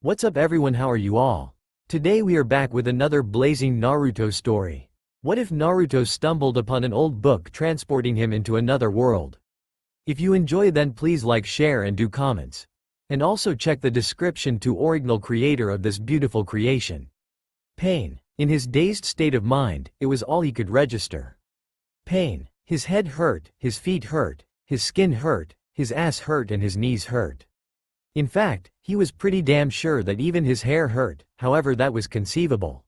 What's up everyone, how are you all? Today we are back with another blazing Naruto story. What if Naruto stumbled upon an old book transporting him into another world? If you enjoy, then please like, share and do comments. And also check the description to original creator of this beautiful creation. Pain. In his dazed state of mind, it was all he could register. Pain. His head hurt, his feet hurt, his skin hurt, his ass hurt and his knees hurt. In fact, he was pretty damn sure that even his hair hurt, however that was conceivable.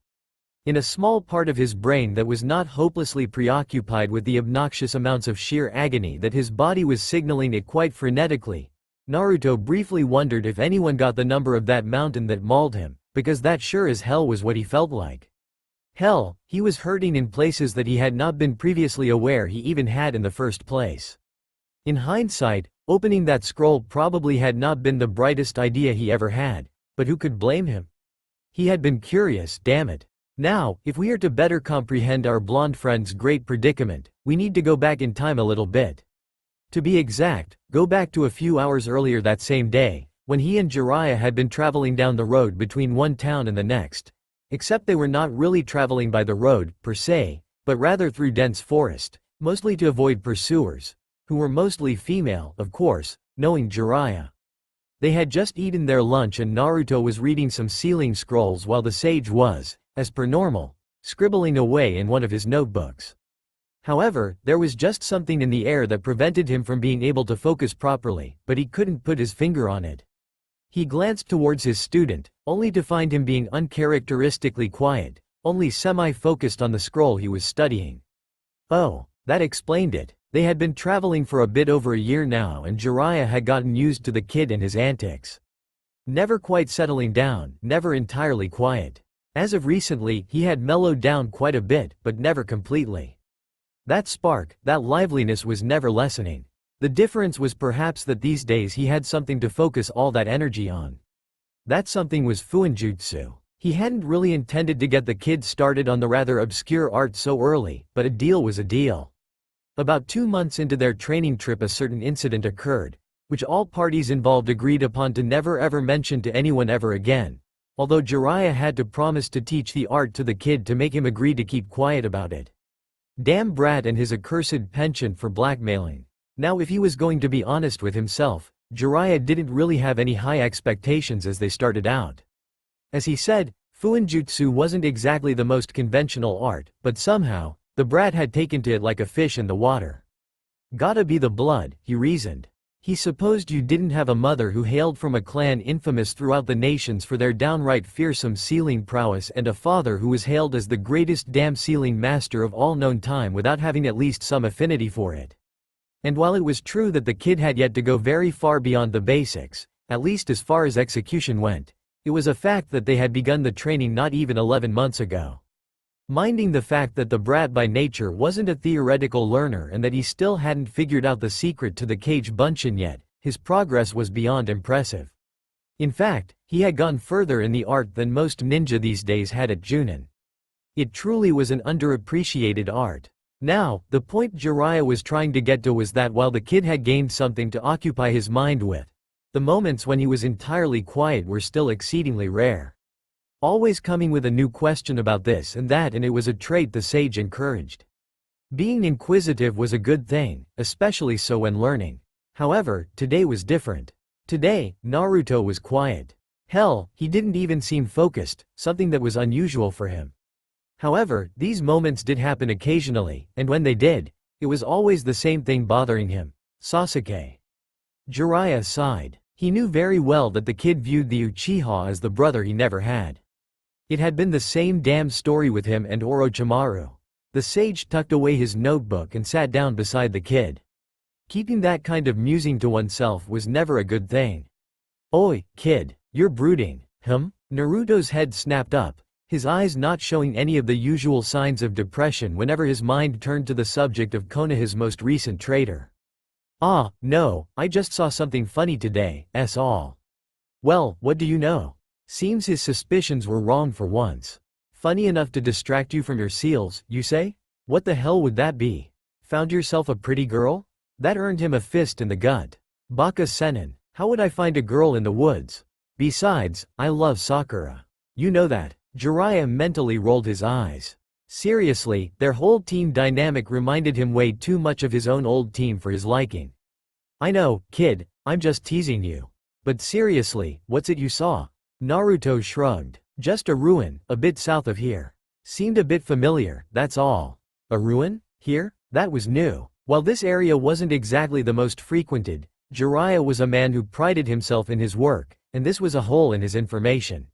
In a small part of his brain that was not hopelessly preoccupied with the obnoxious amounts of sheer agony that his body was signaling it quite frenetically, Naruto briefly wondered if anyone got the number of that mountain that mauled him, because that sure as hell was what he felt like. Hell, he was hurting in places that he had not been previously aware he even had in the first place. In hindsight, opening that scroll probably had not been the brightest idea he ever had, but who could blame him? He had been curious, damn it. Now, if we are to better comprehend our blonde friend's great predicament, we need to go back in time a little bit. To be exact, go back to a few hours earlier that same day, when he and Jiraiya had been traveling down the road between one town and the next. Except they were not really traveling by the road, per se, but rather through dense forest, mostly to avoid pursuers, who were mostly female, of course, knowing Jiraiya. They had just eaten their lunch and Naruto was reading some sealing scrolls while the sage was, as per normal, scribbling away in one of his notebooks. However, there was just something in the air that prevented him from being able to focus properly, but he couldn't put his finger on it. He glanced towards his student, only to find him being uncharacteristically quiet, only semi-focused on the scroll he was studying. Oh, that explained it. They had been traveling for a bit over a year now and Jiraiya had gotten used to the kid and his antics. Never quite settling down, never entirely quiet. As of recently, he had mellowed down quite a bit, but never completely. That spark, that liveliness was never lessening. The difference was perhaps that these days he had something to focus all that energy on. That something was fuinjutsu. He hadn't really intended to get the kid started on the rather obscure art so early, but a deal was a deal. About 2 months into their training trip a certain incident occurred, which all parties involved agreed upon to never ever mention to anyone ever again, although Jiraiya had to promise to teach the art to the kid to make him agree to keep quiet about it. Damn brat and his accursed penchant for blackmailing. Now if he was going to be honest with himself, Jiraiya didn't really have any high expectations as they started out. As he said, fuinjutsu wasn't exactly the most conventional art, but somehow, the brat had taken to it like a fish in the water. Gotta be the blood, he reasoned. He supposed you didn't have a mother who hailed from a clan infamous throughout the nations for their downright fearsome sealing prowess and a father who was hailed as the greatest damn sealing master of all known time without having at least some affinity for it. And while it was true that the kid had yet to go very far beyond the basics, at least as far as execution went, it was a fact that they had begun the training not even 11 months ago. Minding the fact that the brat by nature wasn't a theoretical learner and that he still hadn't figured out the secret to the Kage Bunshin yet, his progress was beyond impressive. In fact, he had gone further in the art than most ninja these days had at Junin. It truly was an underappreciated art. Now, the point Jiraiya was trying to get to was that while the kid had gained something to occupy his mind with, the moments when he was entirely quiet were still exceedingly rare. Always coming with a new question about this and that, and it was a trait the sage encouraged. Being inquisitive was a good thing, especially so when learning. However, today was different. Today, Naruto was quiet. Hell, he didn't even seem focused, something that was unusual for him. However, these moments did happen occasionally, and when they did, it was always the same thing bothering him: Sasuke. Jiraiya sighed. He knew very well that the kid viewed the Uchiha as the brother he never had. It had been the same damn story with him and Orochimaru. The sage tucked away his notebook and sat down beside the kid. Keeping that kind of musing to oneself was never a good thing. "Oi, kid, you're brooding, Naruto's head snapped up, his eyes not showing any of the usual signs of depression whenever his mind turned to the subject of Konoha's most recent traitor. "Ah, no, I just saw something funny today, that's all." "Well, what do you know?" Seems his suspicions were wrong for once. "Funny enough to distract you from your seals, you say? What the hell would that be? Found yourself a pretty girl?" That earned him a fist in the gut. "Baka Senin, how would I find a girl in the woods? Besides, I love Sakura. You know that. Jiraiya mentally rolled his eyes. Seriously, their whole team dynamic reminded him way too much of his own old team for his liking. I know, kid, I'm just teasing you. But seriously, what's it you saw? Naruto shrugged. Just a ruin, a bit south of here. Seemed a bit familiar, that's all. A ruin? Here? That was new. While this area wasn't exactly the most frequented, Jiraiya was a man who prided himself in his work, and this was a hole in his information.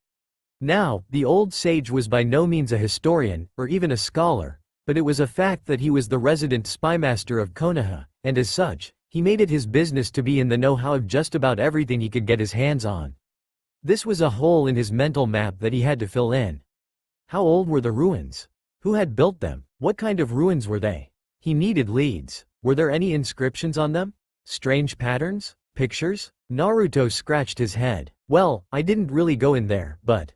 Now, the old sage was by no means a historian, or even a scholar, but it was a fact that he was the resident spymaster of Konoha, and as such, he made it his business to be in the know-how of just about everything he could get his hands on. This was a hole in his mental map that he had to fill in. How old were the ruins? Who had built them? What kind of ruins were they? He needed leads. Were there any inscriptions on them? Strange patterns? Pictures? Naruto scratched his head. Well, I didn't really go in there, but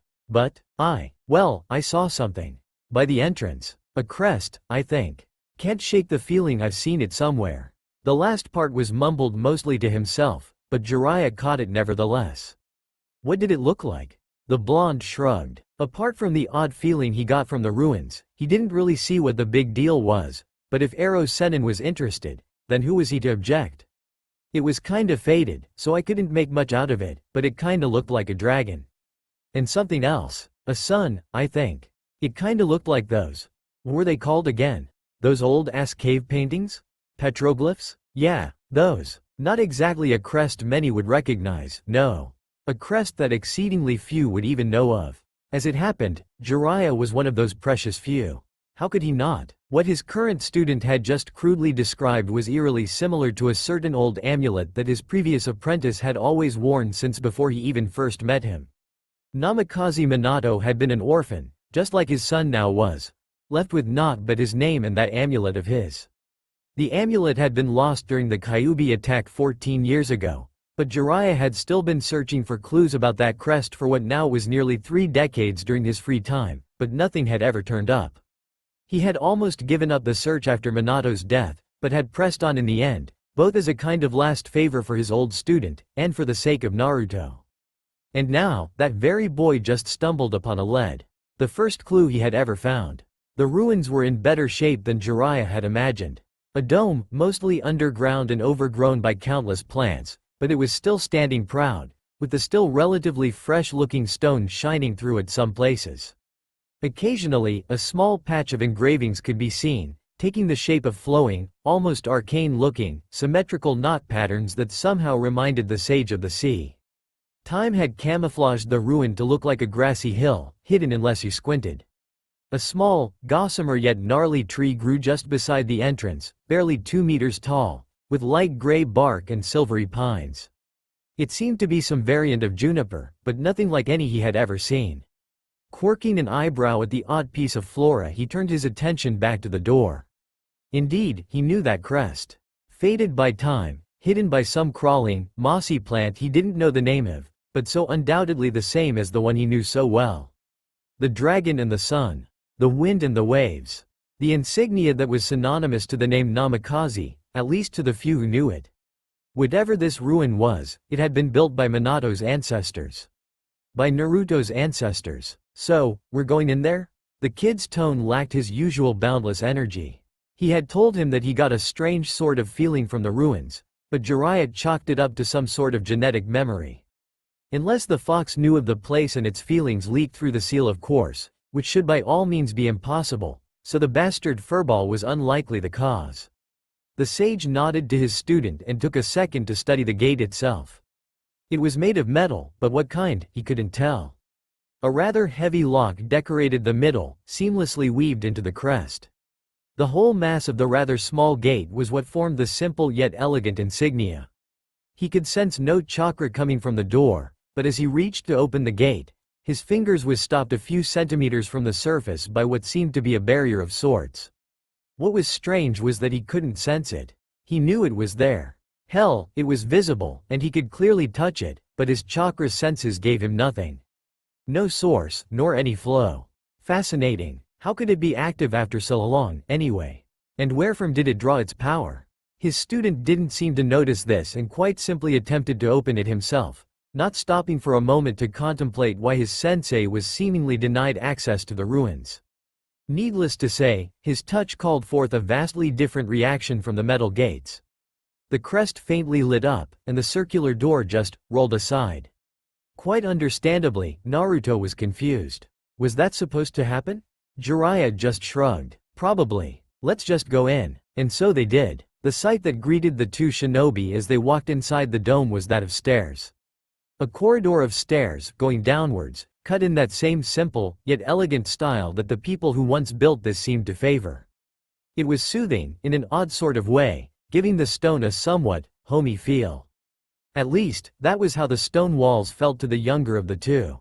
I saw something. By the entrance. A crest, I think. Can't shake the feeling I've seen it somewhere. The last part was mumbled mostly to himself, but Jiraiya caught it nevertheless. What did it look like? The blonde shrugged. Apart from the odd feeling he got from the ruins, he didn't really see what the big deal was, but if Ero Sennin was interested, then who was he to object? It was kinda faded, so I couldn't make much out of it, but it kinda looked like a dragon. And something else. A sun, I think. It kinda looked like those. What were they called again? Those old-ass cave paintings? Petroglyphs? Yeah, those. Not exactly a crest many would recognize, no. A crest that exceedingly few would even know of. As it happened, Jiraiya was one of those precious few. How could he not? What his current student had just crudely described was eerily similar to a certain old amulet that his previous apprentice had always worn since before he even first met him. Namikaze Minato had been an orphan, just like his son now was, left with naught but his name and that amulet of his. The amulet had been lost during the Kyuubi attack 14 years ago, but Jiraiya had still been searching for clues about that crest for what now was nearly 3 decades during his free time, but nothing had ever turned up. He had almost given up the search after Minato's death, but had pressed on in the end, both as a kind of last favor for his old student, and for the sake of Naruto. And now, that very boy just stumbled upon a lead. The first clue he had ever found. The ruins were in better shape than Jiraiya had imagined. A dome, mostly underground and overgrown by countless plants, but it was still standing proud, with the still relatively fresh-looking stone shining through it some places. Occasionally, a small patch of engravings could be seen, taking the shape of flowing, almost arcane-looking, symmetrical knot patterns that somehow reminded the sage of the sea. Time had camouflaged the ruin to look like a grassy hill, hidden unless you squinted. A small, gossamer yet gnarly tree grew just beside the entrance, barely 2 meters tall, with light gray bark and silvery pines. It seemed to be some variant of juniper, but nothing like any he had ever seen. Quirking an eyebrow at the odd piece of flora, he turned his attention back to the door. Indeed, he knew that crest. Faded by time, hidden by some crawling, mossy plant he didn't know the name of, but so undoubtedly the same as the one he knew so well. The dragon and the sun. The wind and the waves. The insignia that was synonymous to the name Namikaze, at least to the few who knew it. Whatever this ruin was, it had been built by Minato's ancestors. By Naruto's ancestors. So, we're going in there? The kid's tone lacked his usual boundless energy. He had told him that he got a strange sort of feeling from the ruins, but Jiraiya chalked it up to some sort of genetic memory. Unless the fox knew of the place and its feelings leaked through the seal of course, which should by all means be impossible, so the bastard furball was unlikely the cause. The sage nodded to his student and took a second to study the gate itself. It was made of metal, but what kind, he couldn't tell. A rather heavy lock decorated the middle, seamlessly weaved into the crest. The whole mass of the rather small gate was what formed the simple yet elegant insignia. He could sense no chakra coming from the door, but as he reached to open the gate, his fingers was stopped a few centimeters from the surface by what seemed to be a barrier of sorts. What was strange was that he couldn't sense it. He knew it was there. Hell, it was visible, and he could clearly touch it, but his chakra senses gave him nothing. No source, nor any flow. Fascinating. How could it be active after so long, anyway? And wherefrom did it draw its power? His student didn't seem to notice this and quite simply attempted to open it himself, not stopping for a moment to contemplate why his sensei was seemingly denied access to the ruins. Needless to say, his touch called forth a vastly different reaction from the metal gates. The crest faintly lit up, and the circular door just rolled aside. Quite understandably, Naruto was confused. Was that supposed to happen? Jiraiya just shrugged. Probably. Let's just go in. And so they did. The sight that greeted the two shinobi as they walked inside the dome was that of stairs. A corridor of stairs, going downwards, cut in that same simple, yet elegant style that the people who once built this seemed to favor. It was soothing, in an odd sort of way, giving the stone a somewhat homey feel. At least, that was how the stone walls felt to the younger of the two.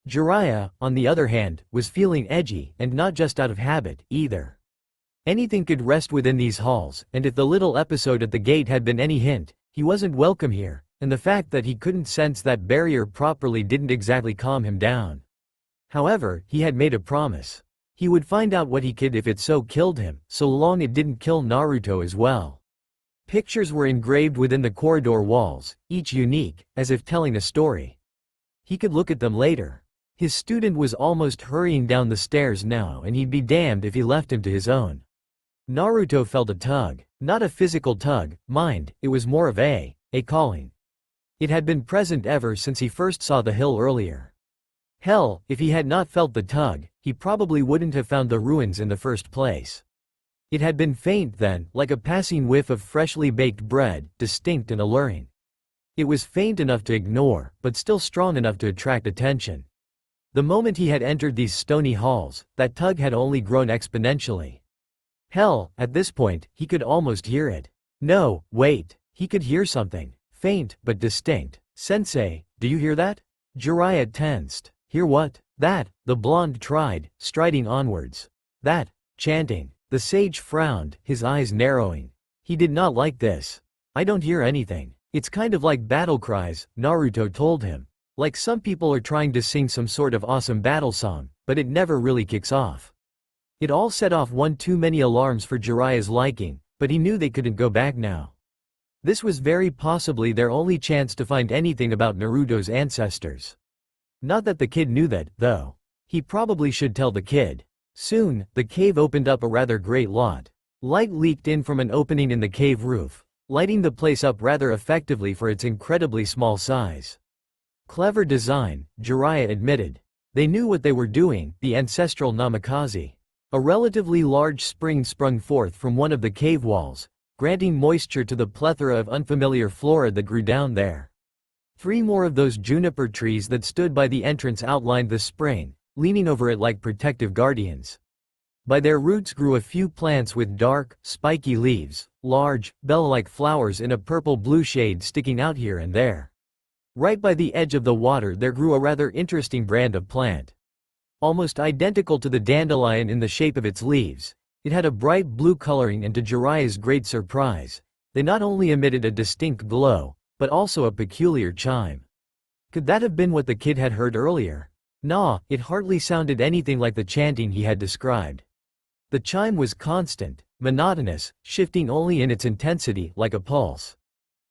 Jiraiya, on the other hand, was feeling edgy, and not just out of habit, either. Anything could rest within these halls, and if the little episode at the gate had been any hint, he wasn't welcome here, and the fact that he couldn't sense that barrier properly didn't exactly calm him down. However, he had made a promise. He would find out what he could if it so killed him, so long it didn't kill Naruto as well. Pictures were engraved within the corridor walls, each unique, as if telling a story. He could look at them later. His student was almost hurrying down the stairs now, and he'd be damned if he left him to his own. Naruto felt a tug. Not a physical tug, mind, it was more of a calling. It had been present ever since he first saw the hill earlier. Hell, if he had not felt the tug, he probably wouldn't have found the ruins in the first place. It had been faint then, like a passing whiff of freshly baked bread, distinct and alluring. It was faint enough to ignore, but still strong enough to attract attention. The moment he had entered these stony halls, that tug had only grown exponentially. Hell, at this point, he could almost hear it. No, wait, he could hear something. Faint, but distinct. Sensei, do you hear that? Jiraiya tensed. Hear what? That, the blonde tried, striding onwards. That, chanting. The sage frowned, his eyes narrowing. He did not like this. I don't hear anything. It's kind of like battle cries, Naruto told him. Like some people are trying to sing some sort of awesome battle song, but it never really kicks off. It all set off one too many alarms for Jiraiya's liking, but he knew they couldn't go back now. This was very possibly their only chance to find anything about Naruto's ancestors. Not that the kid knew that, though. He probably should tell the kid. Soon, the cave opened up a rather great lot. Light leaked in from an opening in the cave roof, lighting the place up rather effectively for its incredibly small size. Clever design, Jiraiya admitted. They knew what they were doing, the ancestral namikaze. A relatively large spring sprung forth from one of the cave walls, granting moisture to the plethora of unfamiliar flora that grew down there. 3 more of those juniper trees that stood by the entrance outlined the spring, leaning over it like protective guardians. By their roots grew a few plants with dark, spiky leaves, large, bell-like flowers in a purple-blue shade sticking out here and there. Right by the edge of the water there grew a rather interesting brand of plant. Almost identical to the dandelion in the shape of its leaves, it had a bright blue coloring, and to Jiraiya's great surprise, they not only emitted a distinct glow, but also a peculiar chime. Could that have been what the kid had heard earlier? Nah, it hardly sounded anything like the chanting he had described. The chime was constant, monotonous, shifting only in its intensity, like a pulse.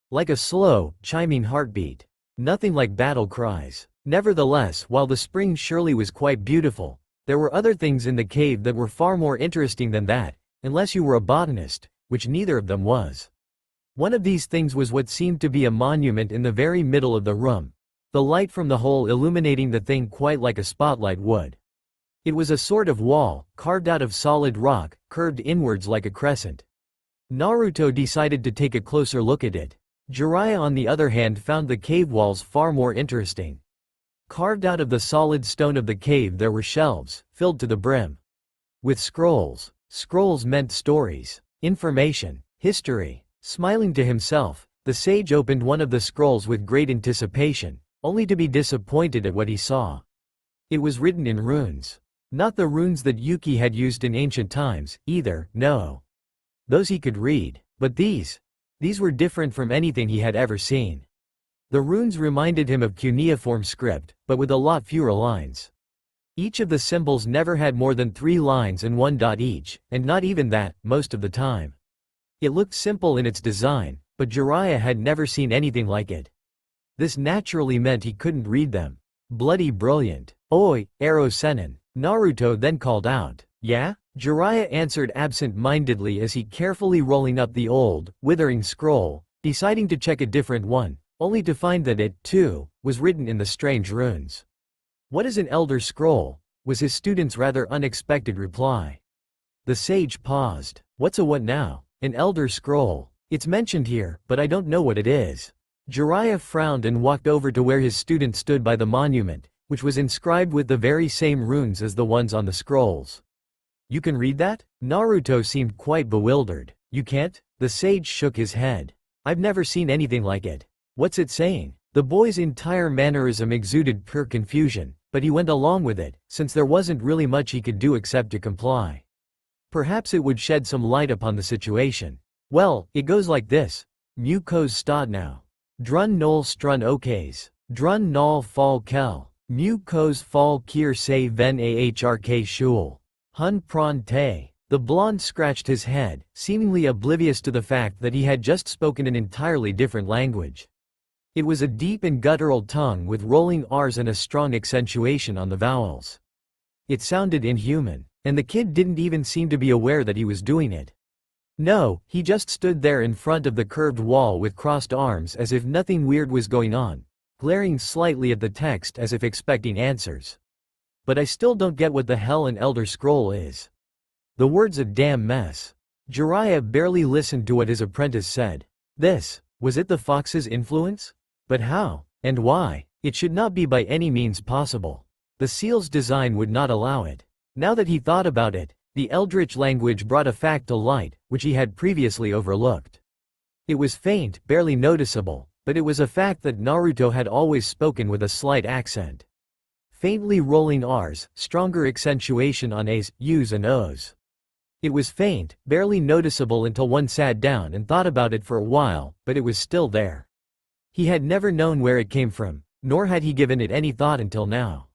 Like a slow, chiming heartbeat. Nothing like battle cries. Nevertheless, while the spring surely was quite beautiful, there were other things in the cave that were far more interesting than that, unless you were a botanist, which neither of them was. One of these things was what seemed to be a monument in the very middle of the room, the light from the hole illuminating the thing quite like a spotlight would. It was a sort of wall, carved out of solid rock, curved inwards like a crescent. Naruto decided to take a closer look at it. Jiraiya on the other hand found the cave walls far more interesting. Carved out of the solid stone of the cave there were shelves, filled to the brim with scrolls. Scrolls meant stories, information, history. Smiling to himself, the sage opened one of the scrolls with great anticipation, only to be disappointed at what he saw. It was written in runes. Not the runes that Yuki had used in ancient times, either, no. Those he could read, but these were different from anything he had ever seen. The runes reminded him of cuneiform script, but with a lot fewer lines. Each of the symbols never had more than 3 lines and 1 dot each, and not even that, most of the time. It looked simple in its design, but Jiraiya had never seen anything like it. This naturally meant he couldn't read them. Bloody brilliant. Oi, Ero Sennin. Naruto then called out. Yeah? Jiraiya answered absent-mindedly as he carefully rolling up the old, withering scroll, deciding to check a different one, only to find that it, too, was written in the strange runes. What is an Elder Scroll? Was his student's rather unexpected reply. The sage paused. What's a what now? An Elder Scroll. It's mentioned here, but I don't know what it is. Jiraiya frowned and walked over to where his student stood by the monument, which was inscribed with the very same runes as the ones on the scrolls. You can read that? Naruto seemed quite bewildered. You can't? The sage shook his head. I've never seen anything like it. What's it saying? The boy's entire mannerism exuded pure confusion, but he went along with it, since there wasn't really much he could do except to comply. Perhaps it would shed some light upon the situation. Well, it goes like this. Mu kos stad now. Drun nol strun okes. Drun nol fall kel. Mu kos fall kier se ven ahrk shul. Hun pron te. The blonde scratched his head, seemingly oblivious to the fact that he had just spoken an entirely different language. It was a deep and guttural tongue with rolling R's and a strong accentuation on the vowels. It sounded inhuman, and the kid didn't even seem to be aware that he was doing it. No, he just stood there in front of the curved wall with crossed arms as if nothing weird was going on, glaring slightly at the text as if expecting answers. But I still don't get what the hell an Elder Scroll is. The word's a damn mess. Jiraiya barely listened to what his apprentice said. Was it the fox's influence? But how? And why? It should not be by any means possible. The seal's design would not allow it. Now that he thought about it, the Eldritch language brought a fact to light, which he had previously overlooked. It was faint, barely noticeable, but it was a fact that Naruto had always spoken with a slight accent. Faintly rolling R's, stronger accentuation on A's, U's and O's. It was faint, barely noticeable until one sat down and thought about it for a while, but it was still there. He had never known where it came from, nor had he given it any thought until now.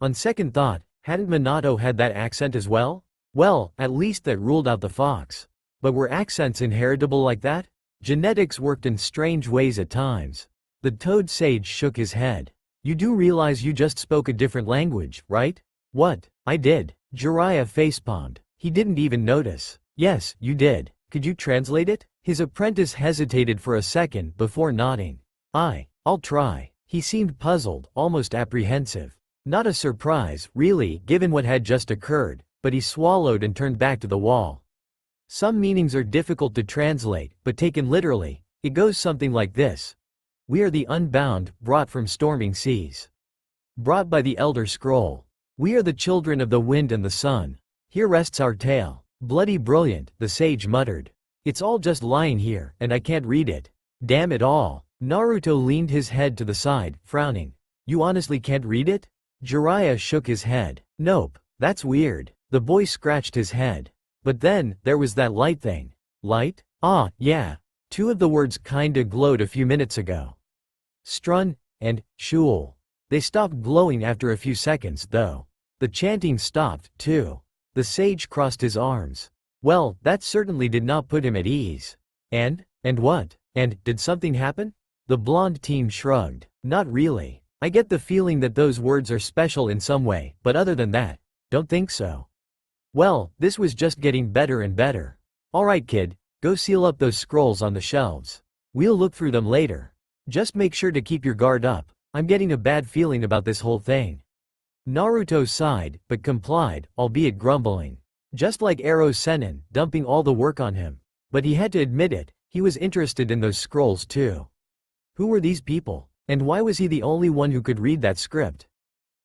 On second thought, hadn't Minato had that accent as well? Well, at least that ruled out the fox. But were accents inheritable like that? Genetics worked in strange ways at times. The toad sage shook his head. You do realize you just spoke a different language, right? What? I did. Jiraiya facepalmed. He didn't even notice. Yes, you did. Could you translate it? His apprentice hesitated for a second before nodding. I'll try. He seemed puzzled, almost apprehensive. Not a surprise, really, given what had just occurred, but he swallowed and turned back to the wall. Some meanings are difficult to translate, but taken literally, it goes something like this. We are the unbound, brought from storming seas. Brought by the Elder Scroll. We are the children of the wind and the sun. Here rests our tale. Bloody brilliant, the sage muttered. It's all just lying here, and I can't read it. Damn it all. Naruto leaned his head to the side, frowning. You honestly can't read it? Jiraiya shook his head. Nope, that's weird. The boy scratched his head. But then, there was that light thing. Light? Ah, yeah. Two of the words kinda glowed a few minutes ago. Strun, and, shul. They stopped glowing after a few seconds, though. The chanting stopped, too. The sage crossed his arms. Well, that certainly did not put him at ease. And what? And, did something happen? The blonde teen shrugged. Not really. I get the feeling that those words are special in some way, but other than that, don't think so. Well, this was just getting better and better. Alright kid, go seal up those scrolls on the shelves. We'll look through them later. Just make sure to keep your guard up. I'm getting a bad feeling about this whole thing. Naruto sighed, but complied, albeit grumbling. Just like Ero Sennin, dumping all the work on him. But he had to admit it, he was interested in those scrolls too. Who were these people? And why was he the only one who could read that script?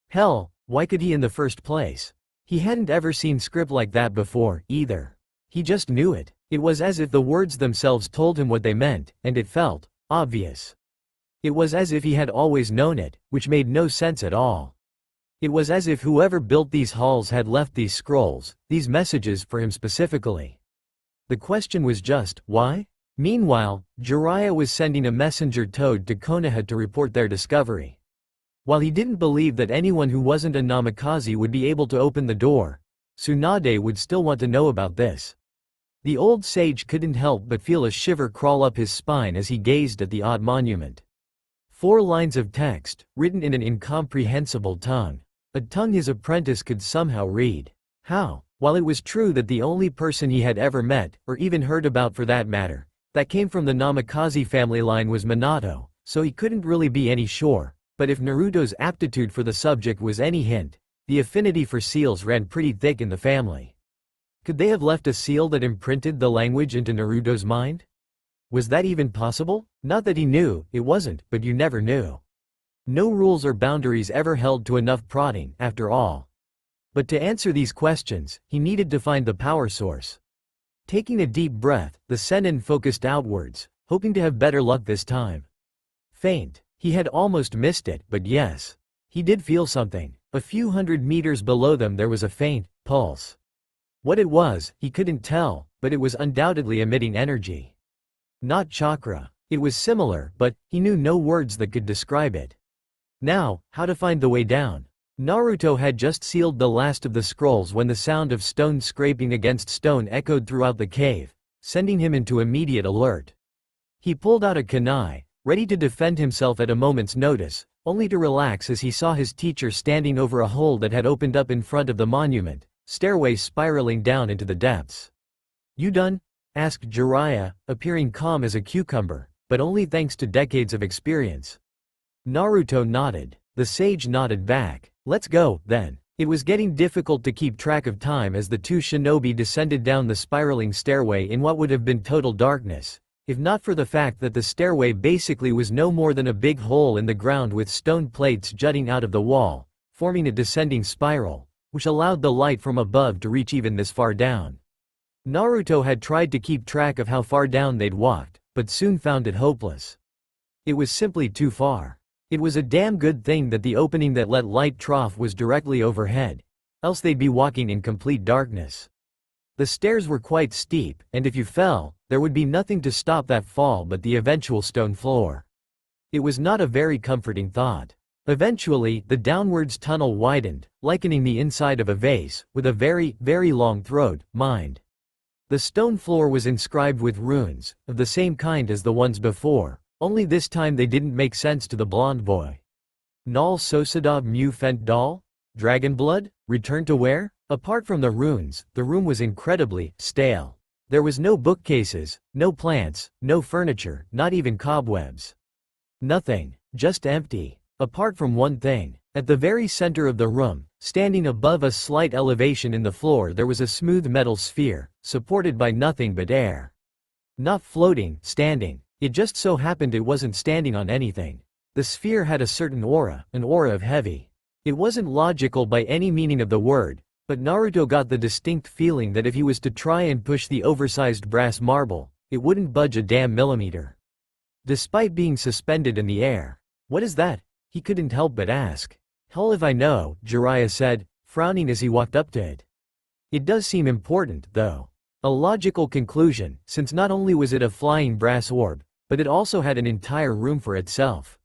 Hell, why could he in the first place? He hadn't ever seen script like that before, either. He just knew it. It was as if the words themselves told him what they meant, and it felt obvious. It was as if he had always known it, which made no sense at all. It was as if whoever built these halls had left these scrolls, these messages for him specifically. The question was just, why? Meanwhile, Jiraiya was sending a messenger toad to Konoha to report their discovery. While he didn't believe that anyone who wasn't a Namikaze would be able to open the door, Tsunade would still want to know about this. The old sage couldn't help but feel a shiver crawl up his spine as he gazed at the odd monument. 4 lines of text, written in an incomprehensible tongue. A tongue his apprentice could somehow read. How? While it was true that the only person he had ever met, or even heard about for that matter, that came from the Namikaze family line was Minato, so he couldn't really be any sure. But if Naruto's aptitude for the subject was any hint, the affinity for seals ran pretty thick in the family. Could they have left a seal that imprinted the language into Naruto's mind? Was that even possible? Not that he knew, it wasn't, but you never knew. No rules or boundaries ever held to enough prodding, after all. But to answer these questions, he needed to find the power source. Taking a deep breath, the Sennin focused outwards, hoping to have better luck this time. Faint. He had almost missed it, but yes. He did feel something. A few hundred meters below them there was a faint pulse. What it was, he couldn't tell, but it was undoubtedly emitting energy. Not chakra. It was similar, but he knew no words that could describe it. Now, how to find the way down? Naruto had just sealed the last of the scrolls when the sound of stone scraping against stone echoed throughout the cave, sending him into immediate alert. He pulled out a kunai, ready to defend himself at a moment's notice, only to relax as he saw his teacher standing over a hole that had opened up in front of the monument, stairway spiraling down into the depths. "You done?" asked Jiraiya, appearing calm as a cucumber, but only thanks to decades of experience. Naruto nodded. The sage nodded back. "Let's go, then." It was getting difficult to keep track of time as the two shinobi descended down the spiraling stairway in what would have been total darkness, if not for the fact that the stairway basically was no more than a big hole in the ground with stone plates jutting out of the wall, forming a descending spiral, which allowed the light from above to reach even this far down. Naruto had tried to keep track of how far down they'd walked, but soon found it hopeless. It was simply too far. It was a damn good thing that the opening that let light trough was directly overhead, else they'd be walking in complete darkness. The stairs were quite steep, and if you fell, there would be nothing to stop that fall but the eventual stone floor. It was not a very comforting thought. Eventually, the downwards tunnel widened, likening the inside of a vase, with a very, very long throat, mind. The stone floor was inscribed with runes, of the same kind as the ones before. Only this time they didn't make sense to the blonde boy. Nal Sosadov Mu Fent Dal? Dragon blood? Return to where? Apart from the runes, the room was incredibly stale. There was no bookcases, no plants, no furniture, not even cobwebs. Nothing, just empty. Apart from one thing. At the very center of the room, standing above a slight elevation in the floor, there was a smooth metal sphere, supported by nothing but air. Not floating, standing. It just so happened it wasn't standing on anything. The sphere had a certain aura, an aura of heavy. It wasn't logical by any meaning of the word, but Naruto got the distinct feeling that if he was to try and push the oversized brass marble, it wouldn't budge a damn millimeter. Despite being suspended in the air. "What is that?" he couldn't help but ask. "Hell if I know," Jiraiya said, frowning as he walked up to it. "It does seem important, though. A logical conclusion, since not only was it a flying brass orb, but it also had an entire room for itself.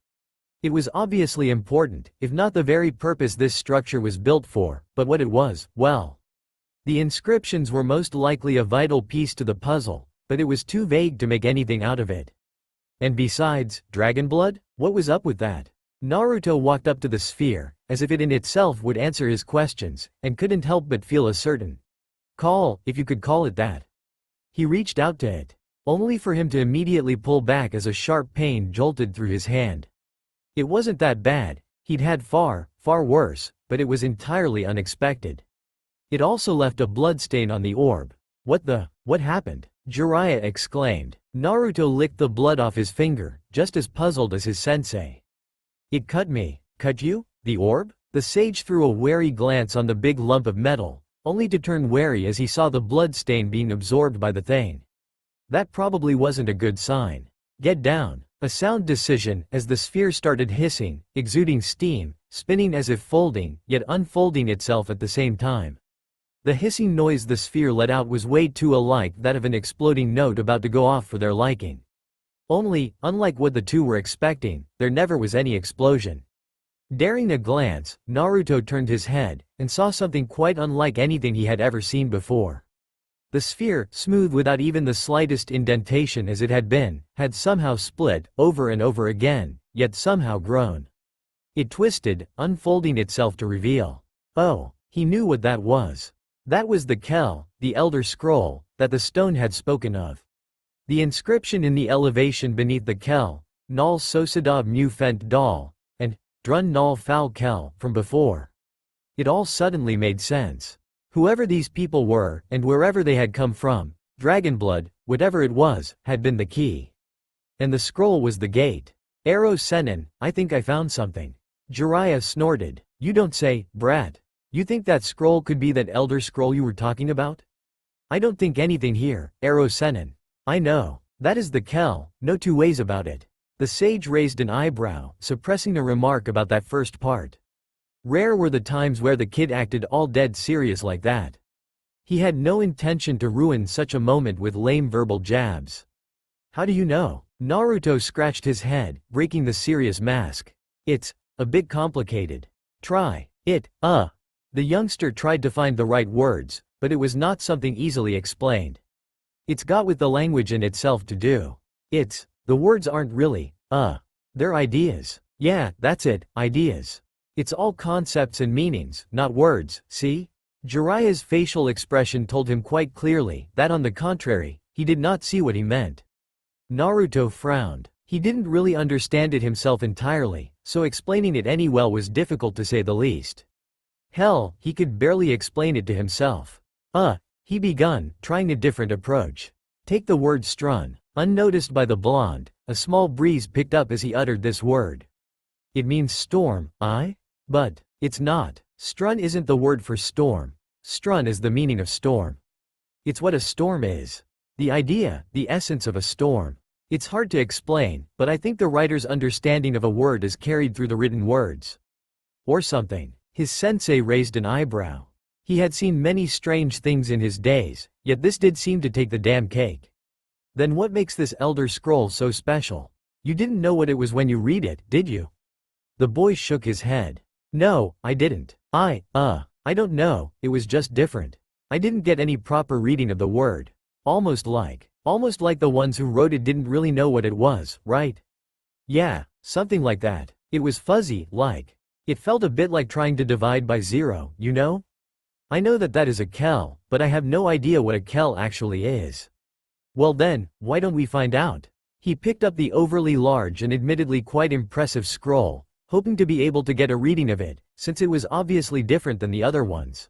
It was obviously important, if not the very purpose this structure was built for, but what it was, well. The inscriptions were most likely a vital piece to the puzzle, but it was too vague to make anything out of it. And besides, dragon blood? What was up with that? Naruto walked up to the sphere, as if it in itself would answer his questions, and couldn't help but feel a certain call, if you could call it that. He reached out to it, only for him to immediately pull back as a sharp pain jolted through his hand. It wasn't that bad, he'd had far, far worse, but it was entirely unexpected. It also left a bloodstain on the orb. What happened? Jiraiya exclaimed. Naruto licked the blood off his finger, just as puzzled as his sensei. "It cut me." "Cut you? The orb?" The sage threw a wary glance on the big lump of metal, only to turn wary as he saw the blood stain being absorbed by the thing. That probably wasn't a good sign. "Get down." A sound decision, as the sphere started hissing, exuding steam, spinning as if folding, yet unfolding itself at the same time. The hissing noise the sphere let out was way too alike that of an exploding note about to go off for their liking. Only, unlike what the two were expecting, there never was any explosion. Daring a glance, Naruto turned his head, and saw something quite unlike anything he had ever seen before. The sphere, smooth without even the slightest indentation as it had been, had somehow split, over and over again, yet somehow grown. It twisted, unfolding itself to reveal. Oh, he knew what that was. That was the Kell, the Elder Scroll, that the stone had spoken of. The inscription in the elevation beneath the Kell, Nal Sosadab mu fent dal, and Drun Nal fal Kell, from before. It all suddenly made sense. Whoever these people were, and wherever they had come from, Dragonblood, whatever it was, had been the key. And the scroll was the gate. Aro Senin, I think I found something. Jiraiya snorted. You don't say, brat. You think that scroll could be that Elder Scroll you were talking about? I don't think anything here, Aro Senin. I know. That is the Kell, no two ways about it. The sage raised an eyebrow, suppressing a remark about that first part. Rare were the times where the kid acted all dead serious like that. He had no intention to ruin such a moment with lame verbal jabs. How do you know? Naruto scratched his head, breaking the serious mask. It's a bit complicated. Try it, The youngster tried to find the right words, but it was not something easily explained. It's got with the language in itself to do. The words aren't really, they're ideas. Yeah, that's it, ideas. It's all concepts and meanings, not words, see? Jiraiya's facial expression told him quite clearly that on the contrary, he did not see what he meant. Naruto frowned. He didn't really understand it himself entirely, so explaining it any well was difficult to say the least. Hell, he could barely explain it to himself. He begun, trying a different approach. Take the word strun. Unnoticed by the blonde, a small breeze picked up as he uttered this word. It means storm, But it's not. Strun isn't the word for storm. Strun is the meaning of storm. It's what a storm is. The idea, the essence of a storm. It's hard to explain, but I think the writer's understanding of a word is carried through the written words. Or something. His sensei raised an eyebrow. He had seen many strange things in his days, yet this did seem to take the damn cake. Then what makes this Elder Scroll so special? You didn't know what it was when you read it, did you? The boy shook his head. No, I didn't. I don't know, it was just different. I didn't get any proper reading of the word. Almost like the ones who wrote it didn't really know what it was, right? Yeah, something like that. It was fuzzy, like. It felt a bit like trying to divide by zero, you know? I know that is a Kell, but I have no idea what a Kell actually is. Well then, why don't we find out? He picked up the overly large and admittedly quite impressive scroll, hoping to be able to get a reading of it, since it was obviously different than the other ones.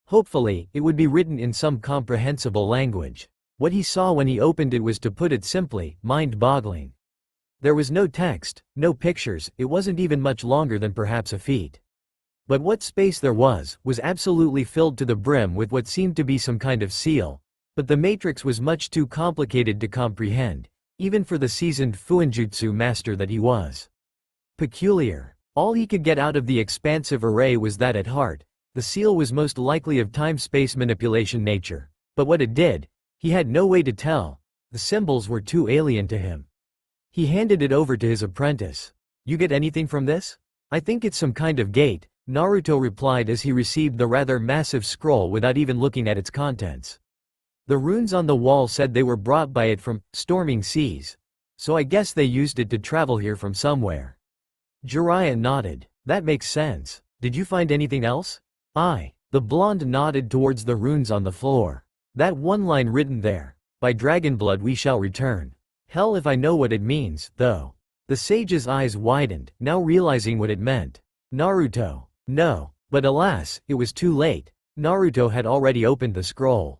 Hopefully, it would be written in some comprehensible language. What he saw when he opened it was, to put it simply, mind-boggling. There was no text, no pictures, it wasn't even much longer than perhaps a feet. But what space there was absolutely filled to the brim with what seemed to be some kind of seal, but the matrix was much too complicated to comprehend, even for the seasoned Fuinjutsu master that he was. Peculiar. All he could get out of the expansive array was that at heart, the seal was most likely of time-space manipulation nature, but what it did, he had no way to tell. The symbols were too alien to him. He handed it over to his apprentice. You get anything from this? I think it's some kind of gate, Naruto replied as he received the rather massive scroll without even looking at its contents. The runes on the wall said they were brought by it from storming seas, so I guess they used it to travel here from somewhere. Jiraiya nodded. That makes sense. Did you find anything else? The blonde nodded towards the runes on the floor. That one line written there. By Dragonblood we shall return. Hell if I know what it means, though. The sage's eyes widened, now realizing what it meant. Naruto. No. But alas, it was too late. Naruto had already opened the scroll.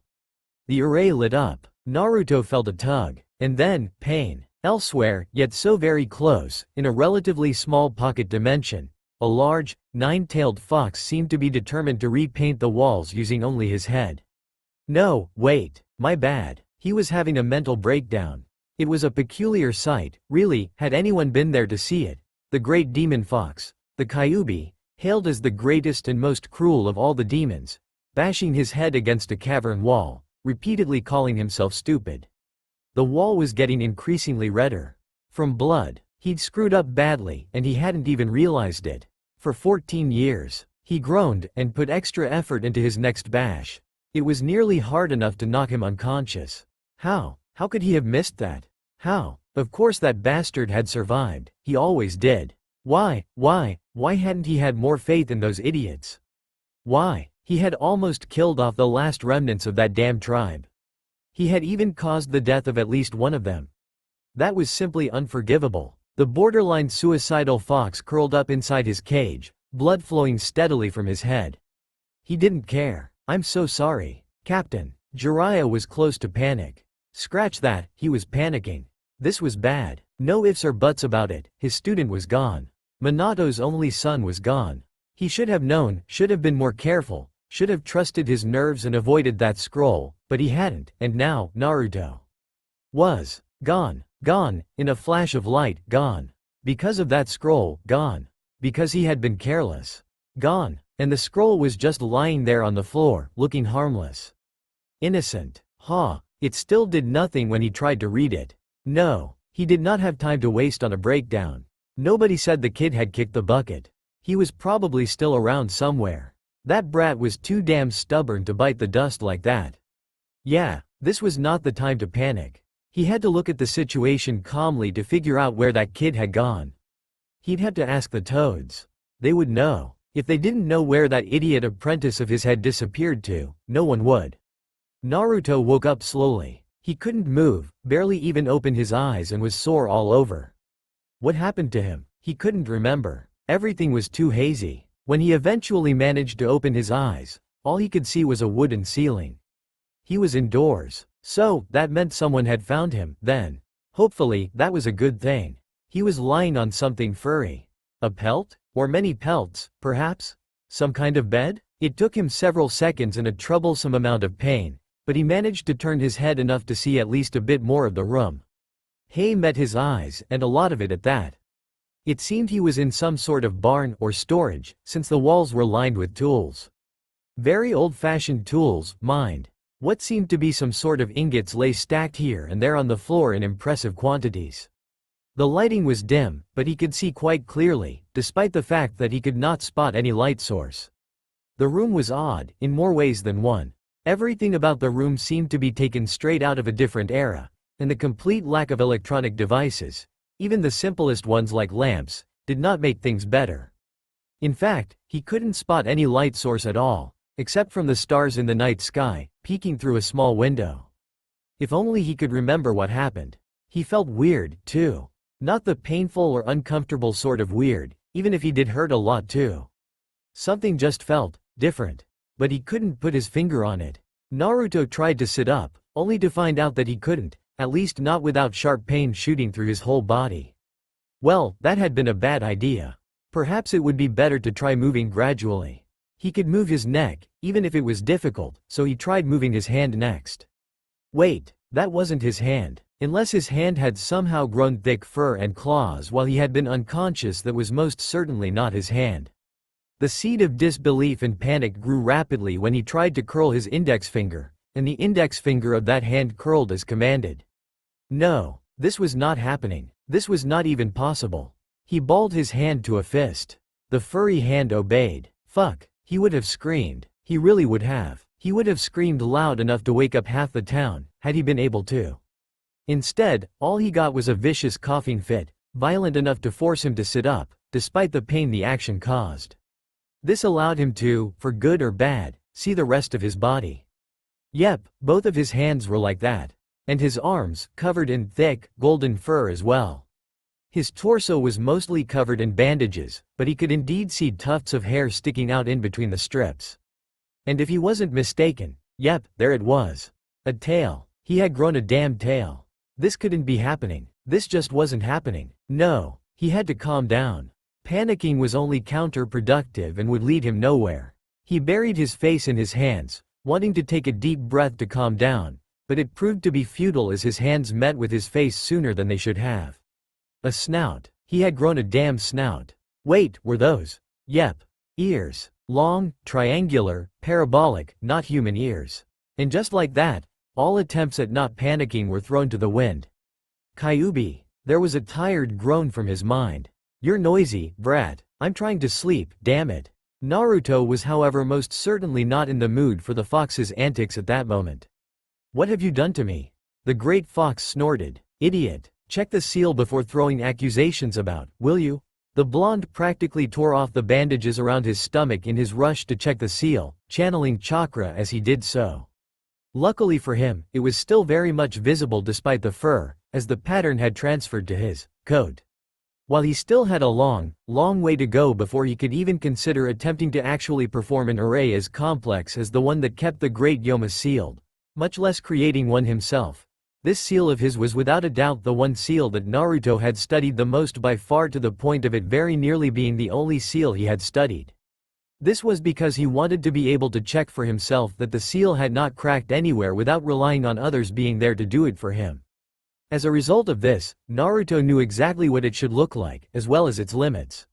The array lit up. Naruto felt a tug. And then, pain. Elsewhere, yet so very close, in a relatively small pocket dimension, a large, nine-tailed fox seemed to be determined to repaint the walls using only his head. No, wait, my bad. He was having a mental breakdown. It was a peculiar sight, really, had anyone been there to see it. The great demon fox, the Kyuubi, hailed as the greatest and most cruel of all the demons, bashing his head against a cavern wall, repeatedly calling himself stupid. The wall was getting increasingly redder. From blood. He'd screwed up badly, and he hadn't even realized it. For 14 years. He groaned, and put extra effort into his next bash. It was nearly hard enough to knock him unconscious. How? How could he have missed that? How? Of course that bastard had survived, he always did. Why hadn't he had more faith in those idiots? Why? He had almost killed off the last remnants of that damn tribe. He had even caused the death of at least one of them. That was simply unforgivable. The borderline suicidal fox curled up inside his cage, blood flowing steadily from his head. He didn't care. I'm so sorry, Captain. Jiraiya was close to panic. Scratch that, he was panicking. This was bad. No ifs or buts about it, his student was gone. Minato's only son was gone. He should have known, should have been more careful, should have trusted his nerves and avoided that scroll, but he hadn't, and now, Naruto was gone. Gone, in a flash of light, gone. Because of that scroll, gone. Because he had been careless. Gone. And the scroll was just lying there on the floor, looking harmless. Innocent. It still did nothing when he tried to read it. No. He did not have time to waste on a breakdown. Nobody said the kid had kicked the bucket. He was probably still around somewhere. That brat was too damn stubborn to bite the dust like that. Yeah, this was not the time to panic. He had to look at the situation calmly to figure out where that kid had gone. He'd have to ask the toads. They would know. If they didn't know where that idiot apprentice of his had disappeared to, no one would. Naruto woke up slowly. He couldn't move, barely even open his eyes, and was sore all over. What happened to him? He couldn't remember. Everything was too hazy. When he eventually managed to open his eyes, all he could see was a wooden ceiling. He was indoors. So, that meant someone had found him, then. Hopefully, that was a good thing. He was lying on something furry. A pelt? Or many pelts, perhaps? Some kind of bed? It took him several seconds and a troublesome amount of pain, but he managed to turn his head enough to see at least a bit more of the room. Hay met his eyes, and a lot of it at that. It seemed he was in some sort of barn or storage, since the walls were lined with tools. Very old-fashioned tools, mind. What seemed to be some sort of ingots lay stacked here and there on the floor in impressive quantities. The lighting was dim, but he could see quite clearly, despite the fact that he could not spot any light source. The room was odd, in more ways than one. Everything about the room seemed to be taken straight out of a different era, and the complete lack of electronic devices, even the simplest ones like lamps, did not make things better. In fact, he couldn't spot any light source at all, except from the stars in the night sky, peeking through a small window. If only he could remember what happened. He felt weird, too. Not the painful or uncomfortable sort of weird, even if he did hurt a lot too. Something just felt different. But he couldn't put his finger on it. Naruto tried to sit up, only to find out that he couldn't, at least not without sharp pain shooting through his whole body. Well, that had been a bad idea. Perhaps it would be better to try moving gradually. He could move his neck, even if it was difficult, so he tried moving his hand next. Wait, that wasn't his hand. Unless his hand had somehow grown thick fur and claws while he had been unconscious, that was most certainly not his hand. The seed of disbelief and panic grew rapidly when he tried to curl his index finger, and the index finger of that hand curled as commanded. No, this was not happening. This was not even possible. He balled his hand to a fist. The furry hand obeyed. Fuck, he would have screamed. He really would have. He would have screamed loud enough to wake up half the town, had he been able to. Instead, all he got was a vicious coughing fit, violent enough to force him to sit up, despite the pain the action caused. This allowed him to, for good or bad, see the rest of his body. Yep, both of his hands were like that. And his arms, covered in thick, golden fur as well. His torso was mostly covered in bandages, but he could indeed see tufts of hair sticking out in between the strips. And if he wasn't mistaken, yep, there it was. A tail. He had grown a damn tail. This couldn't be happening. This just wasn't happening. No, he had to calm down. Panicking was only counterproductive and would lead him nowhere. He buried his face in his hands, wanting to take a deep breath to calm down, but it proved to be futile as his hands met with his face sooner than they should have. A snout. He had grown a damn snout. Wait, were those? Yep. Ears. Long, triangular, parabolic, not human ears. And just like that, all attempts at not panicking were thrown to the wind. Kyuubi. There was a tired groan from his mind. You're noisy, brat. I'm trying to sleep, damn it. Naruto was however most certainly not in the mood for the fox's antics at that moment. "What have you done to me?" the great fox snorted. "Idiot, check the seal before throwing accusations about, will you?" The blonde practically tore off the bandages around his stomach in his rush to check the seal, channeling chakra as he did so. Luckily for him, it was still very much visible despite the fur, as the pattern had transferred to his coat. While he still had a long way to go before he could even consider attempting to actually perform an array as complex as the one that kept the great Yoma sealed, much less creating one himself. This seal of his was without a doubt the one seal that Naruto had studied the most, by far, to the point of it very nearly being the only seal he had studied. This was because he wanted to be able to check for himself that the seal had not cracked anywhere without relying on others being there to do it for him. As a result of this, Naruto knew exactly what it should look like, as well as its limits.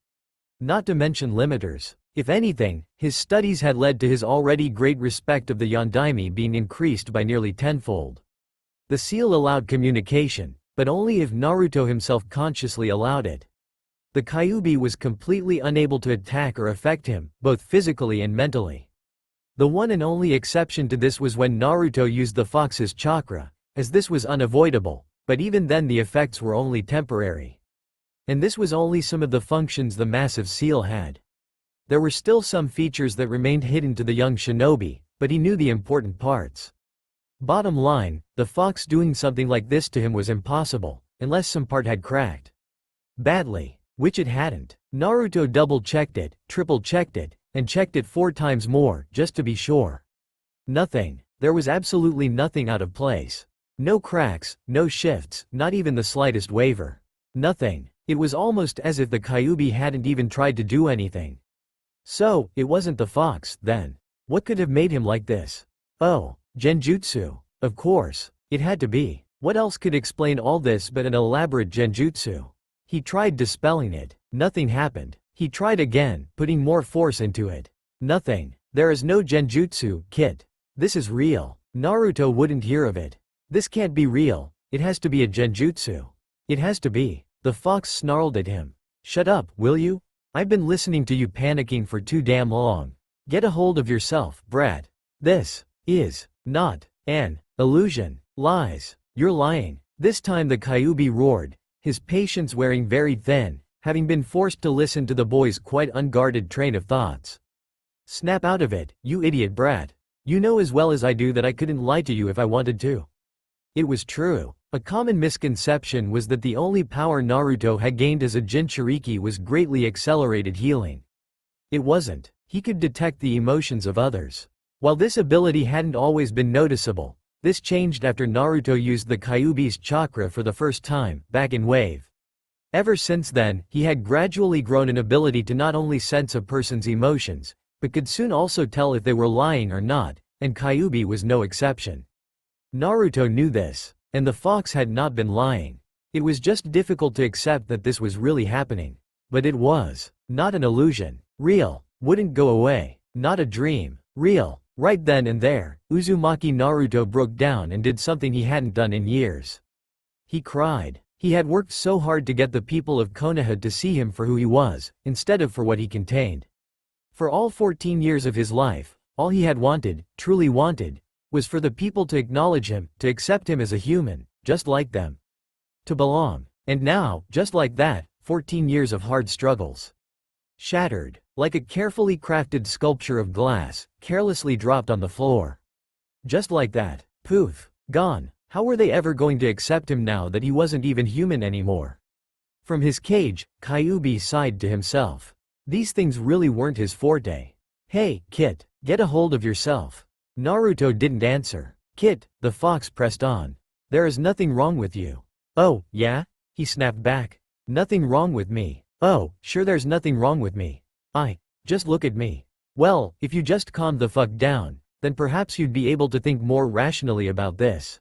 Not to mention limiters. If anything, his studies had led to his already great respect of the Yondaime being increased by nearly tenfold. The seal allowed communication, but only if Naruto himself consciously allowed it. The Kyuubi was completely unable to attack or affect him, both physically and mentally. The one and only exception to this was when Naruto used the fox's chakra, as this was unavoidable. But even then the effects were only temporary. And this was only some of the functions the massive seal had. There were still some features that remained hidden to the young shinobi, but he knew the important parts. Bottom line, the fox doing something like this to him was impossible, unless some part had cracked badly, which it hadn't. Naruto double-checked it, triple-checked it, and checked it 4 times more, just to be sure. Nothing. There was absolutely nothing out of place. No cracks, no shifts, not even the slightest waver. Nothing. It was almost as if the Kyuubi hadn't even tried to do anything. So, it wasn't the fox, then. What could have made him like this? Oh, genjutsu. Of course. It had to be. What else could explain all this but an elaborate genjutsu? He tried dispelling it. Nothing happened. He tried again, putting more force into it. Nothing. There is no genjutsu, Kit. This is real. Naruto wouldn't hear of it. This can't be real. It has to be a genjutsu. It has to be. The fox snarled at him. Shut up, will you? I've been listening to you panicking for too damn long. Get a hold of yourself, brat. This is not an illusion. Lies. You're lying. This time the Kyuubi roared, his patience wearing very thin, having been forced to listen to the boy's quite unguarded train of thoughts. Snap out of it, you idiot brat. You know as well as I do that I couldn't lie to you if I wanted to. It was true. A common misconception was that the only power Naruto had gained as a Jinchuriki was greatly accelerated healing. It wasn't. He could detect the emotions of others. While this ability hadn't always been noticeable, this changed after Naruto used the Kyuubi's chakra for the first time, back in Wave. Ever since then, he had gradually grown an ability to not only sense a person's emotions, but could soon also tell if they were lying or not, and Kyuubi was no exception. Naruto knew this, and the fox had not been lying. It was just difficult to accept that this was really happening. But it was. Not an illusion. Real. Wouldn't go away. Not a dream. Real. Right then and there, Uzumaki Naruto broke down and did something he hadn't done in years. He cried. He had worked so hard to get the people of Konoha to see him for who he was, instead of for what he contained. For all 14 years of his life, all he had wanted, truly wanted, was for the people to acknowledge him, to accept him as a human, just like them. To belong. And now, just like that, 14 years of hard struggles. Shattered, like a carefully crafted sculpture of glass, carelessly dropped on the floor. Just like that. Poof. Gone. How were they ever going to accept him now that he wasn't even human anymore? From his cage, Kyuubi sighed to himself. These things really weren't his forte. Hey, Kit, get a hold of yourself. Naruto didn't answer. Kit, the fox pressed on. There is nothing wrong with you. Oh, yeah? He snapped back. Nothing wrong with me. Oh, sure there's nothing wrong with me. Just look at me. Well, if you just calmed the fuck down, then perhaps you'd be able to think more rationally about this.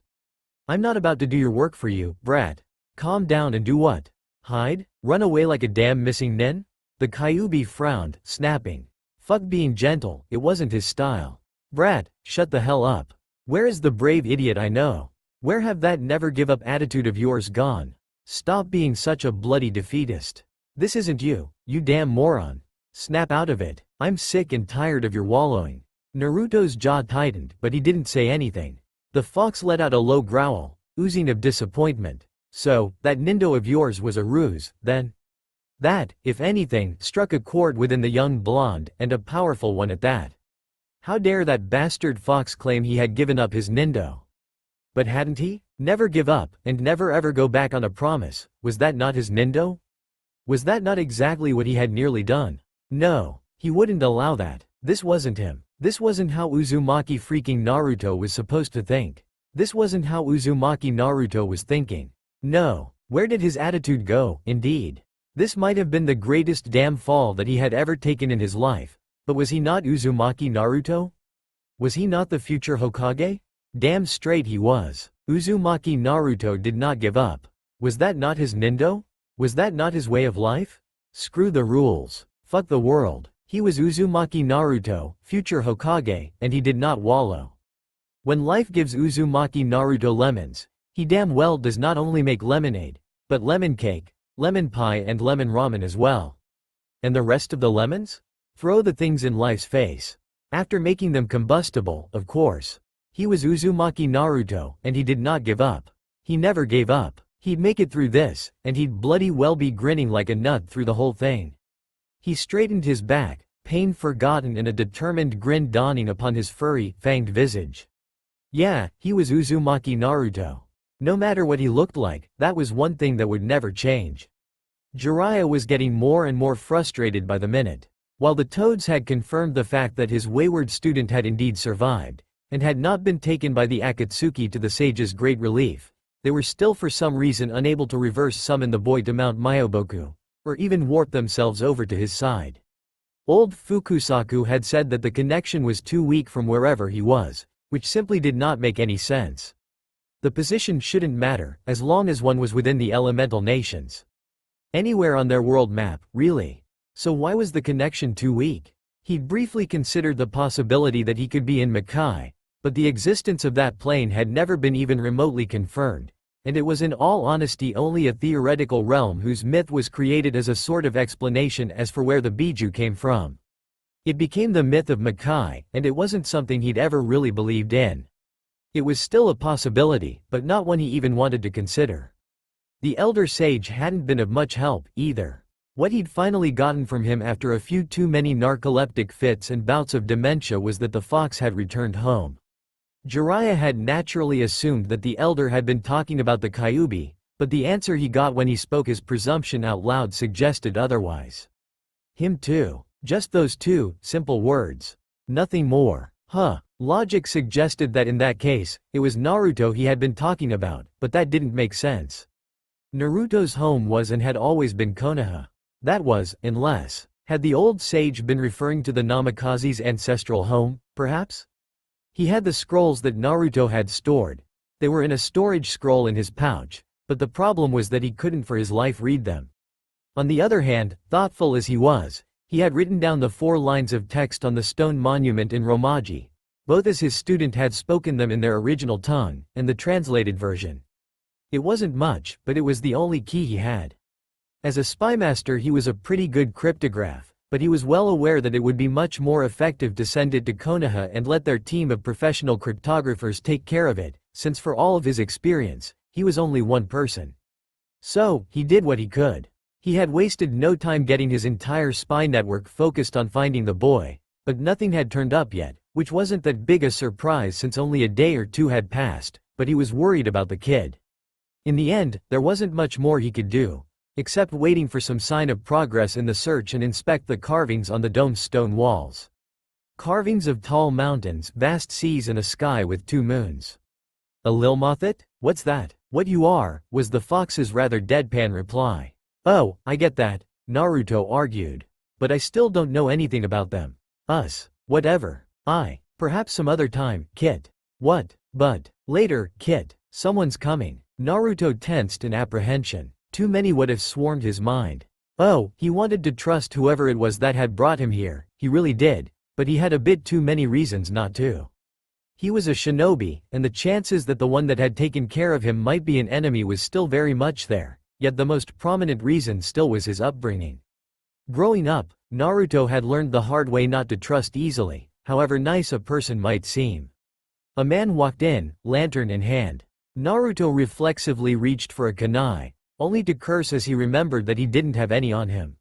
I'm not about to do your work for you, brat. Calm down and do what? Hide? Run away like a damn missing nin? The Kyuubi frowned, snapping. Fuck being gentle, it wasn't his style. Brat, shut the hell up. Where is the brave idiot I know? Where have that never give up attitude of yours gone? Stop being such a bloody defeatist. This isn't you, you damn moron. Snap out of it. I'm sick and tired of your wallowing. Naruto's jaw tightened, but he didn't say anything. The fox let out a low growl, oozing of disappointment. So, that Nindo of yours was a ruse, then? That, if anything, struck a chord within the young blonde, and a powerful one at that. How dare that bastard fox claim he had given up his Nindo? But hadn't he? Never give up, and never ever go back on a promise. Was that not his Nindo? Was that not exactly what he had nearly done? No, he wouldn't allow that. This wasn't him. This wasn't how Uzumaki freaking Naruto was supposed to think. This wasn't how Uzumaki Naruto was thinking. No, where did his attitude go, indeed? This might have been the greatest damn fall that he had ever taken in his life. But was he not Uzumaki Naruto? Was he not the future Hokage? Damn straight he was. Uzumaki Naruto did not give up. Was that not his Nindo? Was that not his way of life? Screw the rules. Fuck the world. He was Uzumaki Naruto, future Hokage, and he did not wallow. When life gives Uzumaki Naruto lemons, he damn well does not only make lemonade, but lemon cake, lemon pie and lemon ramen as well. And the rest of the lemons? Throw the things in life's face. After making them combustible, of course. He was Uzumaki Naruto, and he did not give up. He never gave up. He'd make it through this, and he'd bloody well be grinning like a nut through the whole thing. He straightened his back, pain forgotten and a determined grin dawning upon his furry, fanged visage. Yeah, he was Uzumaki Naruto. No matter what he looked like, that was one thing that would never change. Jiraiya was getting more and more frustrated by the minute. While the Toads had confirmed the fact that his wayward student had indeed survived, and had not been taken by the Akatsuki to the sage's great relief, they were still for some reason unable to reverse summon the boy to Mount Myoboku, or even warp themselves over to his side. Old Fukusaku had said that the connection was too weak from wherever he was, which simply did not make any sense. The position shouldn't matter, as long as one was within the elemental nations. Anywhere on their world map, really. So why was the connection too weak? He'd briefly considered the possibility that he could be in Makai, but the existence of that plane had never been even remotely confirmed, and it was in all honesty only a theoretical realm whose myth was created as a sort of explanation as for where the Biju came from. It became the myth of Makai, and it wasn't something he'd ever really believed in. It was still a possibility, but not one he even wanted to consider. The elder sage hadn't been of much help, either. What he'd finally gotten from him after a few too many narcoleptic fits and bouts of dementia was that the fox had returned home. Jiraiya had naturally assumed that the elder had been talking about the Kyuubi, but the answer he got when he spoke his presumption out loud suggested otherwise. Him too. Just those two, simple words. Nothing more. Logic suggested that in that case, it was Naruto he had been talking about, but that didn't make sense. Naruto's home was and had always been Konoha. That was, unless, had the old sage been referring to the Namikaze's ancestral home, perhaps? He had the scrolls that Naruto had stored. They were in a storage scroll in his pouch, but the problem was that he couldn't for his life read them. On the other hand, thoughtful as he was, he had written down the 4 lines of text on the stone monument in Romaji, both as his student had spoken them in their original tongue, and the translated version. It wasn't much, but it was the only key he had. As a spymaster he was a pretty good cryptograph, but he was well aware that it would be much more effective to send it to Konoha and let their team of professional cryptographers take care of it, since for all of his experience, he was only one person. So, he did what he could. He had wasted no time getting his entire spy network focused on finding the boy, but nothing had turned up yet, which wasn't that big a surprise since only a day or two had passed, but he was worried about the kid. In the end, there wasn't much more he could do, except waiting for some sign of progress in the search and inspect the carvings on the dome's stone walls. Carvings of tall mountains, vast seas and a sky with 2 moons. A Lilmothiit? What's that? What you are, was the fox's rather deadpan reply. Oh, I get that, Naruto argued. But I still don't know anything about them. Us. Whatever. Perhaps some other time, Kit. What? But. Later, Kit. Someone's coming. Naruto tensed in apprehension. Too many would have swarmed his mind. Oh, he wanted to trust whoever it was that had brought him here, he really did, but he had a bit too many reasons not to. He was a shinobi, and the chances that the one that had taken care of him might be an enemy was still very much there, yet the most prominent reason still was his upbringing. Growing up, Naruto had learned the hard way not to trust easily, however nice a person might seem. A man walked in, lantern in hand. Naruto reflexively reached for a kunai, only to curse as he remembered that he didn't have any on him.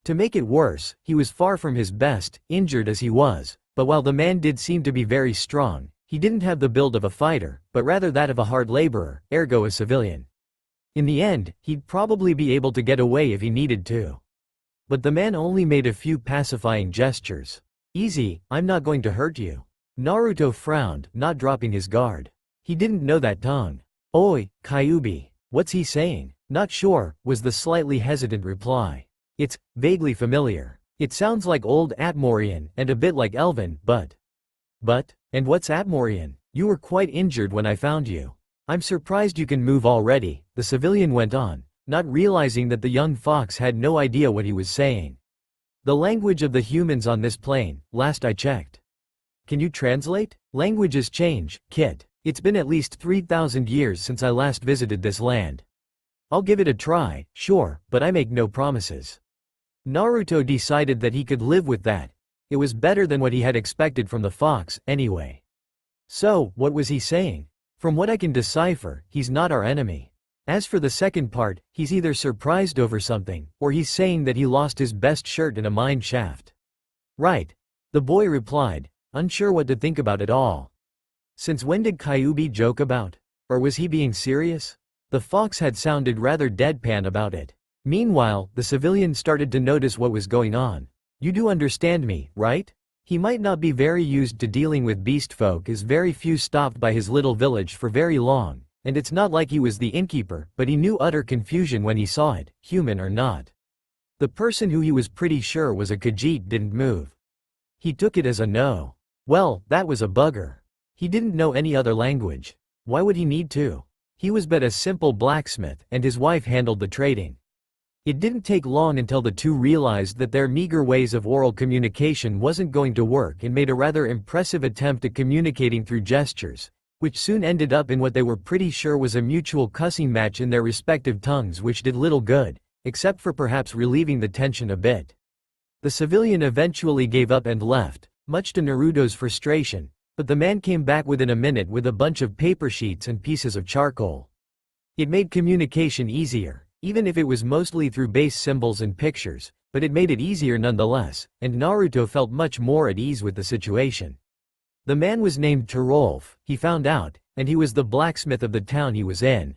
To make it worse, he was far from his best, injured as he was, but while the man did seem to be very strong, he didn't have the build of a fighter, but rather that of a hard laborer, ergo a civilian. In the end, he'd probably be able to get away if he needed to. But the man only made a few pacifying gestures. "Easy, I'm not going to hurt you." Naruto frowned, not dropping his guard. He didn't know that tongue. "Oi, Kyuubi, what's he saying?" "Not sure," was the slightly hesitant reply. "It's vaguely familiar. It sounds like old Atmorian and a bit like Elven, but..." And what's Atmorian? You were quite injured when I found you. I'm surprised you can move already," the civilian went on, not realizing that the young fox had no idea what he was saying. "The language of the humans on this plane, last I checked." "Can you translate?" "Languages change, Kit. It's been at least 3,000 years since I last visited this land. I'll give it a try, sure, but I make no promises." Naruto decided that he could live with that. It was better than what he had expected from the fox, anyway. "So, what was he saying?" "From what I can decipher, he's not our enemy. As for the second part, he's either surprised over something, or he's saying that he lost his best shirt in a mine shaft." "Right," the boy replied, unsure what to think about it all. Since when did Kyuubi joke about? Or was he being serious? The fox had sounded rather deadpan about it. Meanwhile, the civilian started to notice what was going on. "You do understand me, right?" He might not be very used to dealing with beast folk, as very few stopped by his little village for very long, and it's not like he was the innkeeper, but he knew utter confusion when he saw it, human or not. The person who he was pretty sure was a Khajiit didn't move. He took it as a no. Well, that was a bugger. He didn't know any other language. Why would he need to? He was but a simple blacksmith, and his wife handled the trading. It didn't take long until the two realized that their meager ways of oral communication wasn't going to work and made a rather impressive attempt at communicating through gestures, which soon ended up in what they were pretty sure was a mutual cussing match in their respective tongues, which did little good, except for perhaps relieving the tension a bit. The civilian eventually gave up and left, much to Naruto's frustration, but the man came back within a minute with a bunch of paper sheets and pieces of charcoal. It made communication easier, even if it was mostly through base symbols and pictures, but it made it easier nonetheless, and Naruto felt much more at ease with the situation. The man was named Tirolf, he found out, and he was the blacksmith of the town he was in.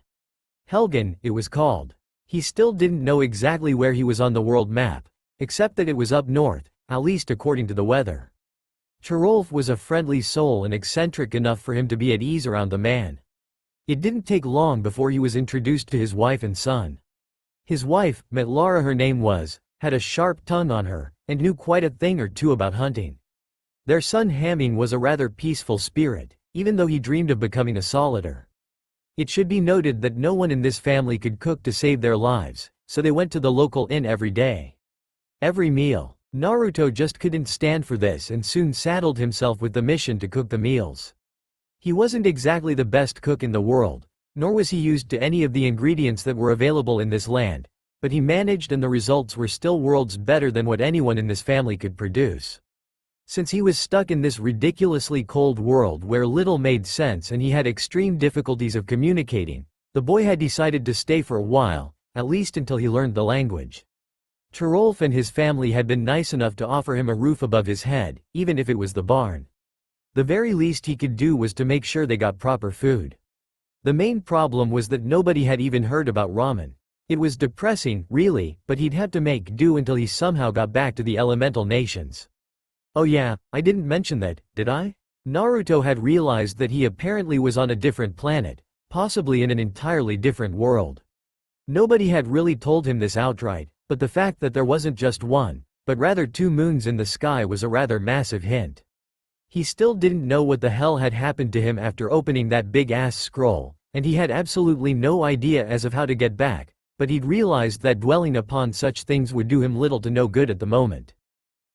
Helgen, it was called. He still didn't know exactly where he was on the world map, except that it was up north, at least according to the weather. Tirolf was a friendly soul and eccentric enough for him to be at ease around the man. It didn't take long before he was introduced to his wife and son. His wife, Metlara her name was, had a sharp tongue on her, and knew quite a thing or two about hunting. Their son Hamming was a rather peaceful spirit, even though he dreamed of becoming a soldier. It should be noted that no one in this family could cook to save their lives, so they went to the local inn every day. Every meal. Naruto just couldn't stand for this and soon saddled himself with the mission to cook the meals. He wasn't exactly the best cook in the world, nor was he used to any of the ingredients that were available in this land, but he managed, and the results were still worlds better than what anyone in this family could produce. Since he was stuck in this ridiculously cold world where little made sense and he had extreme difficulties of communicating, the boy had decided to stay for a while, at least until he learned the language. Tirolf and his family had been nice enough to offer him a roof above his head, even if it was the barn. The very least he could do was to make sure they got proper food. The main problem was that nobody had even heard about ramen. It was depressing, really, but he'd have to make do until he somehow got back to the elemental nations. Oh yeah, I didn't mention that, did I? Naruto had realized that he apparently was on a different planet, possibly in an entirely different world. Nobody had really told him this outright, but the fact that there wasn't just one, but rather two moons in the sky was a rather massive hint. He still didn't know what the hell had happened to him after opening that big-ass scroll, and he had absolutely no idea as of how to get back, but he'd realized that dwelling upon such things would do him little to no good at the moment.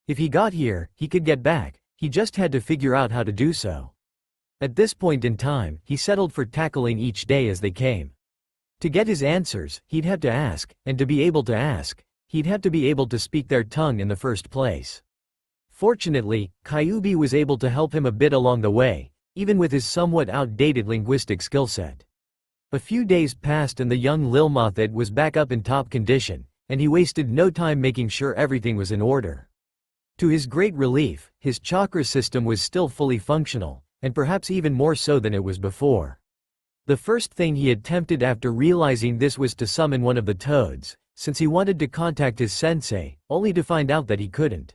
If he got here, he could get back, he just had to figure out how to do so. At this point in time, he settled for tackling each day as they came. To get his answers, he'd have to ask, and to be able to ask, he'd have to be able to speak their tongue in the first place. Fortunately, Kyuubi was able to help him a bit along the way, even with his somewhat outdated linguistic skill set. A few days passed and the young Lilmothiit was back up in top condition, and he wasted no time making sure everything was in order. To his great relief, his chakra system was still fully functional, and perhaps even more so than it was before. The first thing he attempted after realizing this was to summon one of the toads, since he wanted to contact his sensei, only to find out that he couldn't.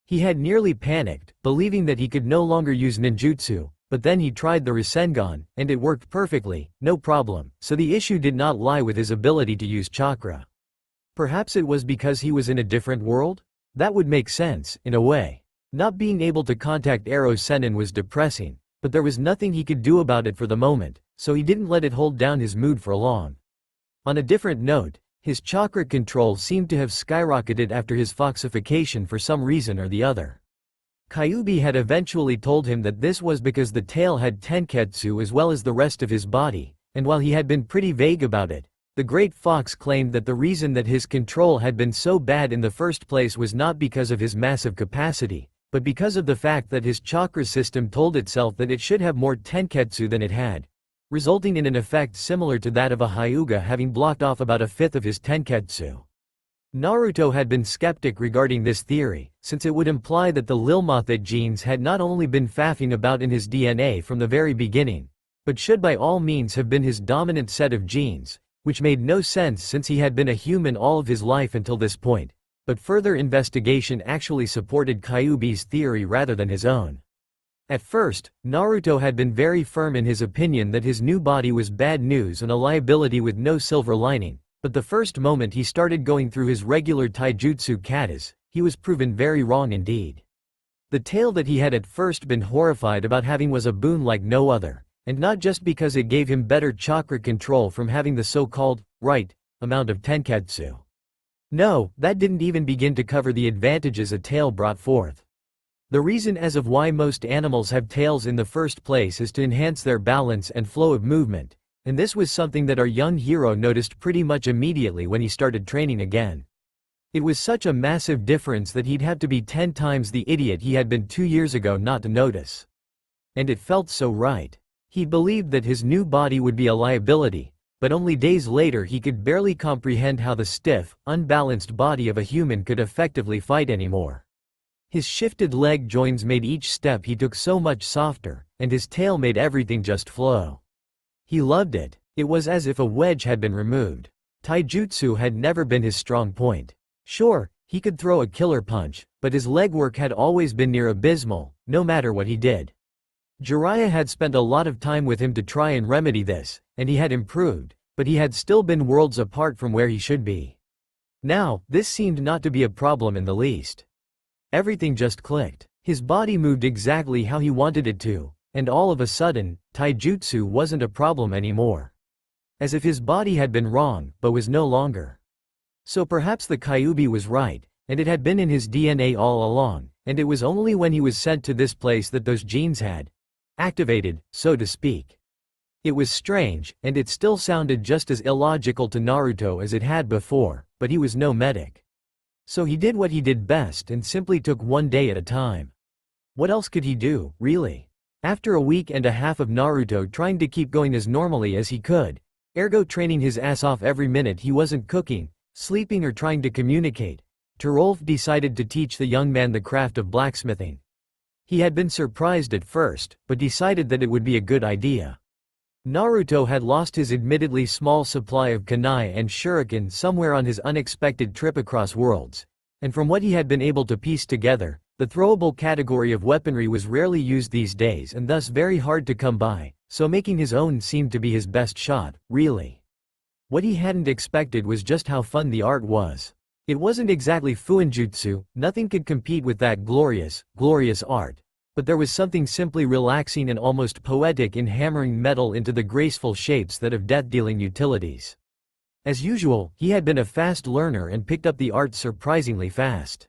He had nearly panicked, believing that he could no longer use ninjutsu, but then he tried the Rasengan, and it worked perfectly, no problem, so the issue did not lie with his ability to use chakra. Perhaps it was because he was in a different world? That would make sense, in a way. Not being able to contact Ero Sennin was depressing, but there was nothing he could do about it for the moment, so he didn't let it hold down his mood for long. On a different note, his chakra control seemed to have skyrocketed after his foxification for some reason or the other. Kyuubi had eventually told him that this was because the tail had tenketsu as well as the rest of his body, and while he had been pretty vague about it, the great fox claimed that the reason that his control had been so bad in the first place was not because of his massive capacity, but because of the fact that his chakra system told itself that it should have more tenketsu than it had, resulting in an effect similar to that of a Hyuga having blocked off about a fifth of his tenketsu. Naruto had been skeptic regarding this theory, since it would imply that the Lilmothiit genes had not only been faffing about in his DNA from the very beginning, but should by all means have been his dominant set of genes, which made no sense since he had been a human all of his life until this point, but further investigation actually supported Kyuubi's theory rather than his own. At first, Naruto had been very firm in his opinion that his new body was bad news and a liability with no silver lining, but the first moment he started going through his regular taijutsu katas, he was proven very wrong indeed. The tail that he had at first been horrified about having was a boon like no other, and not just because it gave him better chakra control from having the so-called right amount of tenketsu. No, that didn't even begin to cover the advantages a tail brought forth. The reason as of why most animals have tails in the first place is to enhance their balance and flow of movement, and this was something that our young hero noticed pretty much immediately when he started training again. It was such a massive difference that he'd have to be 10 times the idiot he had been 2 years ago not to notice. And it felt so right. He believed that his new body would be a liability, but only days later he could barely comprehend how the stiff, unbalanced body of a human could effectively fight anymore. His shifted leg joints made each step he took so much softer, and his tail made everything just flow. He loved it. It was as if a wedge had been removed. Taijutsu had never been his strong point. Sure, he could throw a killer punch, but his legwork had always been near abysmal, no matter what he did. Jiraiya had spent a lot of time with him to try and remedy this, and he had improved, but he had still been worlds apart from where he should be. Now, this seemed not to be a problem in the least. Everything just clicked. His body moved exactly how he wanted it to, and all of a sudden, taijutsu wasn't a problem anymore. As if his body had been wrong, but was no longer. So perhaps the Kyuubi was right, and it had been in his DNA all along, and it was only when he was sent to this place that those genes had activated, so to speak. It was strange, and it still sounded just as illogical to Naruto as it had before, but he was no medic. So he did what he did best and simply took one day at a time. What else could he do, really? After a week and a half of Naruto trying to keep going as normally as he could, ergo training his ass off every minute he wasn't cooking, sleeping or trying to communicate, Tirolf decided to teach the young man the craft of blacksmithing. He had been surprised at first, but decided that it would be a good idea. Naruto had lost his admittedly small supply of kunai and shuriken somewhere on his unexpected trip across worlds, and from what he had been able to piece together, the throwable category of weaponry was rarely used these days and thus very hard to come by, so making his own seemed to be his best shot, really. What he hadn't expected was just how fun the art was. It wasn't exactly fuinjutsu, nothing could compete with that glorious art. But there was something simply relaxing and almost poetic in hammering metal into the graceful shapes that of death-dealing utilities. As usual, he had been a fast learner and picked up the art surprisingly fast.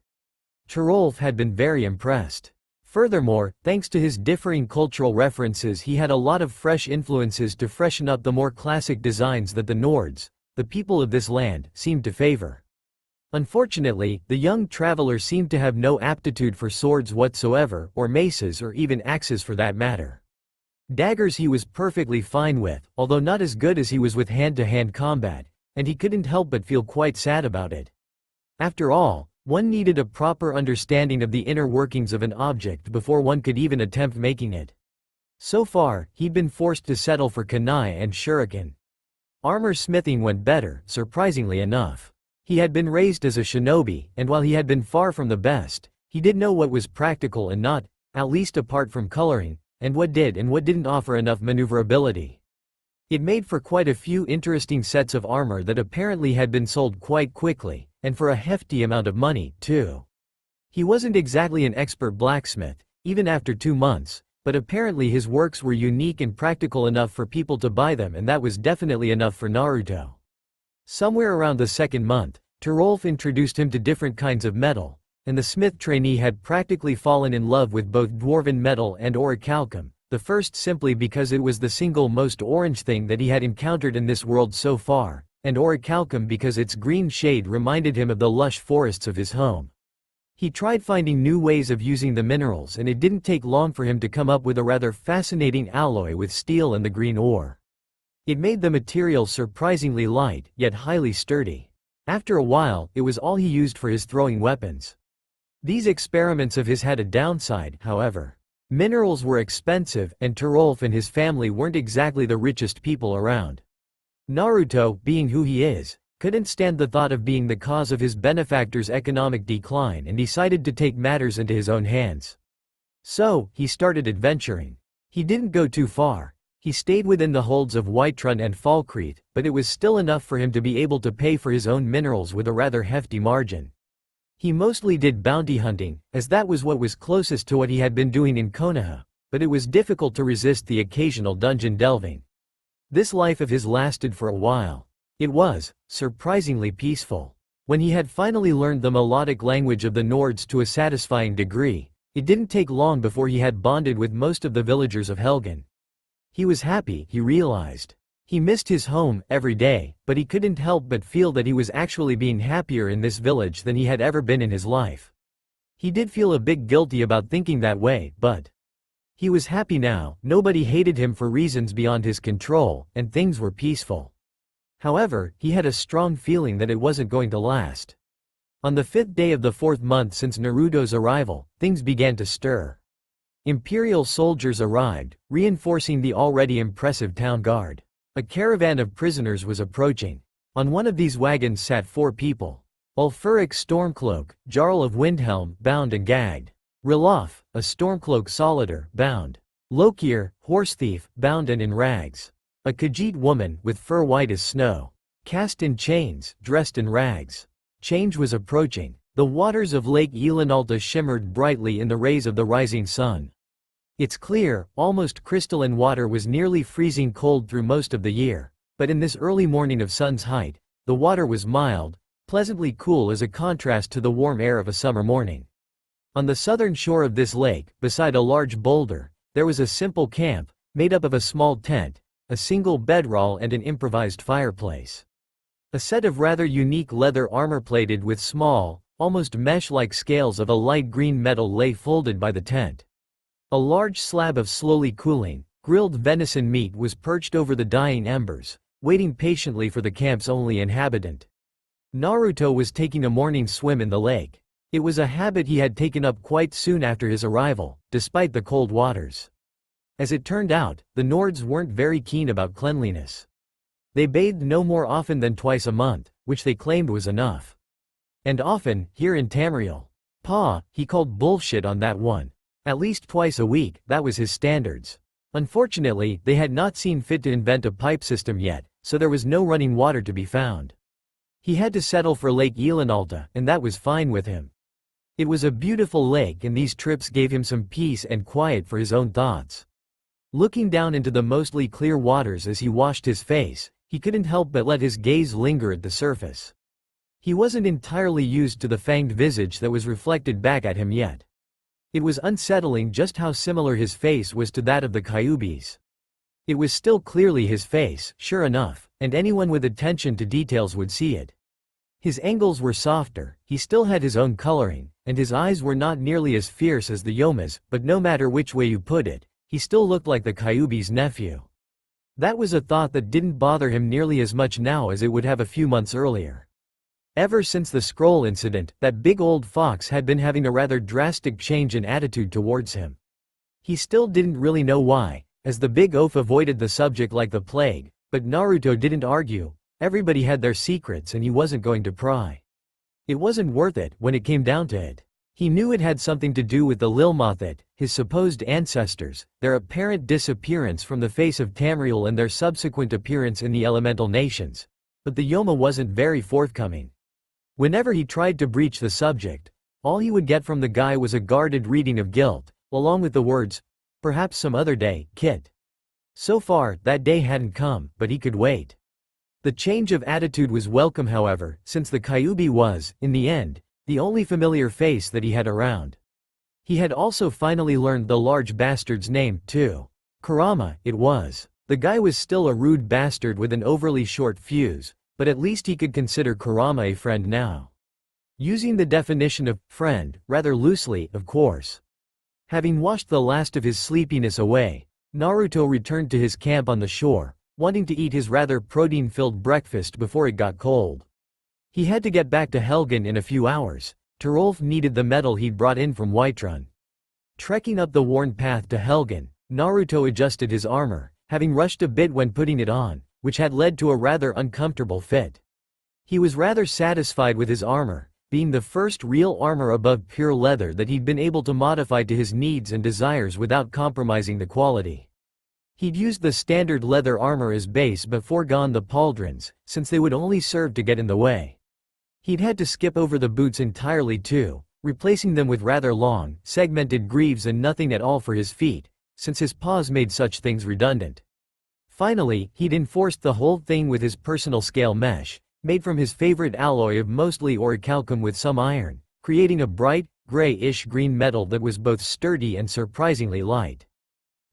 Tirolf had been very impressed. Furthermore, thanks to his differing cultural references, he had a lot of fresh influences to freshen up the more classic designs that the Nords, the people of this land, seemed to favor. Unfortunately, the young traveler seemed to have no aptitude for swords whatsoever, or maces or even axes for that matter. Daggers he was perfectly fine with, although not as good as he was with hand-to-hand combat, and he couldn't help but feel quite sad about it. After all, one needed a proper understanding of the inner workings of an object before one could even attempt making it. So far, he'd been forced to settle for kunai and shuriken. Armor smithing went better, surprisingly enough. He had been raised as a shinobi, and while he had been far from the best, he did know what was practical and not, at least apart from coloring, and what did and what didn't offer enough maneuverability. It made for quite a few interesting sets of armor that apparently had been sold quite quickly, and for a hefty amount of money, too. He wasn't exactly an expert blacksmith, even after 2 months, but apparently his works were unique and practical enough for people to buy them, and that was definitely enough for Naruto. Somewhere around the 2nd month, Tirolf introduced him to different kinds of metal, and the smith trainee had practically fallen in love with both dwarven metal and orichalcum, the first simply because it was the single most orange thing that he had encountered in this world so far, and orichalcum because its green shade reminded him of the lush forests of his home. He tried finding new ways of using the minerals, and it didn't take long for him to come up with a rather fascinating alloy with steel and the green ore. It made the material surprisingly light, yet highly sturdy. After a while, it was all he used for his throwing weapons. These experiments of his had a downside, however. Minerals were expensive, and Tirolf and his family weren't exactly the richest people around. Naruto, being who he is, couldn't stand the thought of being the cause of his benefactor's economic decline and decided to take matters into his own hands. So, he started adventuring. He didn't go too far. He stayed within the holds of Whiterun and Falkreath, but it was still enough for him to be able to pay for his own minerals with a rather hefty margin. He mostly did bounty hunting, as that was what was closest to what he had been doing in Konoha, but it was difficult to resist the occasional dungeon delving. This life of his lasted for a while. It was, surprisingly peaceful. When he had finally learned the melodic language of the Nords to a satisfying degree, it didn't take long before he had bonded with most of the villagers of Helgen. He was happy, he realized. He missed his home every day, but he couldn't help but feel that he was actually being happier in this village than he had ever been in his life. He did feel a bit guilty about thinking that way, but he was happy now. Nobody hated him for reasons beyond his control, and things were peaceful. However, he had a strong feeling that it wasn't going to last. On the 5th day of the 4th month since Naruto's arrival, things began to stir. Imperial soldiers arrived, reinforcing the already impressive town guard. A caravan of prisoners was approaching. On one of these wagons sat 4 people. Ulfuric Stormcloak, Jarl of Windhelm, bound and gagged. Rilof, a Stormcloak Solitaire, bound. Lokier, horse thief, bound and in rags. A Khajiit woman, with fur white as snow. Cast in chains, dressed in rags. Change was approaching. The waters of Lake Elanalta shimmered brightly in the rays of the rising sun. Its clear, almost crystalline water was nearly freezing cold through most of the year, but in this early morning of sun's height, the water was mild, pleasantly cool as a contrast to the warm air of a summer morning. On the southern shore of this lake, beside a large boulder, there was a simple camp, made up of a small tent, a single bedroll and an improvised fireplace. A set of rather unique leather armor plated with small, almost mesh-like scales of a light green metal lay folded by the tent. A large slab of slowly cooling, grilled venison meat was perched over the dying embers, waiting patiently for the camp's only inhabitant. Naruto was taking a morning swim in the lake. It was a habit he had taken up quite soon after his arrival, despite the cold waters. As it turned out, the Nords weren't very keen about cleanliness. They bathed no more often than twice a month, which they claimed was enough. And often, here in Tamriel, he called bullshit on that one. At least twice a week, that was his standards. Unfortunately, they had not seen fit to invent a pipe system yet, so there was no running water to be found. He had to settle for Lake Elanalta, and that was fine with him. It was a beautiful lake, and these trips gave him some peace and quiet for his own thoughts. Looking down into the mostly clear waters as he washed his face, he couldn't help but let his gaze linger at the surface. He wasn't entirely used to the fanged visage that was reflected back at him yet. It was unsettling just how similar his face was to that of the Kyubis. It was still clearly his face, sure enough, and anyone with attention to details would see it. His angles were softer, he still had his own coloring, and his eyes were not nearly as fierce as the Yoma's, but no matter which way you put it, he still looked like the Kyuubi's nephew. That was a thought that didn't bother him nearly as much now as it would have a few months earlier. Ever since the scroll incident, that big old fox had been having a rather drastic change in attitude towards him. He still didn't really know why, as the big oaf avoided the subject like the plague, but Naruto didn't argue. Everybody had their secrets and he wasn't going to pry. It wasn't worth it when it came down to it. He knew it had something to do with the Lilmothiit, his supposed ancestors, their apparent disappearance from the face of Tamriel and their subsequent appearance in the elemental nations. But the Yoma wasn't very forthcoming. Whenever he tried to breach the subject, all he would get from the guy was a guarded reading of guilt, along with the words, "Perhaps some other day, kid." So far, that day hadn't come, but he could wait. The change of attitude was welcome however, since the Kyuubi was, in the end, the only familiar face that he had around. He had also finally learned the large bastard's name, too. Kurama, it was. The guy was still a rude bastard with an overly short fuse, but at least he could consider Kurama a friend now. Using the definition of friend, rather loosely, of course. Having washed the last of his sleepiness away, Naruto returned to his camp on the shore, wanting to eat his rather protein-filled breakfast before it got cold. He had to get back to Helgen in a few hours. Terolf needed the metal he'd brought in from Whiterun. Trekking up the worn path to Helgen, Naruto adjusted his armor, having rushed a bit when putting it on, which had led to a rather uncomfortable fit. He was rather satisfied with his armor, being the first real armor above pure leather that he'd been able to modify to his needs and desires without compromising the quality. He'd used the standard leather armor as base but foregone the pauldrons, since they would only serve to get in the way. He'd had to skip over the boots entirely too, replacing them with rather long, segmented greaves and nothing at all for his feet, since his paws made such things redundant. Finally, he'd enforced the whole thing with his personal scale mesh, made from his favorite alloy of mostly orichalcum with some iron, creating a bright, gray-ish green metal that was both sturdy and surprisingly light.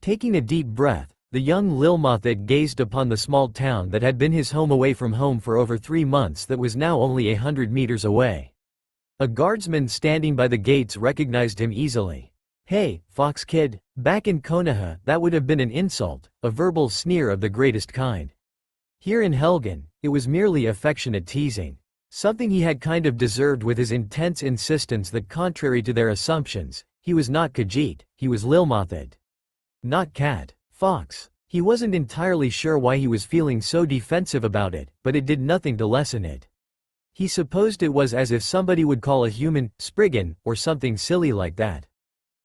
Taking a deep breath, the young Lilmothiit gazed upon the small town that had been his home away from home for over 3 months that was now only 100 meters away. A guardsman standing by the gates recognized him easily. "Hey, Fox Kid." Back in Konoha, that would have been an insult, a verbal sneer of the greatest kind. Here in Helgen, it was merely affectionate teasing. Something he had kind of deserved with his intense insistence that contrary to their assumptions, he was not Khajiit, he was Lilmothiit. Not cat. Fox. He wasn't entirely sure why he was feeling so defensive about it, but it did nothing to lessen it. He supposed it was as if somebody would call a human, Spriggan, or something silly like that.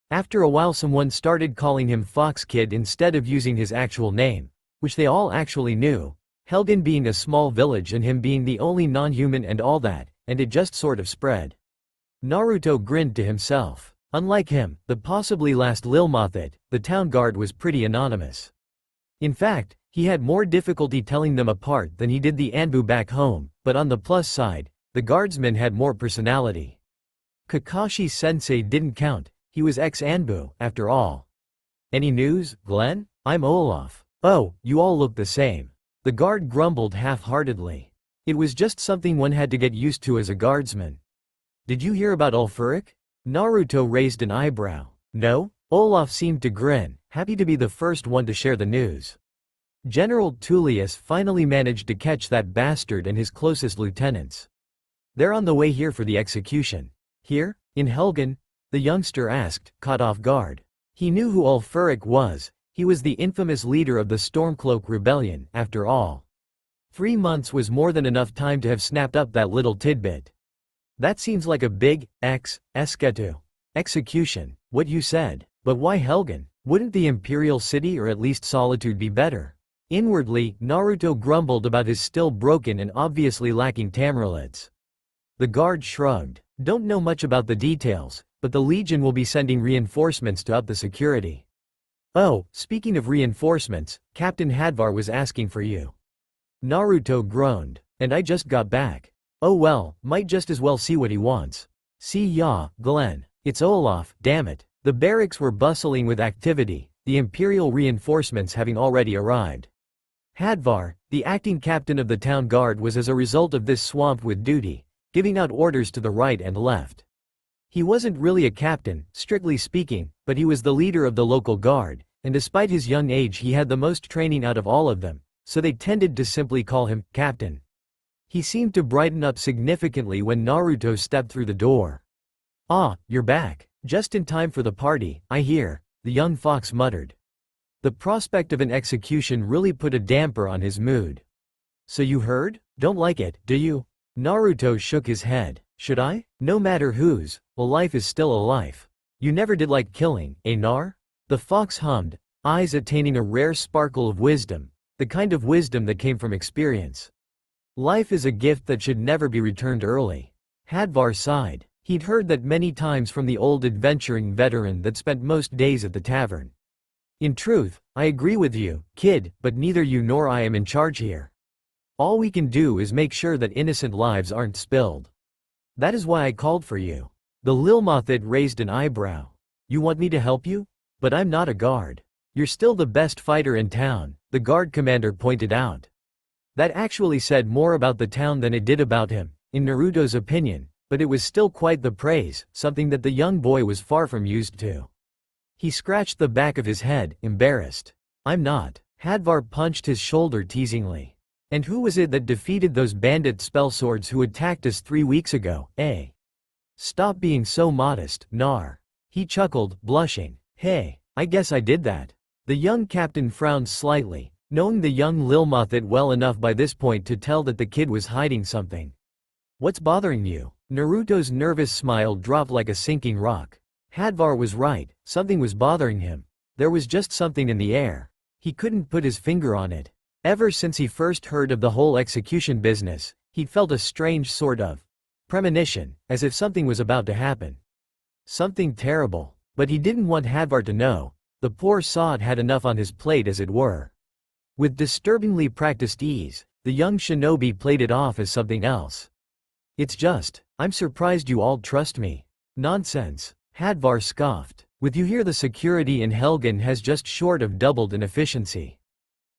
After a while someone started calling him Fox Kid instead of using his actual name, which they all actually knew, Helgen being a small village and him being the only non-human and all that, and it just sort of spread. Naruto grinned to himself. Unlike him, the possibly last Lilmothiit, the town guard was pretty anonymous. In fact, he had more difficulty telling them apart than he did the Anbu back home, but on the plus side, the guardsman had more personality. Kakashi-sensei didn't count, he was ex-Anbu, after all. "Any news, Glenn? I'm Olaf." "Oh, you all look the same." The guard grumbled half-heartedly. It was just something one had to get used to as a guardsman. "Did you hear about Ulfuric?" Naruto raised an eyebrow. "No?" Olaf seemed to grin, happy to be the first one to share the news. General Tullius finally managed to catch that bastard and his closest lieutenants. "They're on the way here for the execution." "Here? In Helgen?" the youngster asked, caught off guard. He knew who Ulfuric was. He was the infamous leader of the Stormcloak Rebellion, after all. 3 months was more than enough time to have snapped up that little tidbit. "That seems like a big, esketu. Execution, what you said. But why Helgen? Wouldn't the Imperial City or at least Solitude be better?" Inwardly, Naruto grumbled about his still broken and obviously lacking Tamralids. The guard shrugged. "Don't know much about the details, but the Legion will be sending reinforcements to up the security." "Oh, speaking of reinforcements, Captain Hadvar was asking for you." Naruto groaned. "And I just got back." "Oh well, might just as well see what he wants." "See ya, Glenn. It's Olaf, damn it." The barracks were bustling with activity, the Imperial reinforcements having already arrived. Hadvar, the acting captain of the town guard, was as a result of this swamped with duty, giving out orders to the right and left. He wasn't really a captain, strictly speaking, but he was the leader of the local guard, and despite his young age he had the most training out of all of them, so they tended to simply call him Captain. He seemed to brighten up significantly when Naruto stepped through the door. "Ah, you're back. Just in time for the party, I hear," the young fox muttered. The prospect of an execution really put a damper on his mood. "So you heard? Don't like it, do you?" Naruto shook his head. "Should I? No matter whose, a life is still a life. You never did like killing, eh Nar?" The fox hummed, eyes attaining a rare sparkle of wisdom, the kind of wisdom that came from experience. Life is a gift that should never be returned early. Hadvar sighed. He'd heard that many times from the old adventuring veteran that spent most days at the tavern. "In truth, I agree with you, kid, but neither you nor I am in charge here. All we can do is make sure that innocent lives aren't spilled. That is why I called for you." The Lilmothiit raised an eyebrow. "You want me to help you? But I'm not a guard." "You're still the best fighter in town," the guard commander pointed out. That actually said more about the town than it did about him, in Naruto's opinion, but it was still quite the praise, something that the young boy was far from used to. He scratched the back of his head, embarrassed. "I'm not." Hadvar punched his shoulder teasingly. "And who was it that defeated those bandit spellswords who attacked us 3 weeks ago, eh?" "Stop being so modest, Nar." He chuckled, blushing. "Hey, I guess I did that." The young captain frowned slightly, knowing the young Lilmothiit well enough by this point to tell that the kid was hiding something. "What's bothering you?" Naruto's nervous smile dropped like a sinking rock. Hadvar was right, something was bothering him. There was just something in the air. He couldn't put his finger on it. Ever since he first heard of the whole execution business, he'd felt a strange sort of premonition, as if something was about to happen. Something terrible. But he didn't want Hadvar to know. The poor sod had enough on his plate as it were. With disturbingly practiced ease, the young shinobi played it off as something else. "It's just, I'm surprised you all trust me." "Nonsense." Hadvar scoffed. "With you here the security in Helgen has just short of doubled in efficiency.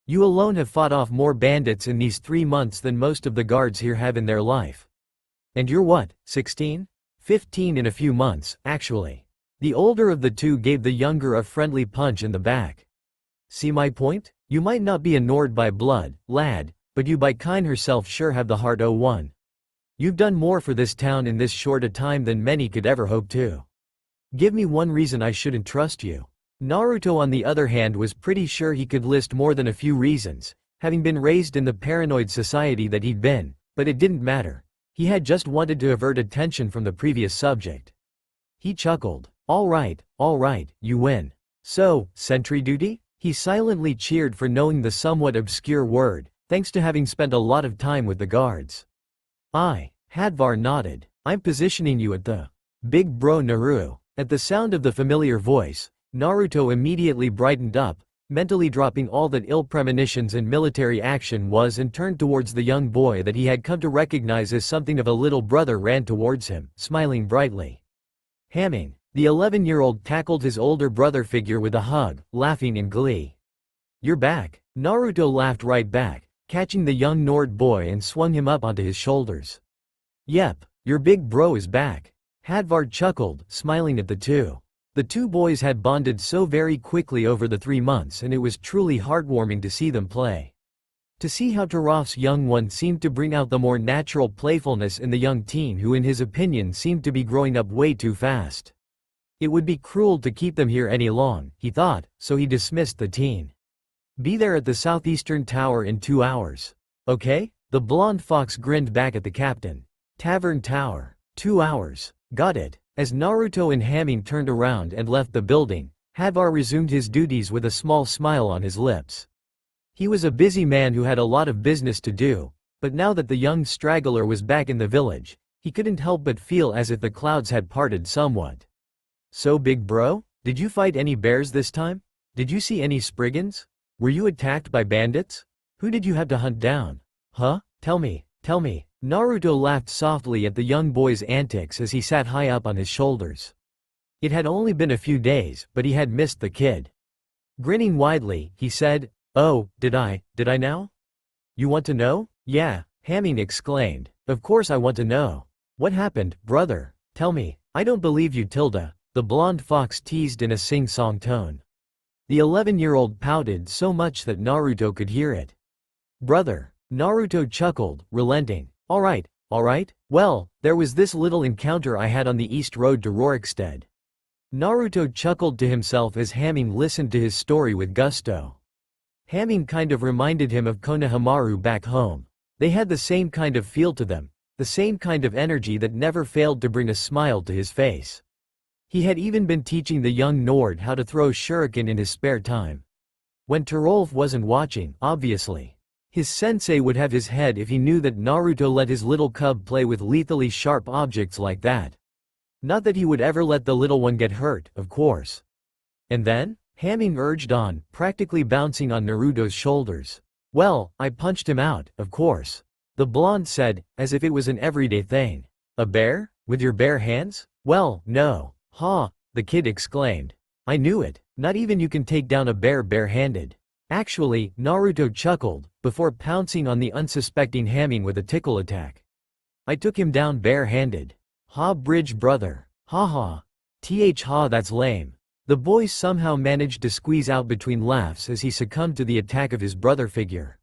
You alone have fought off more bandits in these 3 months than most of the guards here have in their life. And you're what, 16? 15 in a few months, actually." The older of the two gave the younger a friendly punch in the back. "See my point? You might not be a Nord by blood, lad, but you by kind herself sure have the heart o' one. You've done more for this town in this short a time than many could ever hope to. Give me one reason I shouldn't trust you." Naruto on the other hand was pretty sure he could list more than a few reasons, having been raised in the paranoid society that he'd been, but it didn't matter. He had just wanted to avert attention from the previous subject. He chuckled. All right, you win. So, sentry duty?" He silently cheered for knowing the somewhat obscure word, thanks to having spent a lot of time with the guards. "Aye," Hadvar nodded. "I'm positioning you at the big bro Naru." At the sound of the familiar voice, Naruto immediately brightened up, mentally dropping all that ill premonitions and military action was and turned towards the young boy that he had come to recognize as something of a little brother ran towards him, smiling brightly. Hamming, the 11-year-old tackled his older brother figure with a hug, laughing in glee. "You're back." Naruto laughed right back, catching the young Nord boy and swung him up onto his shoulders. "Yep, your big bro is back." Hadvar chuckled, smiling at the two. The two boys had bonded so very quickly over the 3 months and it was truly heartwarming to see them play. To see how Tarof's young one seemed to bring out the more natural playfulness in the young teen who in his opinion seemed to be growing up way too fast. It would be cruel to keep them here any long, he thought, so he dismissed the teen. "Be there at the southeastern tower in 2 hours. Okay?" The blonde fox grinned back at the captain. "Tavern tower. 2 hours. Got it." As Naruto and Hamming turned around and left the building, Hadvar resumed his duties with a small smile on his lips. He was a busy man who had a lot of business to do, but now that the young straggler was back in the village, he couldn't help but feel as if the clouds had parted somewhat. "So big bro, did you fight any bears this time? Did you see any Spriggans? Were you attacked by bandits? Who did you have to hunt down? Huh? Tell me. Naruto laughed softly at the young boy's antics as he sat high up on his shoulders. It had only been a few days, but he had missed the kid. Grinning widely, he said, "Oh, did I now? You want to know?" "Yeah," Hamming exclaimed. "Of course I want to know." What happened, brother? Tell me. I don't believe you, Tilda, the blonde fox teased in a sing-song tone. The 11-year-old pouted so much that Naruto could hear it. Brother. Naruto chuckled, relenting. Alright. Well, there was this little encounter I had on the east road to Rorikstead. Naruto chuckled to himself as Haming listened to his story with gusto. Haming kind of reminded him of Konohamaru back home. They had the same kind of feel to them, the same kind of energy that never failed to bring a smile to his face. He had even been teaching the young Nord how to throw shuriken in his spare time. When Terolf wasn't watching, obviously. His sensei would have his head if he knew that Naruto let his little cub play with lethally sharp objects like that. Not that he would ever let the little one get hurt, of course. And then? Haming urged on, practically bouncing on Naruto's shoulders. Well, I punched him out, of course. The blonde said, as if it was an everyday thing. A bear? With your bare hands? Well, no. Ha! The kid exclaimed. I knew it. Not even you can take down a bear bare-handed. Actually, Naruto chuckled, before pouncing on the unsuspecting Haming with a tickle attack. I took him down bare-handed. Ha, bridge brother. Ha ha. Ha, that's lame. The boy somehow managed to squeeze out between laughs as he succumbed to the attack of his brother figure.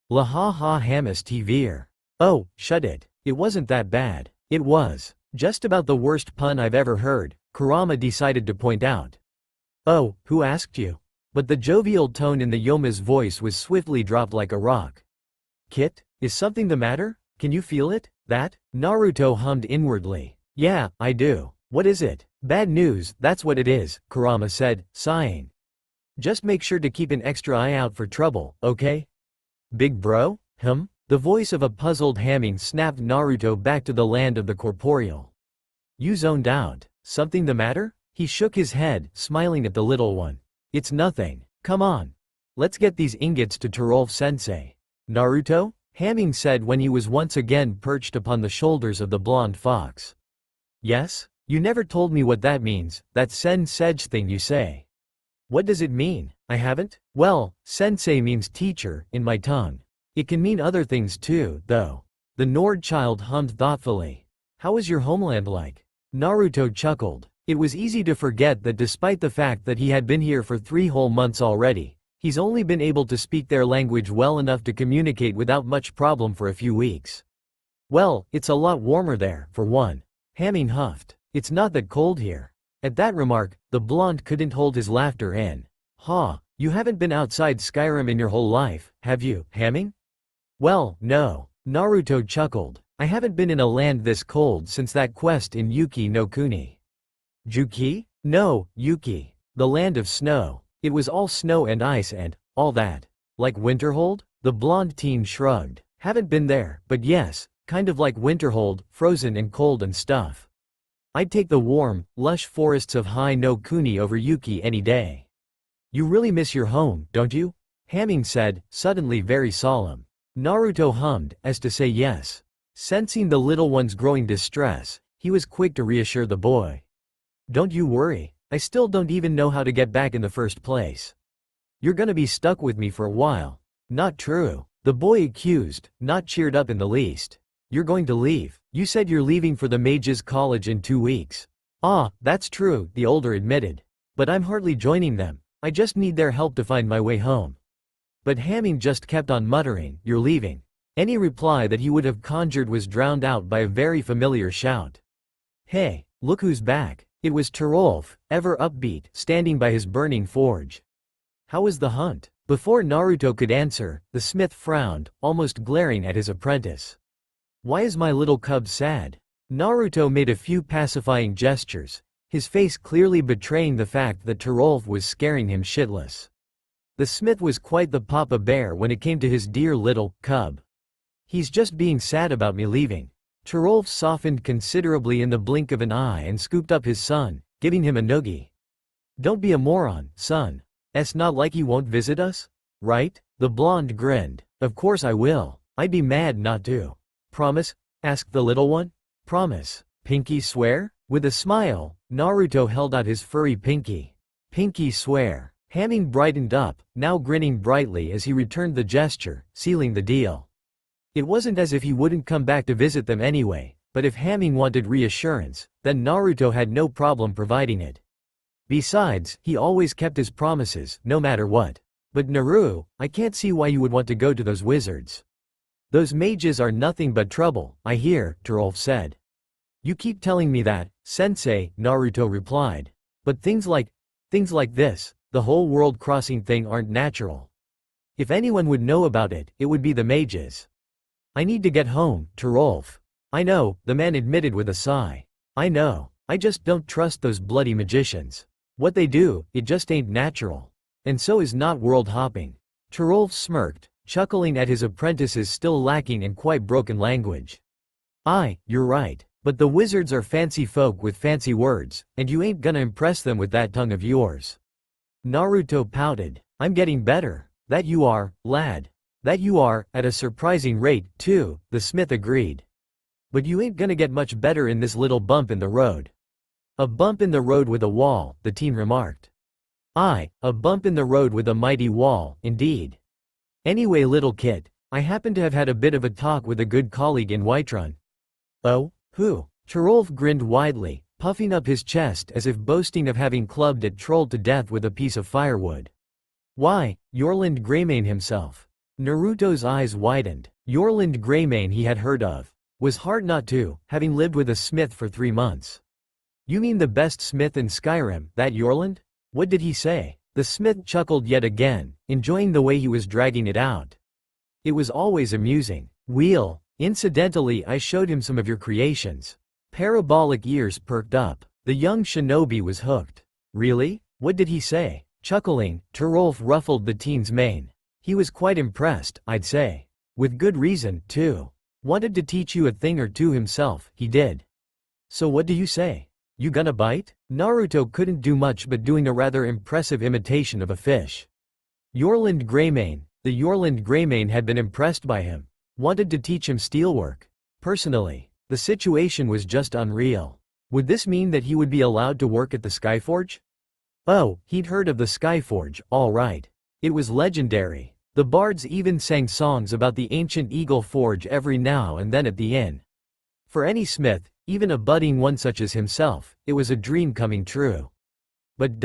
La ha ha Hamas TVer. Oh, shut it. It wasn't that bad. It was just about the worst pun I've ever heard, Kurama decided to point out. Oh, who asked you? But the jovial tone in the Yoma's voice was swiftly dropped like a rock. Kit, is something the matter? Can you feel it? That? Naruto hummed inwardly. Yeah, I do. What is it? Bad news, that's what it is, Kurama said, sighing. Just make sure to keep an extra eye out for trouble, okay? Big bro? The voice of a puzzled Haming snapped Naruto back to the land of the corporeal. You zoned out. Something the matter? He shook his head, smiling at the little one. It's nothing. Come on. Let's get these ingots to Terolf-sensei. Naruto? Haming said when he was once again perched upon the shoulders of the blonde fox. Yes? You never told me what that means, that sen-sej thing you say. What does it mean? I haven't? Well, sensei means teacher, in my tongue. It can mean other things too, though. The Nord child hummed thoughtfully. How is your homeland like? Naruto chuckled. It was easy to forget that despite the fact that he had been here for 3 whole months already, he's only been able to speak their language well enough to communicate without much problem for a few weeks. Well, it's a lot warmer there, for one. Haming huffed. It's not that cold here. At that remark, the blonde couldn't hold his laughter in. Ha, you haven't been outside Skyrim in your whole life, have you, Haming? Well, no. Naruto chuckled. I haven't been in a land this cold since that quest in Yuki no Kuni. Juki? No, Yuki. The land of snow. It was all snow and ice and all that. Like Winterhold? The blonde teen shrugged. Haven't been there, but yes, kind of like Winterhold, frozen and cold and stuff. I'd take the warm, lush forests of High no Kuni over Yuki any day. You really miss your home, don't you? Haming said, suddenly very solemn. Naruto hummed, as to say yes. Sensing the little one's growing distress, he was quick to reassure the boy. Don't you worry, I still don't even know how to get back in the first place. You're gonna be stuck with me for a while. Not true, the boy accused, not cheered up in the least. You're going to leave. You said you're leaving for the Mages College in 2 weeks. Ah, that's true, the older admitted. But I'm hardly joining them, I just need their help to find my way home. But Haming just kept on muttering, you're leaving. Any reply that he would have conjured was drowned out by a very familiar shout. Hey, look who's back. It was Terolf, ever upbeat, standing by his burning forge. How was the hunt? Before Naruto could answer, the smith frowned, almost glaring at his apprentice. Why is my little cub sad? Naruto made a few pacifying gestures, his face clearly betraying the fact that Terolf was scaring him shitless. The smith was quite the papa bear when it came to his dear little cub. He's just being sad about me leaving. Terolf softened considerably in the blink of an eye and scooped up his son, giving him a noogie. Don't be a moron, son. It's not like he won't visit us? Right? The blonde grinned. Of course I will. I'd be mad not to. Promise? Asked the little one. Promise. Pinky swear? With a smile, Naruto held out his furry pinky. Pinky swear. Haming brightened up, now grinning brightly as he returned the gesture, sealing the deal. It wasn't as if he wouldn't come back to visit them anyway, but if Haming wanted reassurance, then Naruto had no problem providing it. Besides, he always kept his promises, no matter what. But Naru, I can't see why you would want to go to those wizards. Those mages are nothing but trouble, I hear, Terolf said. You keep telling me that, sensei, Naruto replied. But things like this, the whole world crossing thing aren't natural. If anyone would know about it, it would be the mages. I need to get home, Terolf. I know, the man admitted with a sigh. I know, I just don't trust those bloody magicians. What they do, it just ain't natural. And so is not world hopping. Terolf smirked, chuckling at his apprentice's still lacking and quite broken language. You're right. But the wizards are fancy folk with fancy words, and you ain't gonna impress them with that tongue of yours. Naruto pouted. I'm getting better. That you are, lad. That you are, at a surprising rate, too, the smith agreed. But you ain't gonna get much better in this little bump in the road. A bump in the road with a wall, the teen remarked. A bump in the road with a mighty wall, indeed. Anyway, little kid, I happen to have had a bit of a talk with a good colleague in Whiterun. Oh? Who? Terolf grinned widely, puffing up his chest as if boasting of having clubbed it trolled to death with a piece of firewood. Why, Yorland Greymane himself. Naruto's eyes widened. Yorland Greymane he had heard of. Was hard not to, having lived with a smith for 3 months. You mean the best smith in Skyrim, that Yorland? What did he say? The smith chuckled yet again, enjoying the way he was dragging it out. It was always amusing. Incidentally, I showed him some of your creations. Parabolic ears perked up. The young shinobi was hooked. Really? What did he say? Chuckling, Terolf ruffled the teen's mane. He was quite impressed, I'd say. With good reason, too. Wanted to teach you a thing or two himself, he did. So what do you say? You gonna bite? Naruto couldn't do much but doing a rather impressive imitation of a fish. Yorland Greymane, the Yorland Greymane had been impressed by him. Wanted to teach him steelwork. Personally, the situation was just unreal. Would this mean that he would be allowed to work at the Skyforge? Oh, he'd heard of the Skyforge, all right. It was legendary. The bards even sang songs about the ancient Eagle Forge every now and then at the inn. For any smith, even a budding one such as himself, it was a dream coming true. But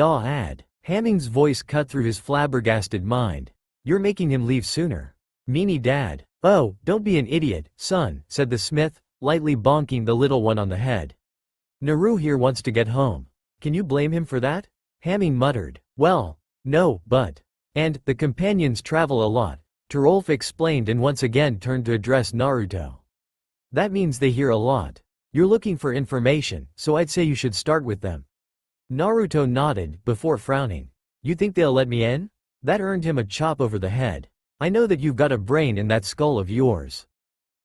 Haming's voice cut through his flabbergasted mind. You're making him leave sooner. Meanie dad. Oh, don't be an idiot, son, said the smith, lightly bonking the little one on the head. Naru here wants to get home. Can you blame him for that? Haming muttered. Well, no, but. And, the companions travel a lot, Terolf explained and once again turned to address Naruto. That means they hear a lot. You're looking for information, so I'd say you should start with them. Naruto nodded, before frowning. You think they'll let me in? That earned him a chop over the head. I know that you've got a brain in that skull of yours.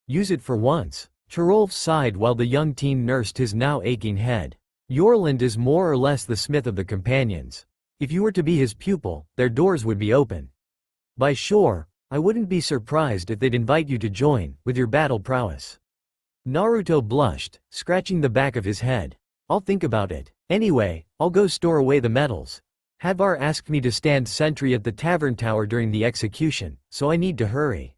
Use it for once. Terolf sighed while the young teen nursed his now aching head. Yorland is more or less the smith of the companions. If you were to be his pupil, their doors would be open. By sure, I wouldn't be surprised if they'd invite you to join, with your battle prowess. Naruto blushed, scratching the back of his head. I'll think about it. Anyway, I'll go store away the medals. Hadvar asked me to stand sentry at the tavern tower during the execution, so I need to hurry.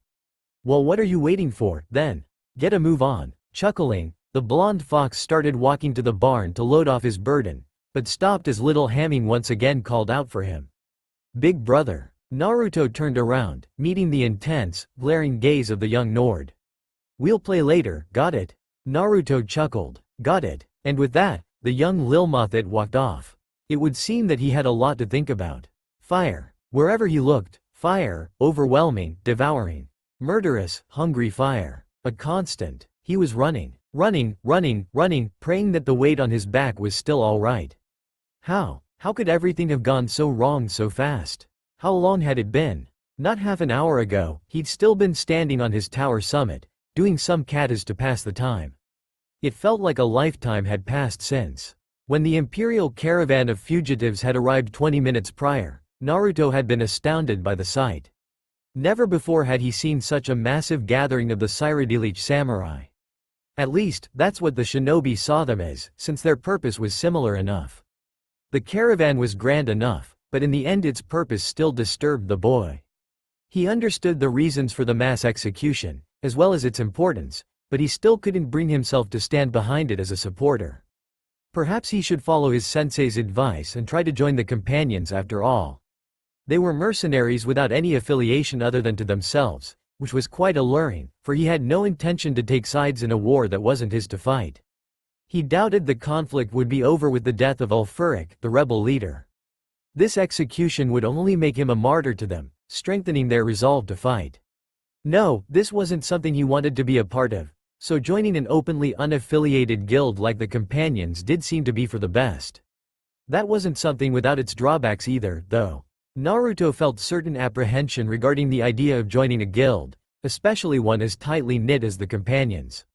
Well, what are you waiting for, then? Get a move on. Chuckling, the blonde fox started walking to the barn to load off his burden, but stopped as little Haming once again called out for him. Big brother. Naruto turned around, meeting the intense, glaring gaze of the young Nord. We'll play later, got it? Naruto chuckled. Got it. And with that, the young Lilmothiit walked off. It would seem that he had a lot to think about. Fire. Wherever he looked, fire, overwhelming, devouring. Murderous, hungry fire. A constant. He was running, praying that the weight on his back was still all right. How could everything have gone so wrong so fast? How long had it been? Not half an hour ago, he'd still been standing on his tower summit, doing some katas to pass the time. It felt like a lifetime had passed since. When the imperial caravan of fugitives had arrived 20 minutes prior, Naruto had been astounded by the sight. Never before had he seen such a massive gathering of the Cyrodiilic samurai. At least, that's what the shinobi saw them as, since their purpose was similar enough. The caravan was grand enough, but in the end its purpose still disturbed the boy. He understood the reasons for the mass execution, as well as its importance, but he still couldn't bring himself to stand behind it as a supporter. Perhaps he should follow his sensei's advice and try to join the companions after all. They were mercenaries without any affiliation other than to themselves, which was quite alluring, for he had no intention to take sides in a war that wasn't his to fight. He doubted the conflict would be over with the death of Ulfuric, the rebel leader. This execution would only make him a martyr to them, strengthening their resolve to fight. No, this wasn't something he wanted to be a part of, so joining an openly unaffiliated guild like the Companions did seem to be for the best. That wasn't something without its drawbacks either, though. Naruto felt certain apprehension regarding the idea of joining a guild, especially one as tightly knit as the Companions.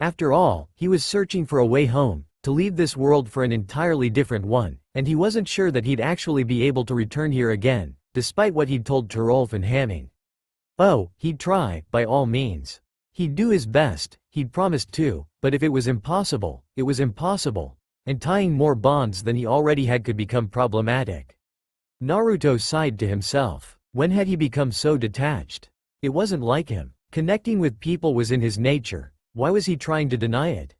After all, he was searching for a way home, to leave this world for an entirely different one, and he wasn't sure that he'd actually be able to return here again, despite what he'd told Terolf and Hamming. Oh, he'd try, by all means. He'd do his best, he'd promised to, but if it was impossible, it was impossible, and tying more bonds than he already had could become problematic. Naruto sighed to himself. When had he become so detached? It wasn't like him. Connecting with people was in his nature. Why was he trying to deny it?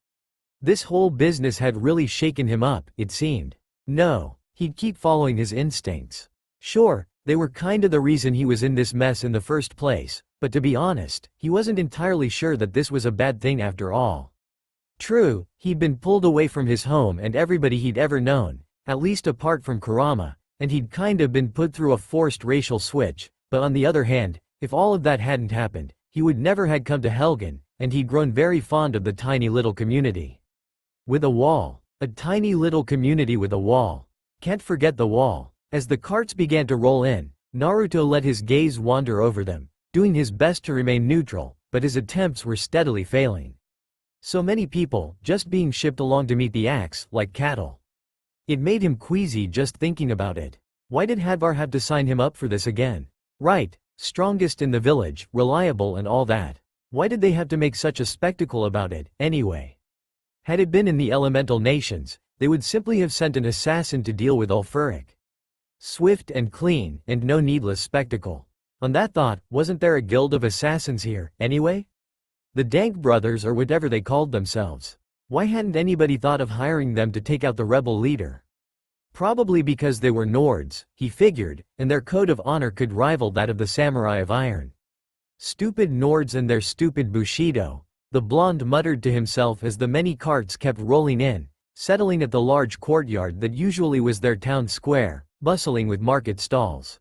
This whole business had really shaken him up, it seemed. No, he'd keep following his instincts. Sure, they were kinda the reason he was in this mess in the first place, but to be honest, he wasn't entirely sure that this was a bad thing after all. True, he'd been pulled away from his home and everybody he'd ever known, at least apart from Kurama, and he'd kinda been put through a forced racial switch, but on the other hand, if all of that hadn't happened, he would never had come to Helgen, and he'd grown very fond of the tiny little community. With a wall. A tiny little community with a wall. Can't forget the wall. As the carts began to roll in, Naruto let his gaze wander over them, doing his best to remain neutral, but his attempts were steadily failing. So many people, just being shipped along to meet the axe, like cattle. It made him queasy just thinking about it. Why did Hadvar have to sign him up for this again? Right, strongest in the village, reliable and all that. Why did they have to make such a spectacle about it, anyway? Had it been in the elemental nations, they would simply have sent an assassin to deal with Ulfuric. Swift and clean, and no needless spectacle. On that thought, wasn't there a guild of assassins here, anyway? The Dank Brothers or whatever they called themselves. Why hadn't anybody thought of hiring them to take out the rebel leader? Probably because they were Nords, he figured, and their code of honor could rival that of the Samurai of Iron. Stupid Nords and their stupid Bushido, the blonde muttered to himself as the many carts kept rolling in, settling at the large courtyard that usually was their town square, bustling with market stalls.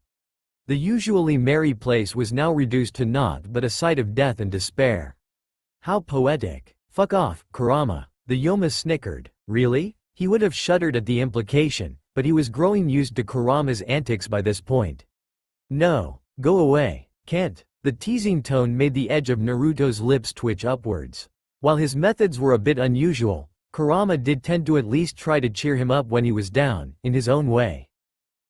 The usually merry place was now reduced to naught but a sight of death and despair. How poetic. Fuck off, Kurama. The Yoma snickered. Really? He would have shuddered at the implication, but he was growing used to Kurama's antics by this point. No. Go away. Can't. The teasing tone made the edge of Naruto's lips twitch upwards. While his methods were a bit unusual, Kurama did tend to at least try to cheer him up when he was down, in his own way.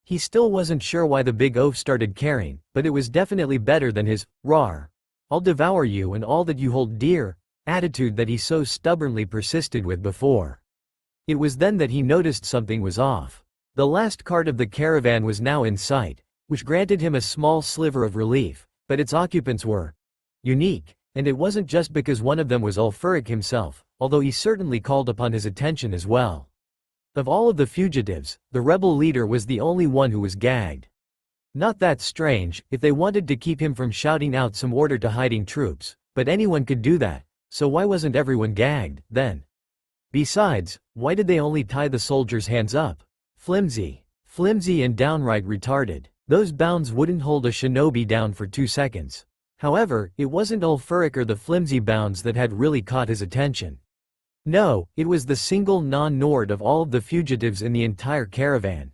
He still wasn't sure why the big oaf started caring, but it was definitely better than his, "Rawr. I'll devour you and all that you hold dear," attitude that he so stubbornly persisted with before. It was then that he noticed something was off. The last cart of the caravan was now in sight, which granted him a small sliver of relief, but its occupants were unique, and it wasn't just because one of them was Ulfuric himself, although he certainly called upon his attention as well. Of all of the fugitives, the rebel leader was the only one who was gagged. Not that strange, if they wanted to keep him from shouting out some order to hiding troops, but anyone could do that, so why wasn't everyone gagged, then? Besides, why did they only tie the soldiers' hands up? Flimsy. Flimsy and downright retarded. Those bounds wouldn't hold a shinobi down for 2 seconds. However, it wasn't Ulfuric or the flimsy bounds that had really caught his attention. No, it was the single non-Nord of all of the fugitives in the entire caravan.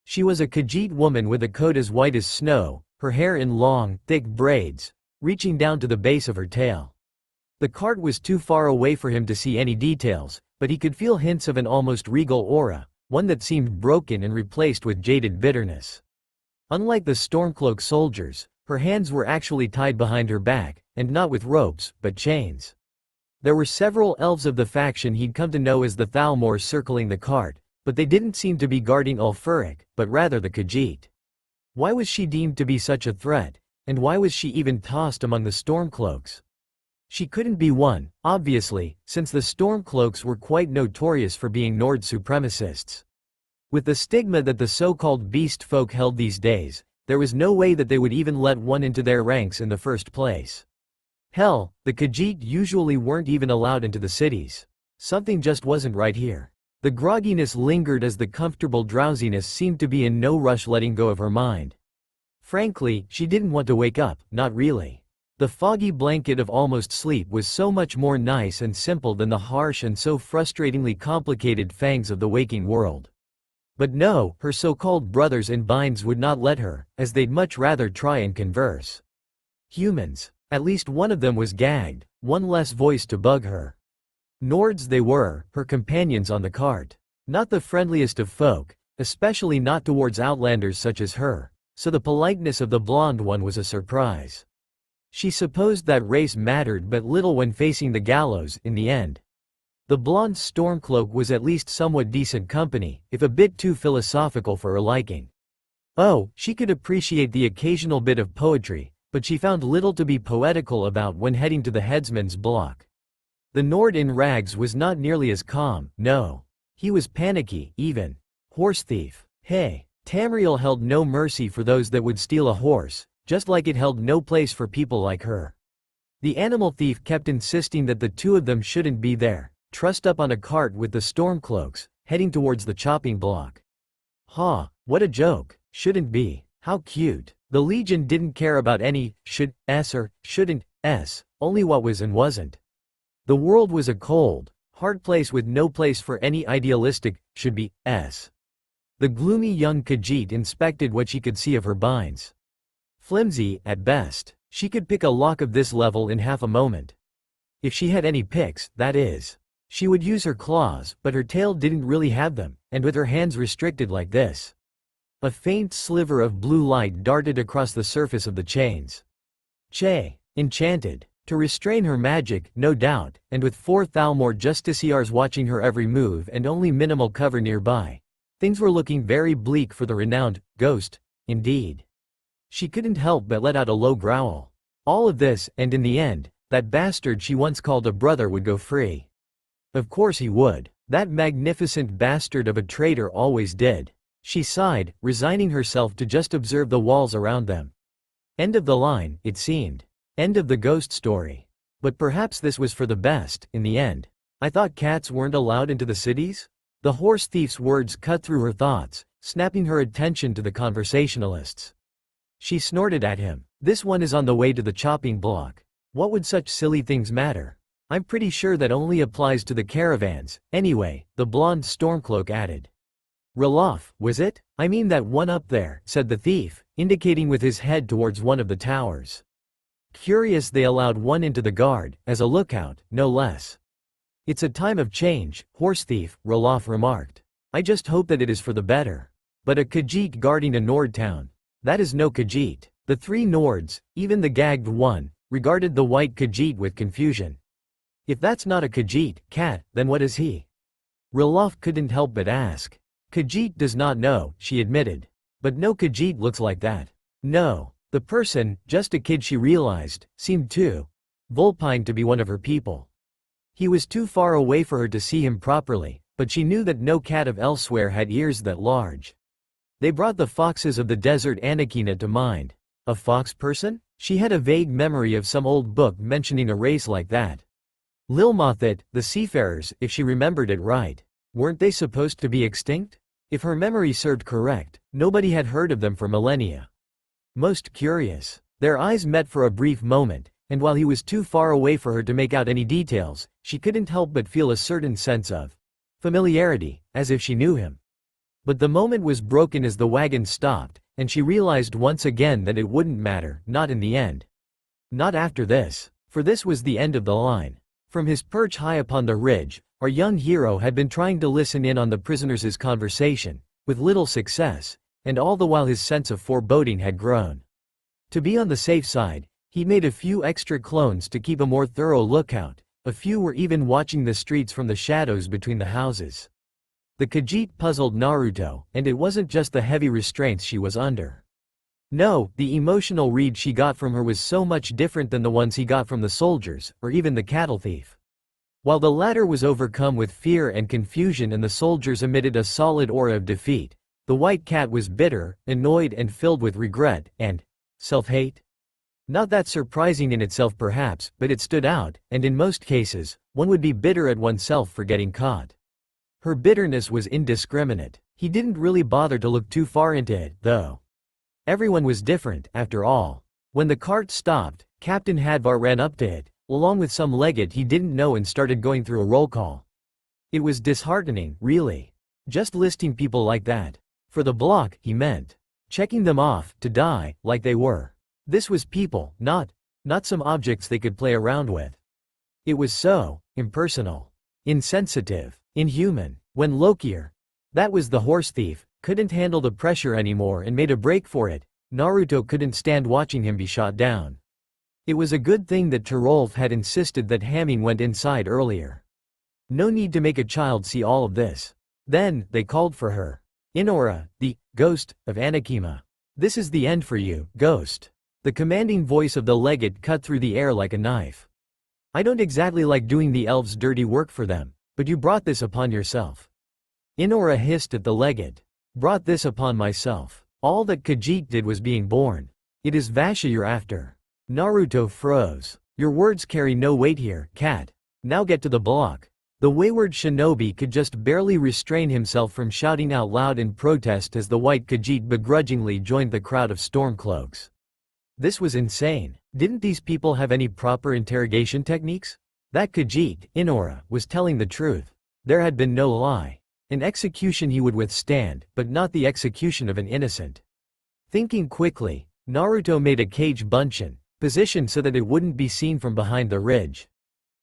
She was a Khajiit woman with a coat as white as snow, her hair in long, thick braids, reaching down to the base of her tail. The cart was too far away for him to see any details, but he could feel hints of an almost regal aura, one that seemed broken and replaced with jaded bitterness. Unlike the Stormcloak soldiers, her hands were actually tied behind her back, and not with ropes, but chains. There were several elves of the faction he'd come to know as the Thalmors circling the cart, but they didn't seem to be guarding Ulfuric, but rather the Khajiit. Why was she deemed to be such a threat, and why was she even tossed among the Stormcloaks? She couldn't be one, obviously, since the Stormcloaks were quite notorious for being Nord supremacists. With the stigma that the so-called beast folk held these days, there was no way that they would even let one into their ranks in the first place. Hell, the Khajiit usually weren't even allowed into the cities. Something just wasn't right here. The grogginess lingered as the comfortable drowsiness seemed to be in no rush letting go of her mind. Frankly, she didn't want to wake up, not really. The foggy blanket of almost sleep was so much more nice and simple than the harsh and so frustratingly complicated fangs of the waking world. But no, her so-called brothers in binds would not let her, as they'd much rather try and converse. Humans. At least one of them was gagged, one less voice to bug her. Nords they were, her companions on the cart. Not the friendliest of folk, especially not towards outlanders such as her, so the politeness of the blonde one was a surprise. She supposed that race mattered but little when facing the gallows, in the end. The blonde Stormcloak was at least somewhat decent company, if a bit too philosophical for her liking. Oh, she could appreciate the occasional bit of poetry, but she found little to be poetical about when heading to the headsman's block. The Nord in rags was not nearly as calm, no. He was panicky, even. Horse thief. Hey. Tamriel held no mercy for those that would steal a horse, just like it held no place for people like her. The animal thief kept insisting that the two of them shouldn't be there, trussed up on a cart with the Stormcloaks, heading towards the chopping block. Ha, what a joke. Shouldn't be. How cute. The Legion didn't care about any should-s or shouldn't-s, only what was and wasn't. The world was a cold, hard place with no place for any idealistic should-be-s. The gloomy young Khajiit inspected what she could see of her binds. Flimsy, at best. She could pick a lock of this level in half a moment. If she had any picks, that is. She would use her claws, but her tail didn't really have them, and with her hands restricted like this. A faint sliver of blue light darted across the surface of the chains. Che. Enchanted. To restrain her magic, no doubt, and with 4 Thalmor Justiciars watching her every move and only minimal cover nearby. Things were looking very bleak for the renowned ghost, indeed. She couldn't help but let out a low growl. All of this, and in the end, that bastard she once called a brother would go free. Of course he would. That magnificent bastard of a traitor always did. She sighed, resigning herself to just observe the walls around them. End of the line, it seemed. End of the ghost story. But perhaps this was for the best, in the end. I thought cats weren't allowed into the cities? The horse thief's words cut through her thoughts, snapping her attention to the conversationalists. She snorted at him. This one is on the way to the chopping block. What would such silly things matter? I'm pretty sure that only applies to the caravans. Anyway, the blonde Stormcloak added. Ralof, was it? I mean that one up there, said the thief, indicating with his head towards one of the towers. Curious they allowed one into the guard, as a lookout, no less. It's a time of change, horse thief, Ralof remarked. I just hope that it is for the better. But a Khajiit guarding a Nord town. That is no Khajiit. The 3 Nords, even the gagged one, regarded the white Khajiit with confusion. If that's not a Khajiit, cat, then what is he? Ralof couldn't help but ask. Khajiit does not know, she admitted. But no Khajiit looks like that. No. The person, just a kid she realized, seemed too vulpine to be one of her people. He was too far away for her to see him properly, but she knew that no cat of elsewhere had ears that large. They brought the foxes of the desert Anakina to mind. A fox person? She had a vague memory of some old book mentioning a race like that. Lilmothiit, the seafarers, if she remembered it right. Weren't they supposed to be extinct? If her memory served correct, nobody had heard of them for millennia. Most curious. Their eyes met for a brief moment, and while he was too far away for her to make out any details, she couldn't help but feel a certain sense of familiarity, as if she knew him. But the moment was broken as the wagon stopped, and she realized once again that it wouldn't matter, not in the end. Not after this. For this was the end of the line. From his perch high upon the ridge, our young hero had been trying to listen in on the prisoners' conversation, with little success, and all the while his sense of foreboding had grown. To be on the safe side, he made a few extra clones to keep a more thorough lookout. A few were even watching the streets from the shadows between the houses. The Khajiit puzzled Naruto, and it wasn't just the heavy restraints she was under. No, the emotional read she got from her was so much different than the ones he got from the soldiers, or even the cattle thief. While the latter was overcome with fear and confusion and the soldiers emitted a solid aura of defeat, the white cat was bitter, annoyed and filled with regret, and self-hate? Not that surprising in itself perhaps, but it stood out, and in most cases, one would be bitter at oneself for getting caught. Her bitterness was indiscriminate. He didn't really bother to look too far into it, though. Everyone was different, after all. When the cart stopped, Captain Hadvar ran up to it, along with some legate he didn't know, and started going through a roll call. It was disheartening, really. Just listing people like that. For the block, he meant. Checking them off, to die, like they were. This was people, not some objects they could play around with. It was so impersonal, insensitive, inhuman. When Lokier, that was the horse thief, couldn't handle the pressure anymore and made a break for it, Naruto couldn't stand watching him be shot down. It was a good thing that Tirolf had insisted that Hamming went inside earlier. No need to make a child see all of this. Then, they called for her. Inora, the ghost of Anakima. This is the end for you, ghost. The commanding voice of the legate cut through the air like a knife. I don't exactly like doing the elves' dirty work for them, but you brought this upon yourself. Inora hissed at the legate. Brought this upon myself. All that Khajiit did was being born. It is Vasha you're after. Naruto froze. Your words carry no weight here, cat. Now get to the block. The wayward shinobi could just barely restrain himself from shouting out loud in protest as the white Khajiit begrudgingly joined the crowd of stormcloaks. This was insane. Didn't these people have any proper interrogation techniques? That Khajiit, Inora, was telling the truth. There had been no lie. An execution he would withstand, but not the execution of an innocent. Thinking quickly, Naruto made a cage buncheon, positioned so that it wouldn't be seen from behind the ridge.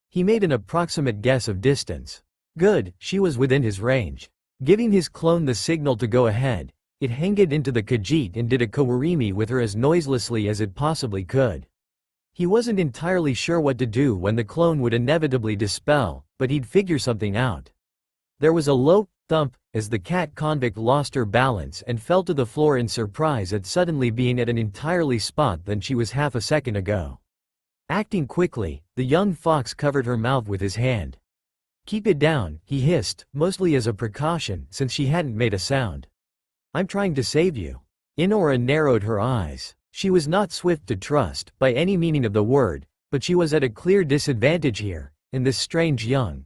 He made an approximate guess of distance. Good, she was within his range. Giving his clone the signal to go ahead, it hanged into the Khajiit and did a kawarimi with her as noiselessly as it possibly could. He wasn't entirely sure what to do when the clone would inevitably dispel, but he'd figure something out. There was a low thump as the cat convict lost her balance and fell to the floor in surprise at suddenly being at an entirely spot than she was half a second ago. Acting quickly, the young fox covered her mouth with his hand. Keep it down, he hissed, mostly as a precaution since she hadn't made a sound. I'm trying to save you. Inora narrowed her eyes. She was not swift to trust, by any meaning of the word, but she was at a clear disadvantage here, in this strange young.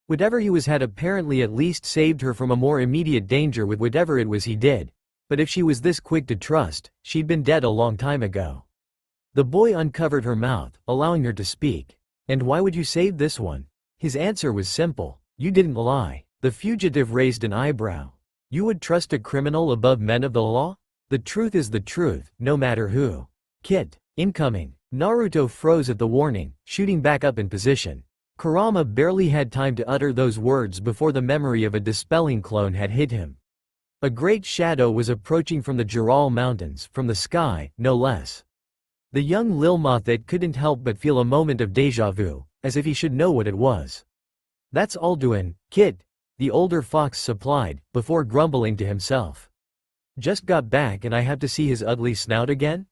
Whatever he was had apparently at least saved her from a more immediate danger with whatever it was he did, but if she was this quick to trust, she'd been dead a long time ago. The boy uncovered her mouth, allowing her to speak. And why would you save this one? His answer was simple. You didn't lie. The fugitive raised an eyebrow. You would trust a criminal above men of the law? The truth is the truth, no matter who. Kit, incoming. Naruto froze at the warning, shooting back up in position. Kurama barely had time to utter those words before the memory of a dispelling clone had hit him. A great shadow was approaching from the Jural Mountains, from the sky, no less. The young Lilmothiit couldn't help but feel a moment of déjà vu, as if he should know what it was. That's Alduin, Kit, the older fox supplied, before grumbling to himself. Just got back and I have to see his ugly snout again?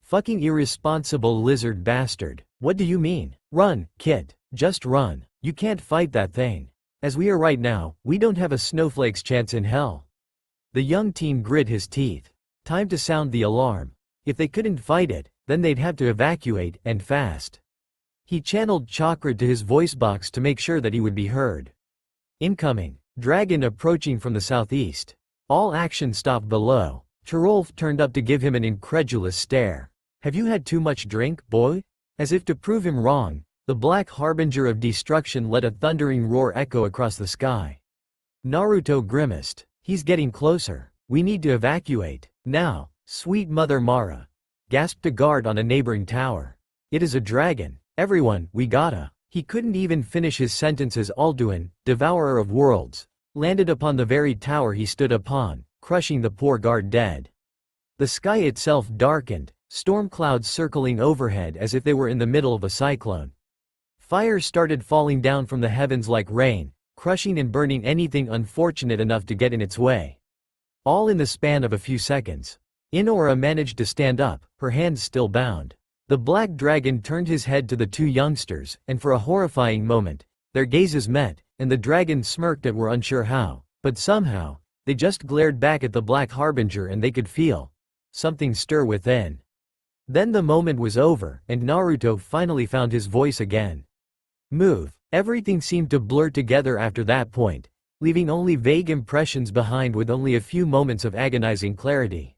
Fucking irresponsible lizard bastard. What do you mean? Run, Kit. Just run. You can't fight that thing. As we are right now, we don't have a snowflake's chance in hell. The young teen grit his teeth. Time to sound the alarm. If they couldn't fight it, then they'd have to evacuate, and fast. He channeled chakra to his voice box to make sure that he would be heard. Incoming. Dragon approaching from the southeast. All action stopped below. Tirolf turned up to give him an incredulous stare. Have you had too much drink, boy? As if to prove him wrong, the black harbinger of destruction let a thundering roar echo across the sky. Naruto grimaced. He's getting closer. We need to evacuate. Now, sweet Mother Mara. Gasped a guard on a neighboring tower. It is a dragon. Everyone, we gotta. He couldn't even finish his sentence as Alduin, devourer of worlds, landed upon the very tower he stood upon, crushing the poor guard dead. The sky itself darkened, storm clouds circling overhead as if they were in the middle of a cyclone. Fire started falling down from the heavens like rain, crushing and burning anything unfortunate enough to get in its way. All in the span of a few seconds. Inora managed to stand up, her hands still bound. The black dragon turned his head to the two youngsters, and for a horrifying moment, their gazes met, and the dragon smirked and were unsure how, but somehow, they just glared back at the Black Harbinger and they could feel something stir within. Then the moment was over, and Naruto finally found his voice again. Move. Everything seemed to blur together after that point, leaving only vague impressions behind with only a few moments of agonizing clarity.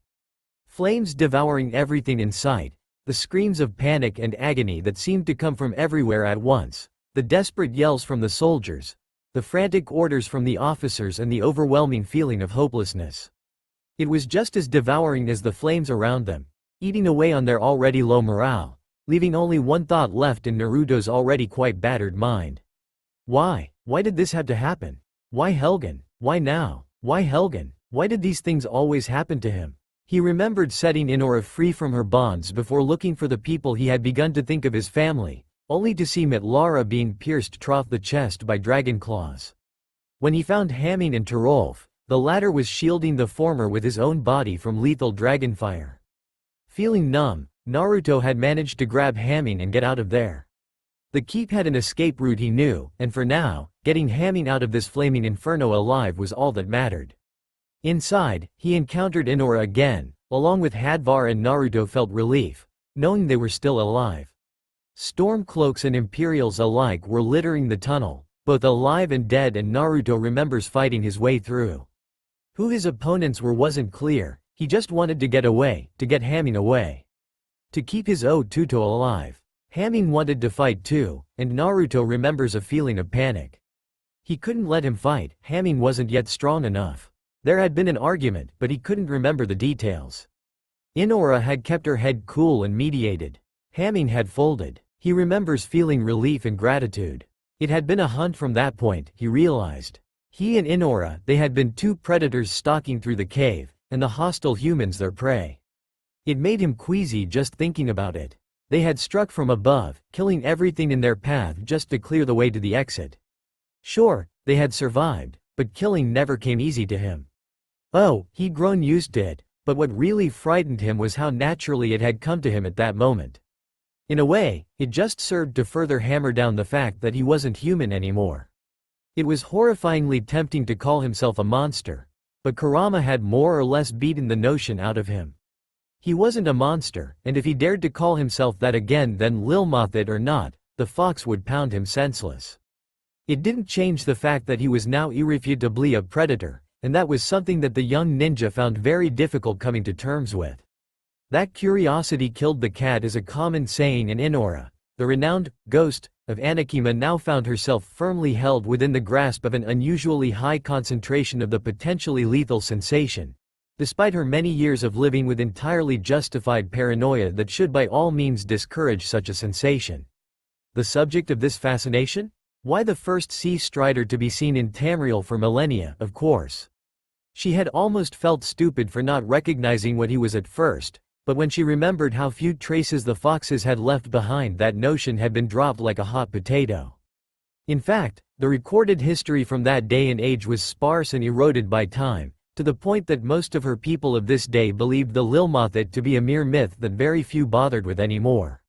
Flames devouring everything in sight, the screams of panic and agony that seemed to come from everywhere at once, the desperate yells from the soldiers, the frantic orders from the officers and the overwhelming feeling of hopelessness. It was just as devouring as the flames around them, eating away on their already low morale, leaving only one thought left in Naruto's already quite battered mind. Why? Why did this have to happen? Why Helgen? Why now? Why Helgen? Why did these things always happen to him? He remembered setting Inora free from her bonds before looking for the people he had begun to think of his family, only to see Lara being pierced through the chest by dragon claws. When he found Hamming and Terolf, the latter was shielding the former with his own body from lethal dragonfire. Feeling numb, Naruto had managed to grab Hamming and get out of there. The keep had an escape route he knew, and for now, getting Hamming out of this flaming inferno alive was all that mattered. Inside, he encountered Inora again, along with Hadvar, and Naruto felt relief, knowing they were still alive. Stormcloaks and Imperials alike were littering the tunnel, both alive and dead, and Naruto remembers fighting his way through. Who his opponents were wasn't clear, he just wanted to get away, to get Hamming away. To keep his Tuto alive. Hamming wanted to fight too, and Naruto remembers a feeling of panic. He couldn't let him fight, Hamming wasn't yet strong enough. There had been an argument, but he couldn't remember the details. Inora had kept her head cool and mediated. Hamming had folded. He remembers feeling relief and gratitude. It had been a hunt from that point, he realized. He and Inora, they had been two predators stalking through the cave, and the hostile humans their prey. It made him queasy just thinking about it. They had struck from above, killing everything in their path just to clear the way to the exit. Sure, they had survived, but killing never came easy to him. Oh, he'd grown used to it, but what really frightened him was how naturally it had come to him at that moment. In a way, it just served to further hammer down the fact that he wasn't human anymore. It was horrifyingly tempting to call himself a monster, but Kurama had more or less beaten the notion out of him. He wasn't a monster, and if he dared to call himself that again, then Lilmothiit or not, the fox would pound him senseless. It didn't change the fact that he was now irrefutably a predator, and that was something that the young ninja found very difficult coming to terms with. That curiosity killed the cat is a common saying, and Inora, the renowned ghost of Anakima, now found herself firmly held within the grasp of an unusually high concentration of the potentially lethal sensation, despite her many years of living with entirely justified paranoia that should by all means discourage such a sensation. The subject of this fascination? Why the first sea strider to be seen in Tamriel for millennia, of course. She had almost felt stupid for not recognizing what he was at first, but when she remembered how few traces the foxes had left behind, that notion had been dropped like a hot potato. In fact, the recorded history from that day and age was sparse and eroded by time, to the point that most of her people of this day believed the Lilmothiit to be a mere myth that very few bothered with anymore.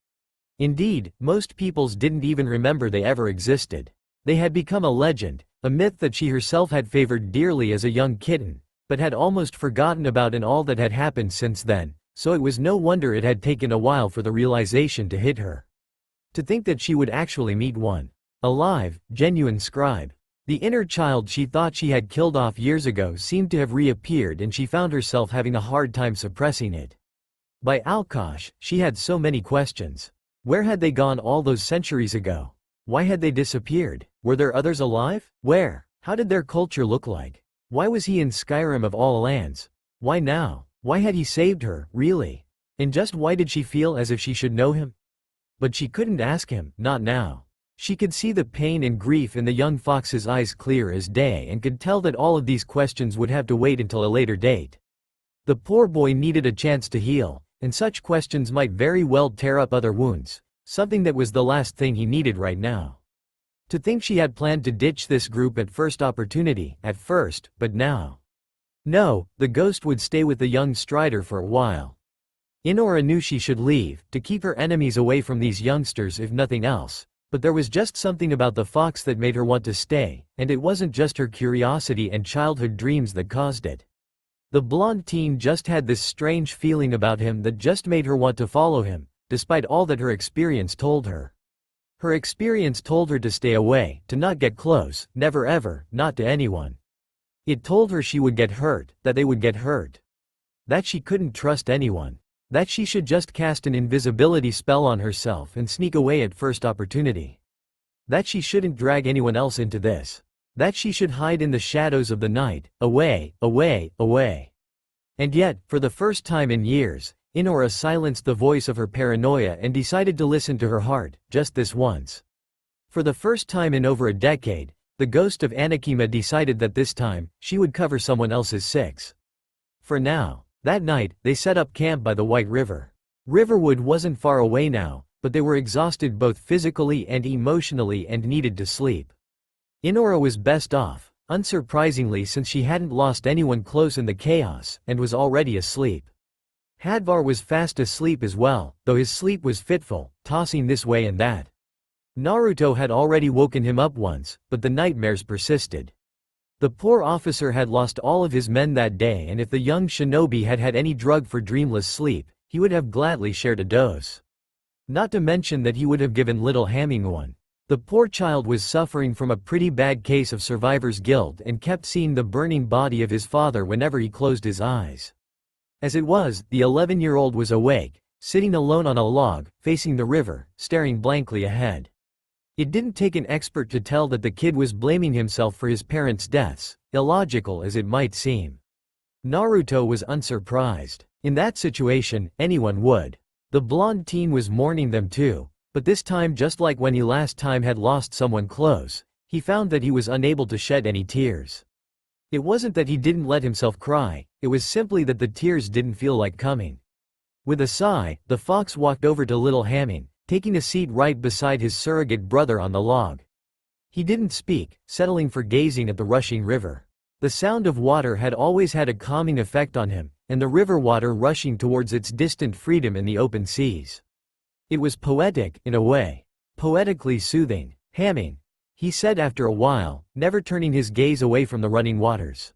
Indeed, most peoples didn't even remember they ever existed. They had become a legend, a myth that she herself had favored dearly as a young kitten, but had almost forgotten about in all that had happened since then, so it was no wonder it had taken a while for the realization to hit her. To think that she would actually meet one. A live, genuine scribe. The inner child she thought she had killed off years ago seemed to have reappeared, and she found herself having a hard time suppressing it. By Alkosh, she had so many questions. Where had they gone all those centuries ago? Why had they disappeared? Were there others alive? Where? How did their culture look like? Why was he in Skyrim of all lands? Why now? Why had he saved her, really? And just why did she feel as if she should know him? But she couldn't ask him, not now. She could see the pain and grief in the young fox's eyes clear as day, and could tell that all of these questions would have to wait until a later date. The poor boy needed a chance to heal, and such questions might very well tear up other wounds, something that was the last thing he needed right now. To think she had planned to ditch this group at first opportunity, but now. No, the ghost would stay with the young strider for a while. Inora knew she should leave, to keep her enemies away from these youngsters if nothing else. But there was just something about the fox that made her want to stay, and it wasn't just her curiosity and childhood dreams that caused it. The blonde teen just had this strange feeling about him that just made her want to follow him, despite all that her experience told her. Her experience told her to stay away, to not get close, never ever, not to anyone. It told her she would get hurt, that they would get hurt. That she couldn't trust anyone. That she should just cast an invisibility spell on herself and sneak away at first opportunity. That she shouldn't drag anyone else into this. That she should hide in the shadows of the night, away, away, away. And yet, for the first time in years, Inora silenced the voice of her paranoia and decided to listen to her heart, just this once. For the first time in over a decade, the ghost of Anakima decided that this time, she would cover someone else's six. For now. That night, they set up camp by the White River. Riverwood wasn't far away now, but they were exhausted both physically and emotionally and needed to sleep. Inora was best off, unsurprisingly since she hadn't lost anyone close in the chaos, and was already asleep. Hadvar was fast asleep as well, though his sleep was fitful, tossing this way and that. Naruto had already woken him up once, but the nightmares persisted. The poor officer had lost all of his men that day, and if the young shinobi had had any drug for dreamless sleep, he would have gladly shared a dose. Not to mention that he would have given little Hamming one. The poor child was suffering from a pretty bad case of survivor's guilt and kept seeing the burning body of his father whenever he closed his eyes. As it was, the 11-year-old was awake, sitting alone on a log, facing the river, staring blankly ahead. It didn't take an expert to tell that the kid was blaming himself for his parents' deaths, illogical as it might seem. Naruto was unsurprised. In that situation, anyone would. The blonde teen was mourning them too, but this time, just like when he last time had lost someone close, he found that he was unable to shed any tears. It wasn't that he didn't let himself cry, it was simply that the tears didn't feel like coming. With a sigh, the fox walked over to little Hamming, taking a seat right beside his surrogate brother on the log. He didn't speak, settling for gazing at the rushing river. The sound of water had always had a calming effect on him, and the river water rushing towards its distant freedom in the open seas. It was poetic, in a way. Poetically soothing. Hamming, he said after a while, never turning his gaze away from the running waters.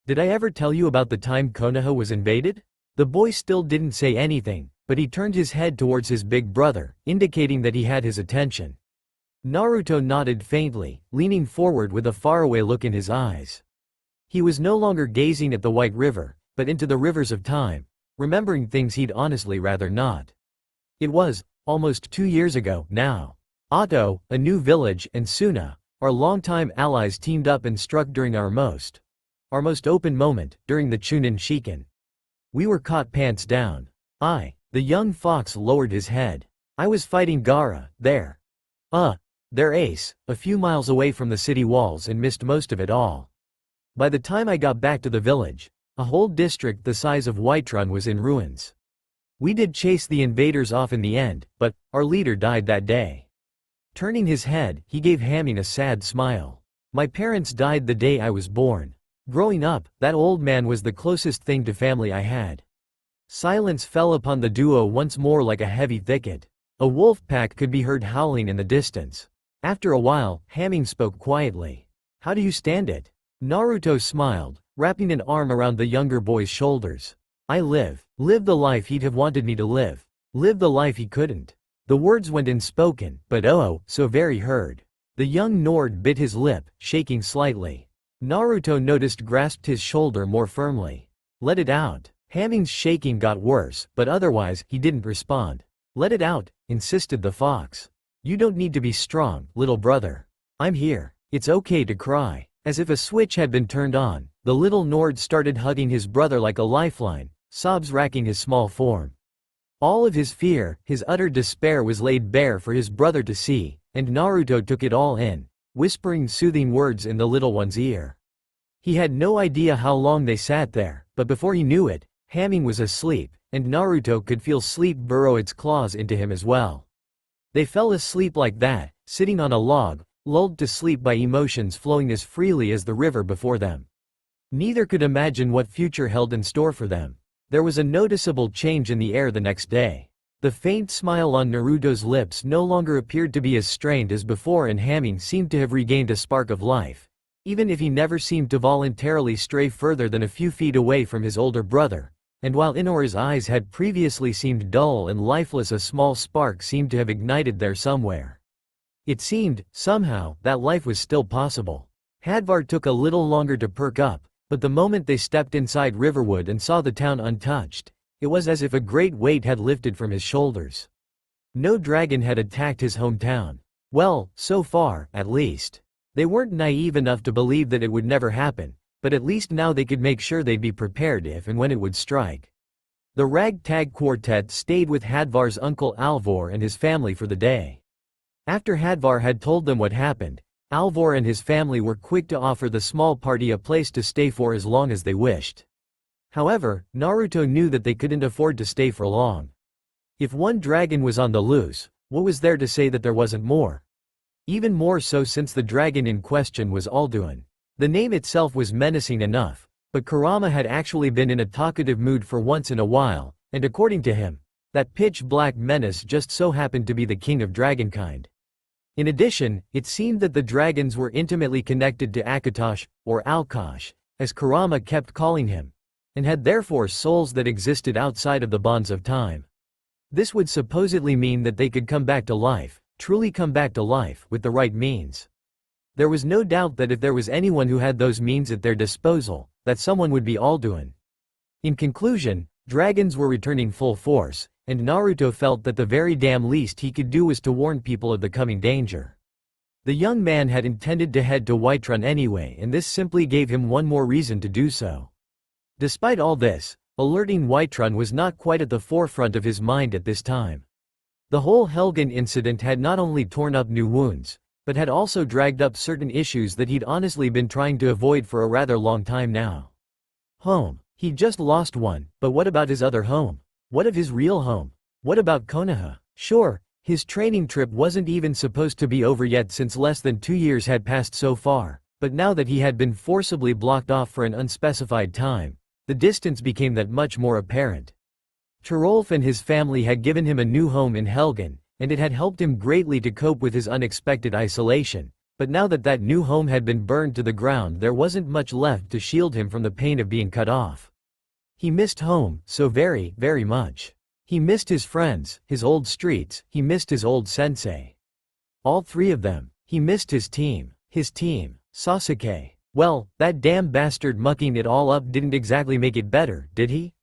Did I ever tell you about the time Konoha was invaded? The boy still didn't say anything, but he turned his head towards his big brother, indicating that he had his attention. Naruto nodded faintly, leaning forward with a faraway look in his eyes. He was no longer gazing at the White River, but into the rivers of time, remembering things he'd honestly rather not. It was, almost 2 years ago, now. Otto, a new village, and Suna, our longtime allies teamed up and struck during our most open moment, during the Chunin Shiken. We were caught pants down. The young fox lowered his head. I was fighting Gaara, their ace, a few miles away from the city walls and missed most of it all. By the time I got back to the village, a whole district the size of Whiterun was in ruins. We did chase the invaders off in the end, but our leader died that day. Turning his head, he gave Hamming a sad smile. My parents died the day I was born. Growing up, that old man was the closest thing to family I had. Silence fell upon the duo once more like a heavy thicket. A wolf pack could be heard howling in the distance. After a while, Hamming spoke quietly. How do you stand it? Naruto smiled, wrapping an arm around the younger boy's shoulders. I live the life he'd have wanted me to live. Live the life he couldn't. The words went unspoken, but oh, so very heard. The young Nord bit his lip, shaking slightly. Naruto noticed grasped his shoulder more firmly. Let it out. Hamming's shaking got worse, but otherwise, he didn't respond. Let it out, insisted the fox. You don't need to be strong, little brother. I'm here. It's okay to cry. As if a switch had been turned on, the little Nord started hugging his brother like a lifeline, sobs racking his small form. All of his fear, his utter despair was laid bare for his brother to see, and Naruto took it all in, whispering soothing words in the little one's ear. He had no idea how long they sat there, but before he knew it, Hamming was asleep, and Naruto could feel sleep burrow its claws into him as well. They fell asleep like that, sitting on a log, lulled to sleep by emotions flowing as freely as the river before them. Neither could imagine what future held in store for them. There was a noticeable change in the air the next day. The faint smile on Naruto's lips no longer appeared to be as strained as before, and Hamming seemed to have regained a spark of life. Even if he never seemed to voluntarily stray further than a few feet away from his older brother. And while Inora's eyes had previously seemed dull and lifeless, a small spark seemed to have ignited there somewhere. It seemed, somehow, that life was still possible. Hadvar took a little longer to perk up, but the moment they stepped inside Riverwood and saw the town untouched, it was as if a great weight had lifted from his shoulders. No dragon had attacked his hometown. Well, so far, at least. They weren't naive enough to believe that it would never happen, but at least now they could make sure they'd be prepared if and when it would strike. The ragtag quartet stayed with Hadvar's uncle Alvor and his family for the day. After Hadvar had told them what happened, Alvor and his family were quick to offer the small party a place to stay for as long as they wished. However, Naruto knew that they couldn't afford to stay for long. If one dragon was on the loose, what was there to say that there wasn't more? Even more so since the dragon in question was Alduin. The name itself was menacing enough, but Kurama had actually been in a talkative mood for once in a while, and according to him, that pitch-black menace just so happened to be the king of dragonkind. In addition, it seemed that the dragons were intimately connected to Akatosh, or Alkosh, as Kurama kept calling him, and had therefore souls that existed outside of the bonds of time. This would supposedly mean that they could come back to life, truly come back to life, with the right means. There was no doubt that if there was anyone who had those means at their disposal, that someone would be Alduin. In conclusion, dragons were returning full force, and Naruto felt that the very damn least he could do was to warn people of the coming danger. The young man had intended to head to Whiterun anyway, and this simply gave him one more reason to do so. Despite all this, alerting Whiterun was not quite at the forefront of his mind at this time. The whole Helgen incident had not only torn up new wounds, but had also dragged up certain issues that he'd honestly been trying to avoid for a rather long time now. Home. He'd just lost one, but what about his other home? What of his real home? What about Konoha? Sure, his training trip wasn't even supposed to be over yet since less than 2 years had passed so far, but now that he had been forcibly blocked off for an unspecified time, the distance became that much more apparent. Tirolf and his family had given him a new home in Helgen, and it had helped him greatly to cope with his unexpected isolation, but now that that new home had been burned to the ground, there wasn't much left to shield him from the pain of being cut off. He missed home, so very, very much. He missed his friends, his old streets, he missed his old sensei. All three of them. He missed his team, Sasuke. Well, that damn bastard mucking it all up didn't exactly make it better, did he?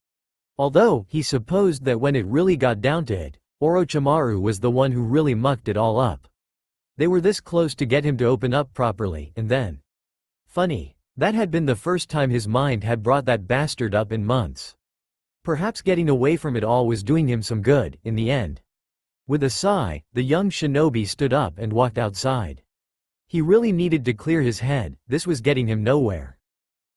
Although, he supposed that when it really got down to it, Orochimaru was the one who really mucked it all up. They were this close to get him to open up properly, and then. Funny. That had been the first time his mind had brought that bastard up in months. Perhaps getting away from it all was doing him some good, in the end. With a sigh, the young shinobi stood up and walked outside. He really needed to clear his head, this was getting him nowhere.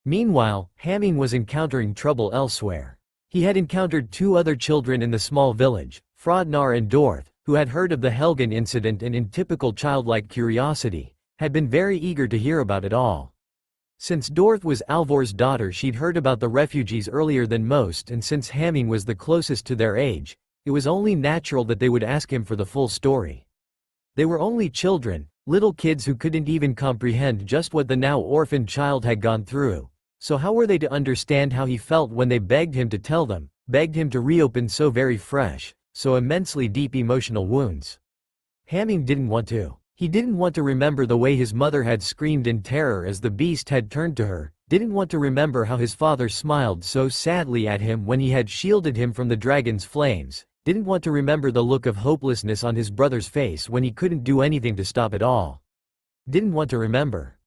Meanwhile, Hamming was encountering trouble elsewhere. He had encountered 2 other children in the small village, Frodnar and Dorth, who had heard of the Helgen incident and in typical childlike curiosity, had been very eager to hear about it all. Since Dorth was Alvor's daughter, she'd heard about the refugees earlier than most, and since Hamming was the closest to their age, it was only natural that they would ask him for the full story. They were only children, little kids who couldn't even comprehend just what the now orphaned child had gone through, so how were they to understand how he felt when they begged him to tell them, begged him to reopen so very fresh, so immensely deep emotional wounds? Hamming didn't want to. He didn't want to remember the way his mother had screamed in terror as the beast had turned to her, didn't want to remember how his father smiled so sadly at him when he had shielded him from the dragon's flames, didn't want to remember the look of hopelessness on his brother's face when he couldn't do anything to stop it all. Didn't want to remember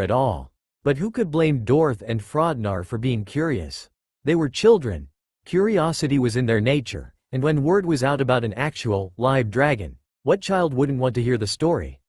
at all. But who could blame Dorth and Frodnar for being curious? They were children. Curiosity was in their nature, and when word was out about an actual, live dragon, what child wouldn't want to hear the story?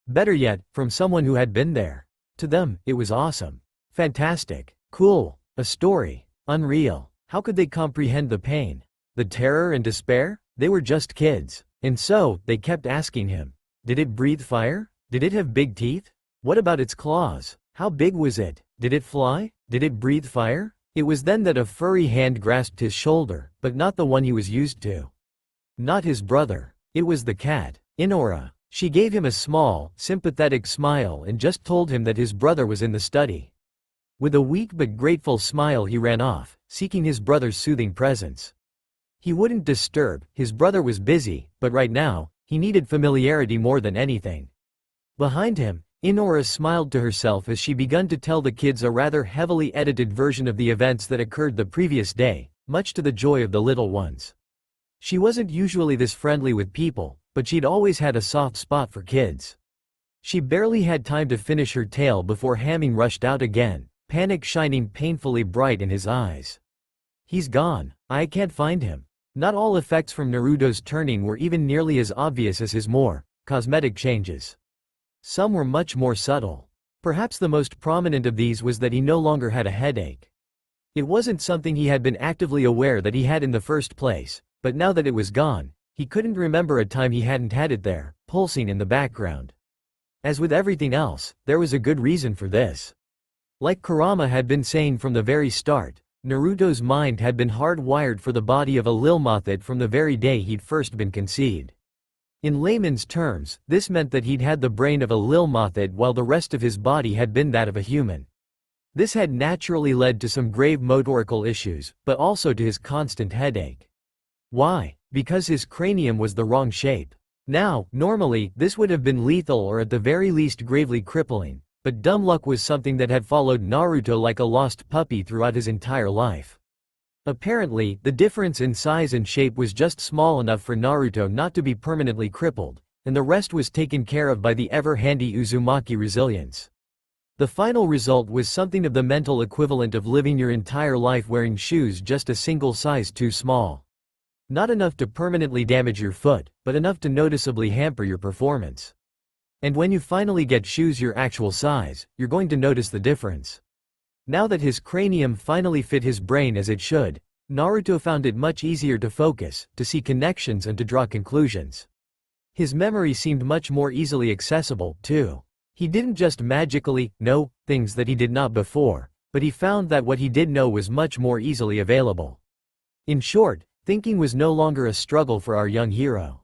Better yet, from someone who had been there. To them, it was awesome. Fantastic. Cool. A story. Unreal. How could they comprehend the pain? The terror and despair? They were just kids. And so, they kept asking him. Did it breathe fire? Did it have big teeth? What about its claws? How big was it? Did it fly? Did it breathe fire? It was then that a furry hand grasped his shoulder, but not the one he was used to. Not his brother. It was the cat, Inora. She gave him a small, sympathetic smile and just told him that his brother was in the study. With a weak but grateful smile he ran off, seeking his brother's soothing presence. He wouldn't disturb, his brother was busy, but right now, he needed familiarity more than anything. Behind him, Inora smiled to herself as she began to tell the kids a rather heavily edited version of the events that occurred the previous day, much to the joy of the little ones. She wasn't usually this friendly with people, but she'd always had a soft spot for kids. She barely had time to finish her tale before Hamming rushed out again, panic shining painfully bright in his eyes. He's gone. I can't find him. Not all effects from Naruto's turning were even nearly as obvious as his more cosmetic changes. Some were much more subtle. Perhaps the most prominent of these was that he no longer had a headache. It wasn't something he had been actively aware that he had in the first place, but now that it was gone, he couldn't remember a time he hadn't had it there, pulsing in the background. As with everything else, there was a good reason for this. Like Kurama had been saying from the very start, Naruto's mind had been hardwired for the body of a Lilmothiit from the very day he'd first been conceived. In layman's terms, this meant that he'd had the brain of a Lilmothiit while the rest of his body had been that of a human. This had naturally led to some grave motorical issues, but also to his constant headache. Why? Because his cranium was the wrong shape. Now, normally, this would have been lethal or at the very least gravely crippling, but dumb luck was something that had followed Naruto like a lost puppy throughout his entire life. Apparently, the difference in size and shape was just small enough for Naruto not to be permanently crippled, and the rest was taken care of by the ever-handy Uzumaki resilience. The final result was something of the mental equivalent of living your entire life wearing shoes just a single size too small. Not enough to permanently damage your foot, but enough to noticeably hamper your performance. And when you finally get shoes your actual size, you're going to notice the difference. Now that his cranium finally fit his brain as it should, Naruto found it much easier to focus, to see connections and to draw conclusions. His memory seemed much more easily accessible, too. He didn't just magically know things that he did not before, but he found that what he did know was much more easily available. In short, thinking was no longer a struggle for our young hero.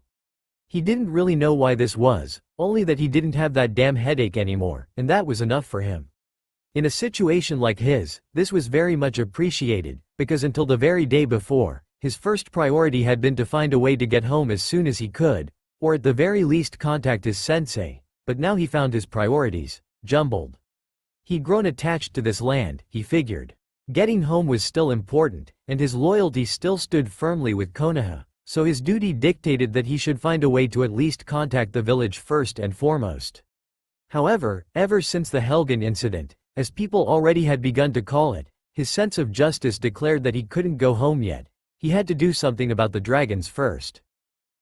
He didn't really know why this was, only that he didn't have that damn headache anymore, and that was enough for him. In a situation like his, this was very much appreciated, because until the very day before, his first priority had been to find a way to get home as soon as he could, or at the very least contact his sensei, but now he found his priorities jumbled. He'd grown attached to this land, he figured. Getting home was still important, and his loyalty still stood firmly with Konoha, so his duty dictated that he should find a way to at least contact the village first and foremost. However, ever since the Helgen incident, as people already had begun to call it, his sense of justice declared that he couldn't go home yet. He had to do something about the dragons first.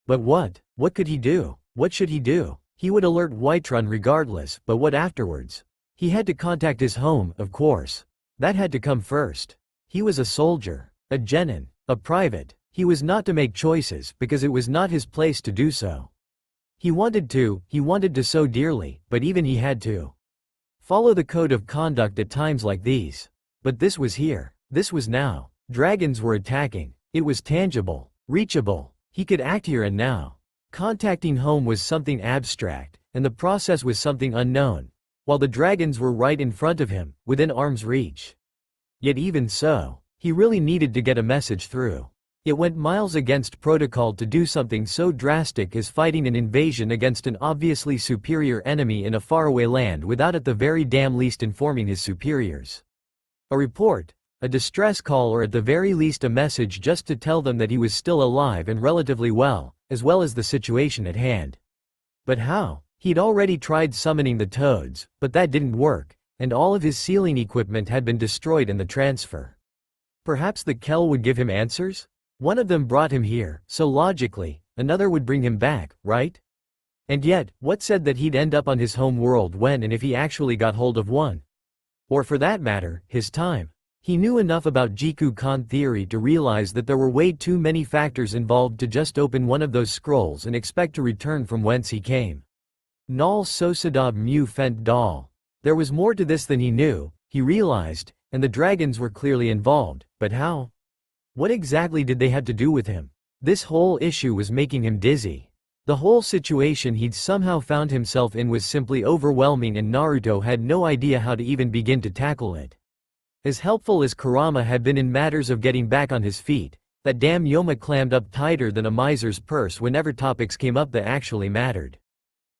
But what? What could he do? What should he do? He would alert Whiterun regardless, but what afterwards? He had to contact his home, of course. That had to come first. He was a soldier, a genin, a private. He was not to make choices because it was not his place to do so. He wanted to so dearly, but even he had to follow the code of conduct at times like these. But this was here. This was now. Dragons were attacking. It was tangible, reachable. He could act here and now. Contacting home was something abstract, and the process was something unknown, while the dragons were right in front of him, within arm's reach. Yet even so, he really needed to get a message through. It went miles against protocol to do something so drastic as fighting an invasion against an obviously superior enemy in a faraway land without at the very damn least informing his superiors. A report, a distress call, or at the very least a message just to tell them that he was still alive and relatively well as the situation at hand. But how? He'd already tried summoning the toads, but that didn't work, and all of his sealing equipment had been destroyed in the transfer. Perhaps the Kell would give him answers? One of them brought him here, so logically, another would bring him back, right? And yet, what said that he'd end up on his home world when and if he actually got hold of one? Or for that matter, his time. He knew enough about Jiku-kan theory to realize that there were way too many factors involved to just open one of those scrolls and expect to return from whence he came. Nal Sosadab Mu Fent Dal. There was more to this than he knew, he realized, and the dragons were clearly involved, but how? What exactly did they have to do with him? This whole issue was making him dizzy. The whole situation he'd somehow found himself in was simply overwhelming, and Naruto had no idea how to even begin to tackle it. As helpful as Kurama had been in matters of getting back on his feet, that damn Yoma clammed up tighter than a miser's purse whenever topics came up that actually mattered.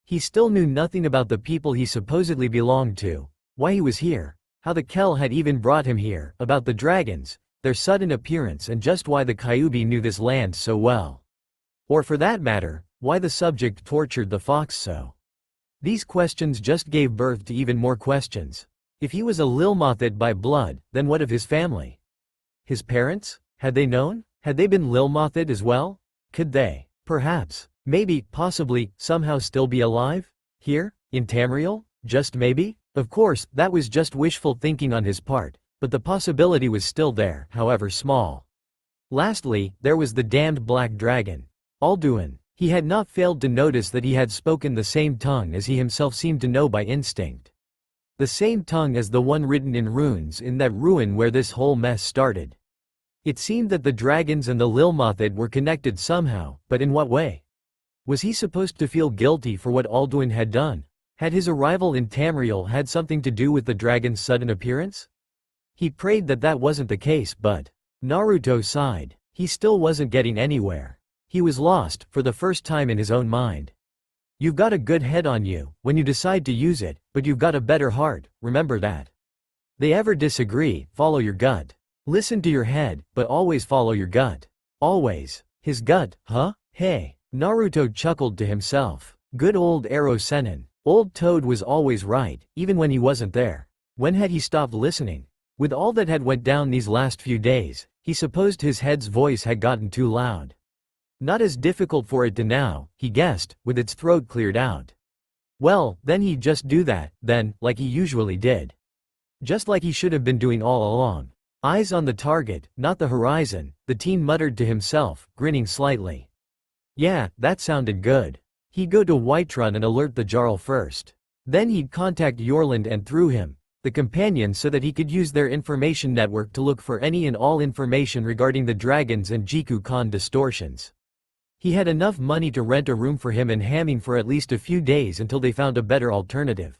He still knew nothing about the people he supposedly belonged to, why he was here, how the Kell had even brought him here, about the dragons, their sudden appearance, and just why the Kyuubi knew this land so well. Or for that matter, why the subject tortured the fox so. These questions just gave birth to even more questions. If he was a Lilmothiit by blood, then what of his family? His parents? Had they known? Had they been Lilmothiit as well? Could they, perhaps, maybe, possibly, somehow still be alive? Here? In Tamriel? Just maybe? Of course, that was just wishful thinking on his part, but the possibility was still there, however small. Lastly, there was the damned black dragon. Alduin. He had not failed to notice that he had spoken the same tongue as he himself seemed to know by instinct. The same tongue as the one written in runes in that ruin where this whole mess started. It seemed that the dragons and the Lilmothiit were connected somehow, but in what way? Was he supposed to feel guilty for what Alduin had done? Had his arrival in Tamriel had something to do with the dragon's sudden appearance? He prayed that that wasn't the case, but Naruto sighed. He still wasn't getting anywhere. He was lost, for the first time in his own mind. You've got a good head on you, when you decide to use it, but you've got a better heart, remember that. They ever disagree, follow your gut. Listen to your head, but always follow your gut. Always. His gut, huh? Hey. Naruto chuckled to himself. Good old Arrow Sennin. Old Toad was always right, even when he wasn't there. When had he stopped listening? With all that had went down these last few days, he supposed his head's voice had gotten too loud. Not as difficult for it to now, he guessed, with its throat cleared out. Well, then he'd just do that, then, like he usually did. Just like he should have been doing all along. Eyes on the target, not the horizon, the teen muttered to himself, grinning slightly. Yeah, that sounded good. He'd go to Whiterun and alert the Jarl first. Then he'd contact Yorland and through him, the companion, so that he could use their information network to look for any and all information regarding the dragons and Jiku-Kan distortions. He had enough money to rent a room for him and Hamming for at least a few days until they found a better alternative.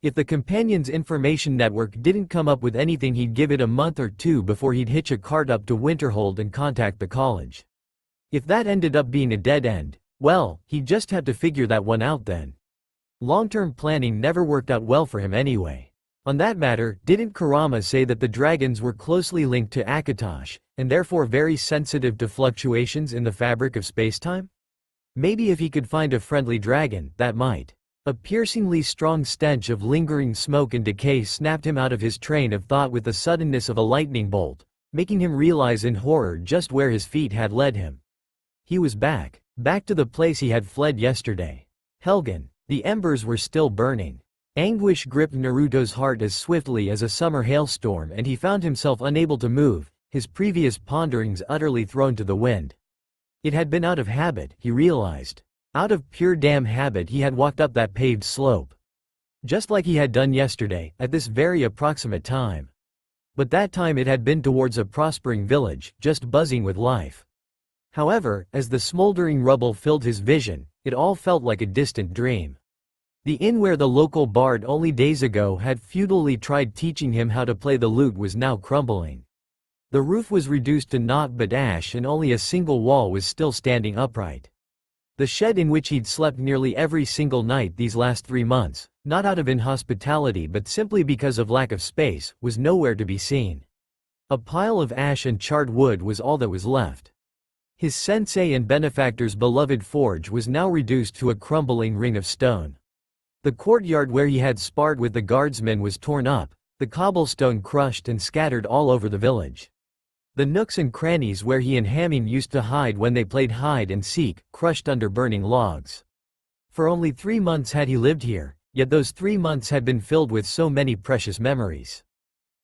If the companion's information network didn't come up with anything, he'd give it a month or two before he'd hitch a cart up to Winterhold and contact the college. If that ended up being a dead end, well, he'd just have to figure that one out then. Long-term planning never worked out well for him anyway. On that matter, didn't Kurama say that the dragons were closely linked to Akatosh, and therefore very sensitive to fluctuations in the fabric of spacetime? Maybe if he could find a friendly dragon, that might. A piercingly strong stench of lingering smoke and decay snapped him out of his train of thought with the suddenness of a lightning bolt, making him realize in horror just where his feet had led him. He was back to the place he had fled yesterday. Helgen. The embers were still burning. Anguish gripped Naruto's heart as swiftly as a summer hailstorm, and he found himself unable to move, his previous ponderings utterly thrown to the wind. It had been out of habit, he realized. Out of pure damn habit he had walked up that paved slope. Just like he had done yesterday, at this very approximate time. But that time it had been towards a prospering village, just buzzing with life. However, as the smoldering rubble filled his vision, it all felt like a distant dream. The inn where the local bard only days ago had futilely tried teaching him how to play the lute was now crumbling. The roof was reduced to naught but ash, and only a single wall was still standing upright. The shed in which he'd slept nearly every single night these last 3 months, not out of inhospitality but simply because of lack of space, was nowhere to be seen. A pile of ash and charred wood was all that was left. His sensei and benefactor's beloved forge was now reduced to a crumbling ring of stone. The courtyard where he had sparred with the guardsmen was torn up, the cobblestone crushed and scattered all over the village. The nooks and crannies where he and Hamming used to hide when they played hide and seek, crushed under burning logs. For only 3 months had he lived here, yet those 3 months had been filled with so many precious memories.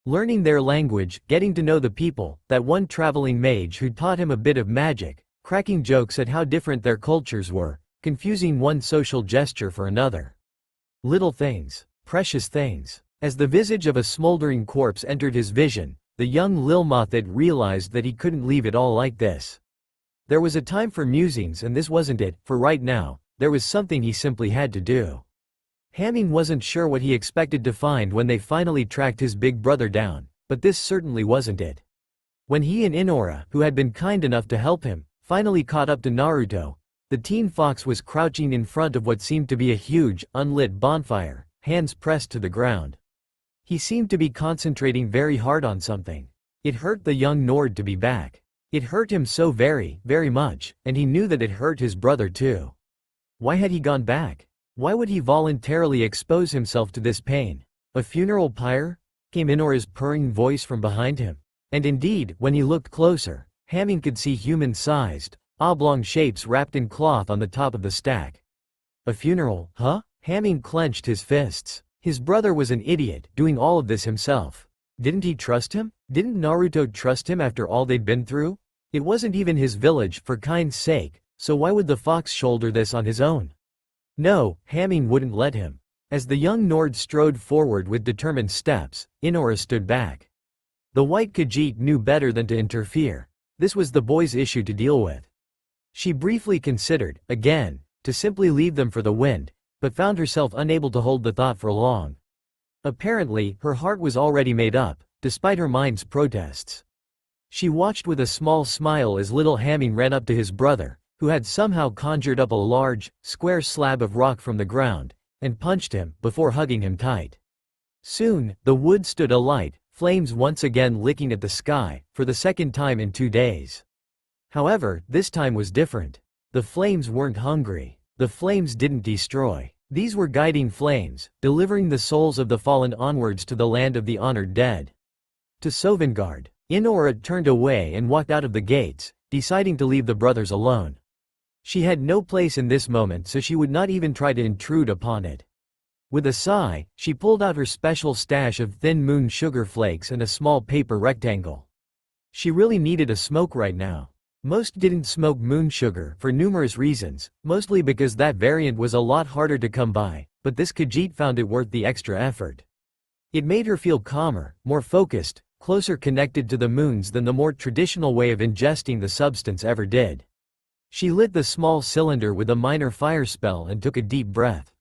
Learning their language, getting to know the people, that one traveling mage who taught him a bit of magic, cracking jokes at how different their cultures were, confusing one social gesture for another. Little things. Precious things. As the visage of a smoldering corpse entered his vision, the young Lilmothiit realized that he couldn't leave it all like this. There was a time for musings and this wasn't it, for right now, there was something he simply had to do. Hamming wasn't sure what he expected to find when they finally tracked his big brother down, but this certainly wasn't it. When he and Inora, who had been kind enough to help him, finally caught up to Naruto, the teen fox was crouching in front of what seemed to be a huge, unlit bonfire, hands pressed to the ground. He seemed to be concentrating very hard on something. It hurt the young Nord to be back. It hurt him so very, very much, and he knew that it hurt his brother too. Why had he gone back? Why would he voluntarily expose himself to this pain? A funeral pyre? Came Inora's purring voice from behind him. And indeed, when he looked closer, Hamming could see human-sized, oblong shapes wrapped in cloth on the top of the stack. A funeral, huh? Hamming clenched his fists. His brother was an idiot, doing all of this himself. Didn't he trust him? Didn't Naruto trust him after all they'd been through? It wasn't even his village, for kind's sake, so why would the fox shoulder this on his own? No, Hamming wouldn't let him. As the young Nord strode forward with determined steps, Inora stood back. The white Khajiit knew better than to interfere. This was the boy's issue to deal with. She briefly considered, again, to simply leave them for the wind, but found herself unable to hold the thought for long. Apparently, her heart was already made up, despite her mind's protests. She watched with a small smile as little Hamming ran up to his brother, who had somehow conjured up a large, square slab of rock from the ground, and punched him, before hugging him tight. Soon, the wood stood alight, flames once again licking at the sky, for the second time in 2 days. However, this time was different. The flames weren't hungry. The flames didn't destroy. These were guiding flames, delivering the souls of the fallen onwards to the land of the honored dead. To Sovngarde, Inora turned away and walked out of the gates, deciding to leave the brothers alone. She had no place in this moment, so she would not even try to intrude upon it. With a sigh, she pulled out her special stash of thin moon sugar flakes and a small paper rectangle. She really needed a smoke right now. Most didn't smoke moon sugar for numerous reasons, mostly because that variant was a lot harder to come by, but this Khajiit found it worth the extra effort. It made her feel calmer, more focused, closer connected to the moons than the more traditional way of ingesting the substance ever did. She lit the small cylinder with a minor fire spell and took a deep breath.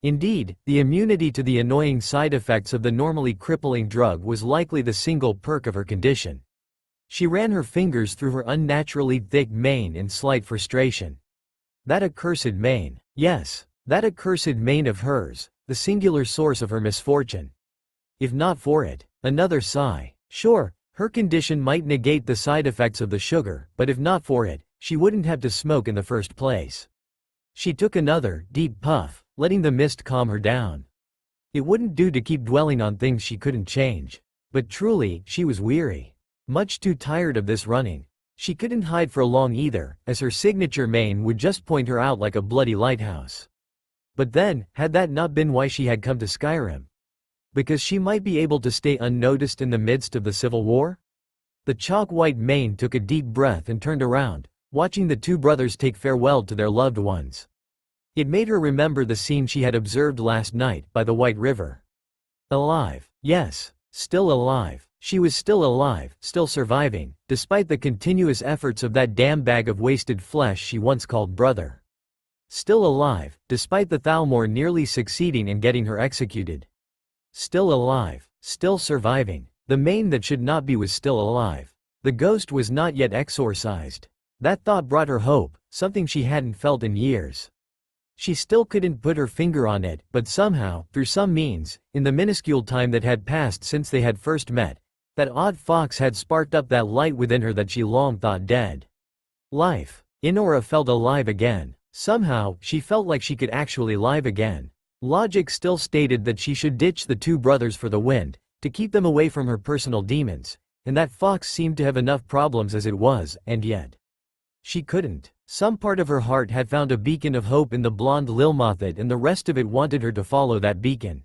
Indeed, the immunity to the annoying side effects of the normally crippling drug was likely the single perk of her condition. She ran her fingers through her unnaturally thick mane in slight frustration. That accursed mane. Yes, that accursed mane of hers, the singular source of her misfortune. If not for it, another sigh. Sure, her condition might negate the side effects of the sugar, but if not for it, she wouldn't have to smoke in the first place. She took another, deep puff, letting the mist calm her down. It wouldn't do to keep dwelling on things she couldn't change. But truly, she was weary. Much too tired of this running. She couldn't hide for long either, as her signature mane would just point her out like a bloody lighthouse. But then, had that not been why she had come to Skyrim? Because she might be able to stay unnoticed in the midst of the civil war? The chalk-white mane took a deep breath and turned around, watching the two brothers take farewell to their loved ones. It made her remember the scene she had observed last night by the White River. Alive. Yes, still alive. She was still alive, still surviving, despite the continuous efforts of that damn bag of wasted flesh she once called brother. Still alive, despite the Thalmor nearly succeeding in getting her executed. Still alive, still surviving. The mane that should not be was still alive. The ghost was not yet exorcised. That thought brought her hope, something she hadn't felt in years. She still couldn't put her finger on it, but somehow, through some means, in the minuscule time that had passed since they had first met, that odd fox had sparked up that light within her that she long thought dead. Life. Inora felt alive again. Somehow, she felt like she could actually live again. Logic still stated that she should ditch the two brothers for the wind, to keep them away from her personal demons, and that fox seemed to have enough problems as it was, and yet she couldn't. Some part of her heart had found a beacon of hope in the blonde Lilmothiit, and the rest of it wanted her to follow that beacon.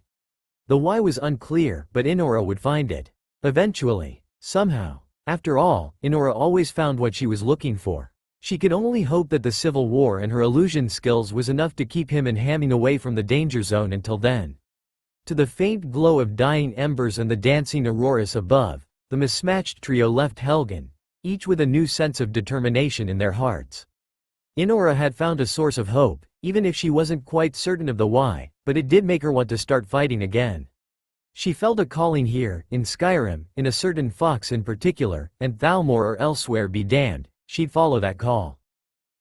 The why was unclear, but Inora would find it. Eventually. Somehow. After all, Inora always found what she was looking for. She could only hope that the civil war and her illusion skills was enough to keep him and Hamming away from the danger zone until then. To the faint glow of dying embers and the dancing auroras above, the mismatched trio left Helgen, each with a new sense of determination in their hearts. Inora had found a source of hope, even if she wasn't quite certain of the why, but it did make her want to start fighting again. She felt a calling here, in Skyrim, in a certain fox in particular, and Thalmor or elsewhere be damned, she'd follow that call.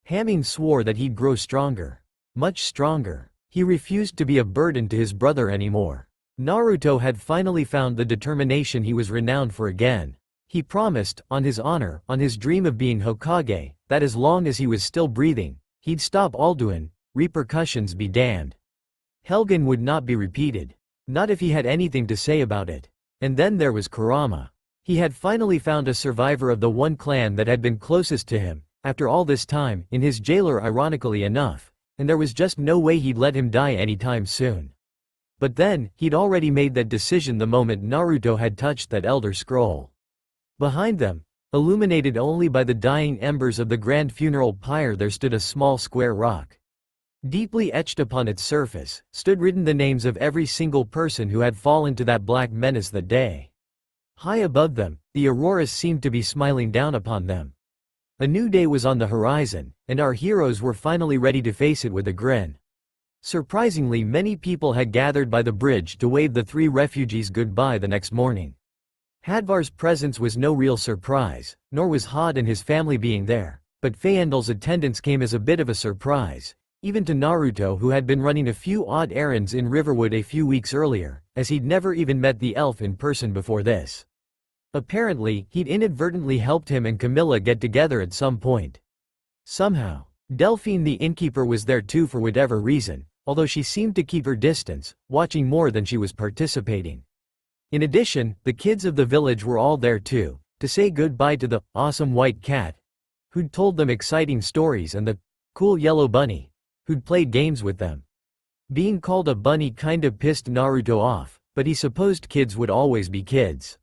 Hamming swore that he'd grow stronger. Much stronger. He refused to be a burden to his brother anymore. Naruto had finally found the determination he was renowned for again. He promised, on his honor, on his dream of being Hokage, that as long as he was still breathing, he'd stop Alduin, repercussions be damned. Helgen would not be repeated. Not if he had anything to say about it. And then there was Kurama. He had finally found a survivor of the one clan that had been closest to him, after all this time, in his jailer ironically enough, and there was just no way he'd let him die anytime soon. But then, he'd already made that decision the moment Naruto had touched that Elder Scroll. Behind them, illuminated only by the dying embers of the grand funeral pyre, there stood a small square rock. Deeply etched upon its surface, stood written the names of every single person who had fallen to that black menace that day. High above them, the auroras seemed to be smiling down upon them. A new day was on the horizon, and our heroes were finally ready to face it with a grin. Surprisingly, many people had gathered by the bridge to wave the three refugees goodbye the next morning. Hadvar's presence was no real surprise, nor was Had and his family being there, but Fëandel's attendance came as a bit of a surprise, even to Naruto, who had been running a few odd errands in Riverwood a few weeks earlier, as he'd never even met the elf in person before this. Apparently, he'd inadvertently helped him and Camilla get together at some point. Somehow. Delphine the innkeeper was there too for whatever reason, although she seemed to keep her distance, watching more than she was participating. In addition, the kids of the village were all there too, to say goodbye to the awesome white cat, who'd told them exciting stories, and the cool yellow bunny, who'd played games with them. Being called a bunny kinda pissed Naruto off, but he supposed kids would always be kids.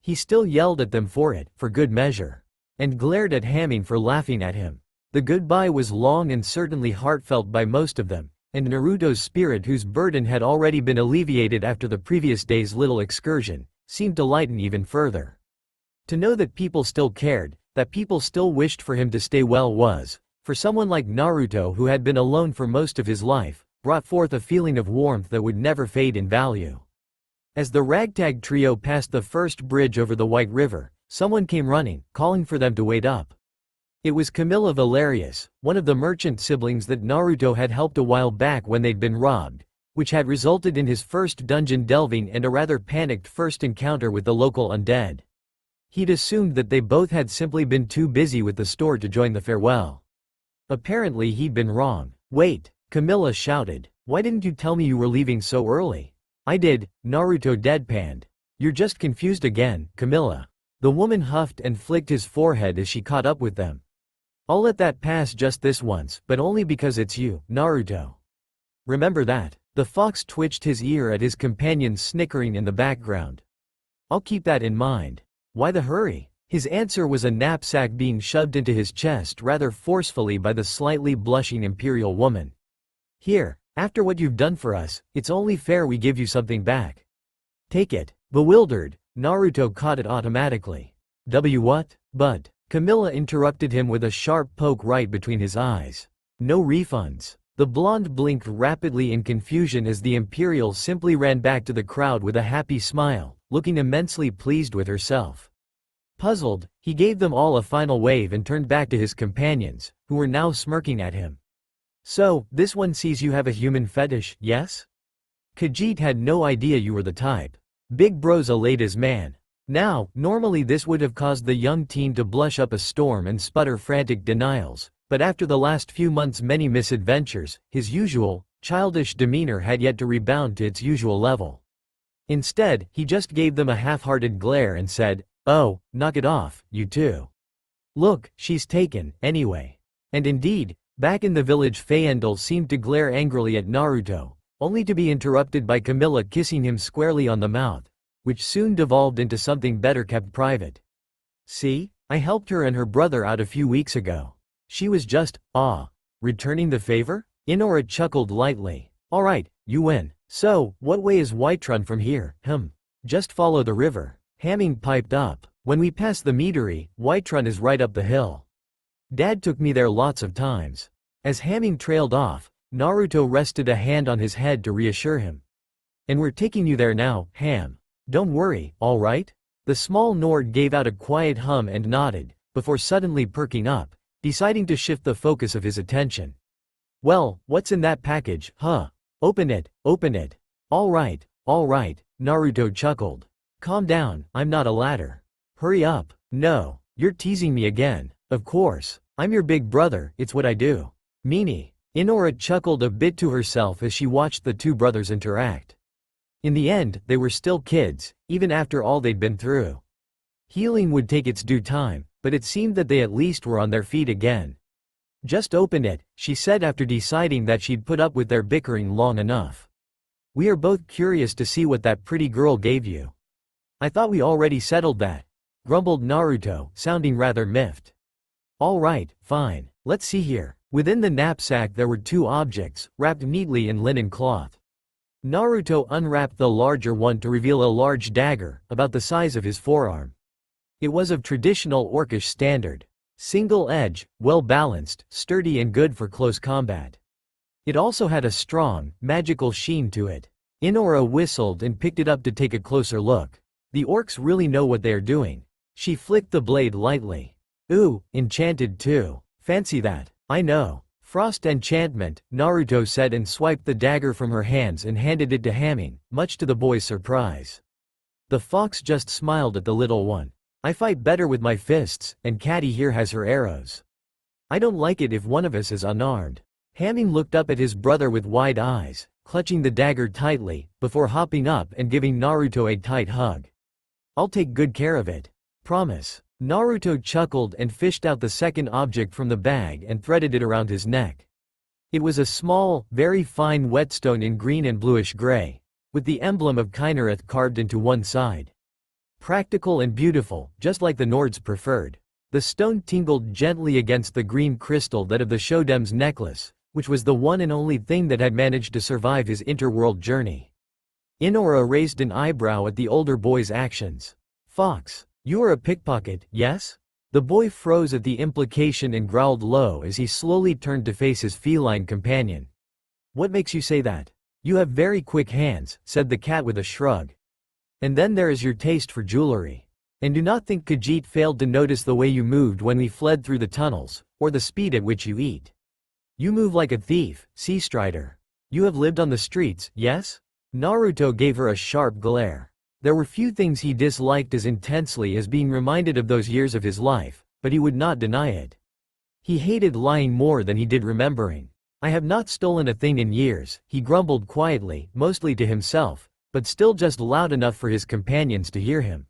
He still yelled at them for it, for good measure, and glared at Hamming for laughing at him. The goodbye was long and certainly heartfelt by most of them, and Naruto's spirit, whose burden had already been alleviated after the previous day's little excursion, seemed to lighten even further. To know that people still cared, that people still wished for him to stay well was, for someone like Naruto who had been alone for most of his life, brought forth a feeling of warmth that would never fade in value. As the ragtag trio passed the first bridge over the White River, someone came running, calling for them to wait up. It was Camilla Valerius, one of the merchant siblings that Naruto had helped a while back when they'd been robbed, which had resulted in his first dungeon delving and a rather panicked first encounter with the local undead. He'd assumed that they both had simply been too busy with the store to join the farewell. Apparently he'd been wrong. "Wait," Camilla shouted. "Why didn't you tell me you were leaving so early?" "I did," Naruto deadpanned. "You're just confused again, Camilla." The woman huffed and flicked his forehead as she caught up with them. "I'll let that pass just this once, but only because it's you, Naruto. Remember that." The fox twitched his ear at his companions snickering in the background. "I'll keep that in mind. Why the hurry?" His answer was a knapsack being shoved into his chest rather forcefully by the slightly blushing imperial woman. "Here, after what you've done for us, it's only fair we give you something back. Take it." Bewildered, Naruto caught it automatically. What? But Camilla interrupted him with a sharp poke right between his eyes. "No refunds." The blonde blinked rapidly in confusion as the Imperial simply ran back to the crowd with a happy smile, looking immensely pleased with herself. Puzzled, he gave them all a final wave and turned back to his companions, who were now smirking at him. "So, this one sees you have a human fetish, yes? Khajiit had no idea you were the type." Big Bro's allayed his man. Now, normally this would have caused the young teen to blush up a storm and sputter frantic denials, but after the last few months' many misadventures, his usual, childish demeanor had yet to rebound to its usual level. Instead, he just gave them a half-hearted glare and said, "Oh, knock it off, you two. Look, she's taken, anyway." And indeed, back in the village Fëandel seemed to glare angrily at Naruto, only to be interrupted by Camilla kissing him squarely on the mouth, which soon devolved into something better kept private. "See? I helped her and her brother out a few weeks ago. She was just, returning the favor?" Inora chuckled lightly. "Alright, you win. So, what way is Whiterun from here? Just follow the river. Hamming piped up. When we pass the meadery, Whiterun is right up the hill. Dad took me there lots of times. As Hamming trailed off, Naruto rested a hand on his head to reassure him. And we're taking you there now, Ham. Don't worry, alright? The small Nord gave out a quiet hum and nodded, before suddenly perking up, deciding to shift the focus of his attention. Well, what's in that package, huh? Open it, open it. Alright, Naruto chuckled. Calm down, I'm not a ladder. Hurry up. No, you're teasing me again. Of course, I'm your big brother, it's what I do. Meanie. Inora chuckled a bit to herself as she watched the two brothers interact. In the end, they were still kids, even after all they'd been through. Healing would take its due time, but it seemed that they at least were on their feet again. Just open it, she said after deciding that she'd put up with their bickering long enough. We are both curious to see what that pretty girl gave you. I thought we already settled that, grumbled Naruto, sounding rather miffed. Alright, fine, let's see here. Within the knapsack there were two objects, wrapped neatly in linen cloth. Naruto unwrapped the larger one to reveal a large dagger, about the size of his forearm. It was of traditional orcish standard. Single edge, well balanced, sturdy and good for close combat. It also had a strong, magical sheen to it. Inora whistled and picked it up to take a closer look. The orcs really know what they are doing. She flicked the blade lightly. Ooh, enchanted too. Fancy that. I know. Frost enchantment, Naruto said and swiped the dagger from her hands and handed it to Hamming, much to the boy's surprise. The fox just smiled at the little one. I fight better with my fists, and Catty here has her arrows. I don't like it if one of us is unarmed. Hamming looked up at his brother with wide eyes, clutching the dagger tightly, before hopping up and giving Naruto a tight hug. I'll take good care of it. Promise. Naruto chuckled and fished out the second object from the bag and threaded it around his neck. It was a small, very fine whetstone in green and bluish gray, with the emblem of Kynareth carved into one side. Practical and beautiful, just like the Nords preferred. The stone tingled gently against the green crystal that of the Shodem's necklace, which was the one and only thing that had managed to survive his interworld journey. Inora raised an eyebrow at the older boy's actions. Fox. You are a pickpocket, yes? The boy froze at the implication and growled low as he slowly turned to face his feline companion. What makes you say that? You have very quick hands, said the cat with a shrug. And then there is your taste for jewelry. And do not think Khajiit failed to notice the way you moved when we fled through the tunnels, or the speed at which you eat. You move like a thief, Sea Strider. You have lived on the streets, yes? Naruto gave her a sharp glare. There were few things he disliked as intensely as being reminded of those years of his life, but he would not deny it. He hated lying more than he did remembering. I have not stolen a thing in years, he grumbled quietly, mostly to himself, but still just loud enough for his companions to hear him.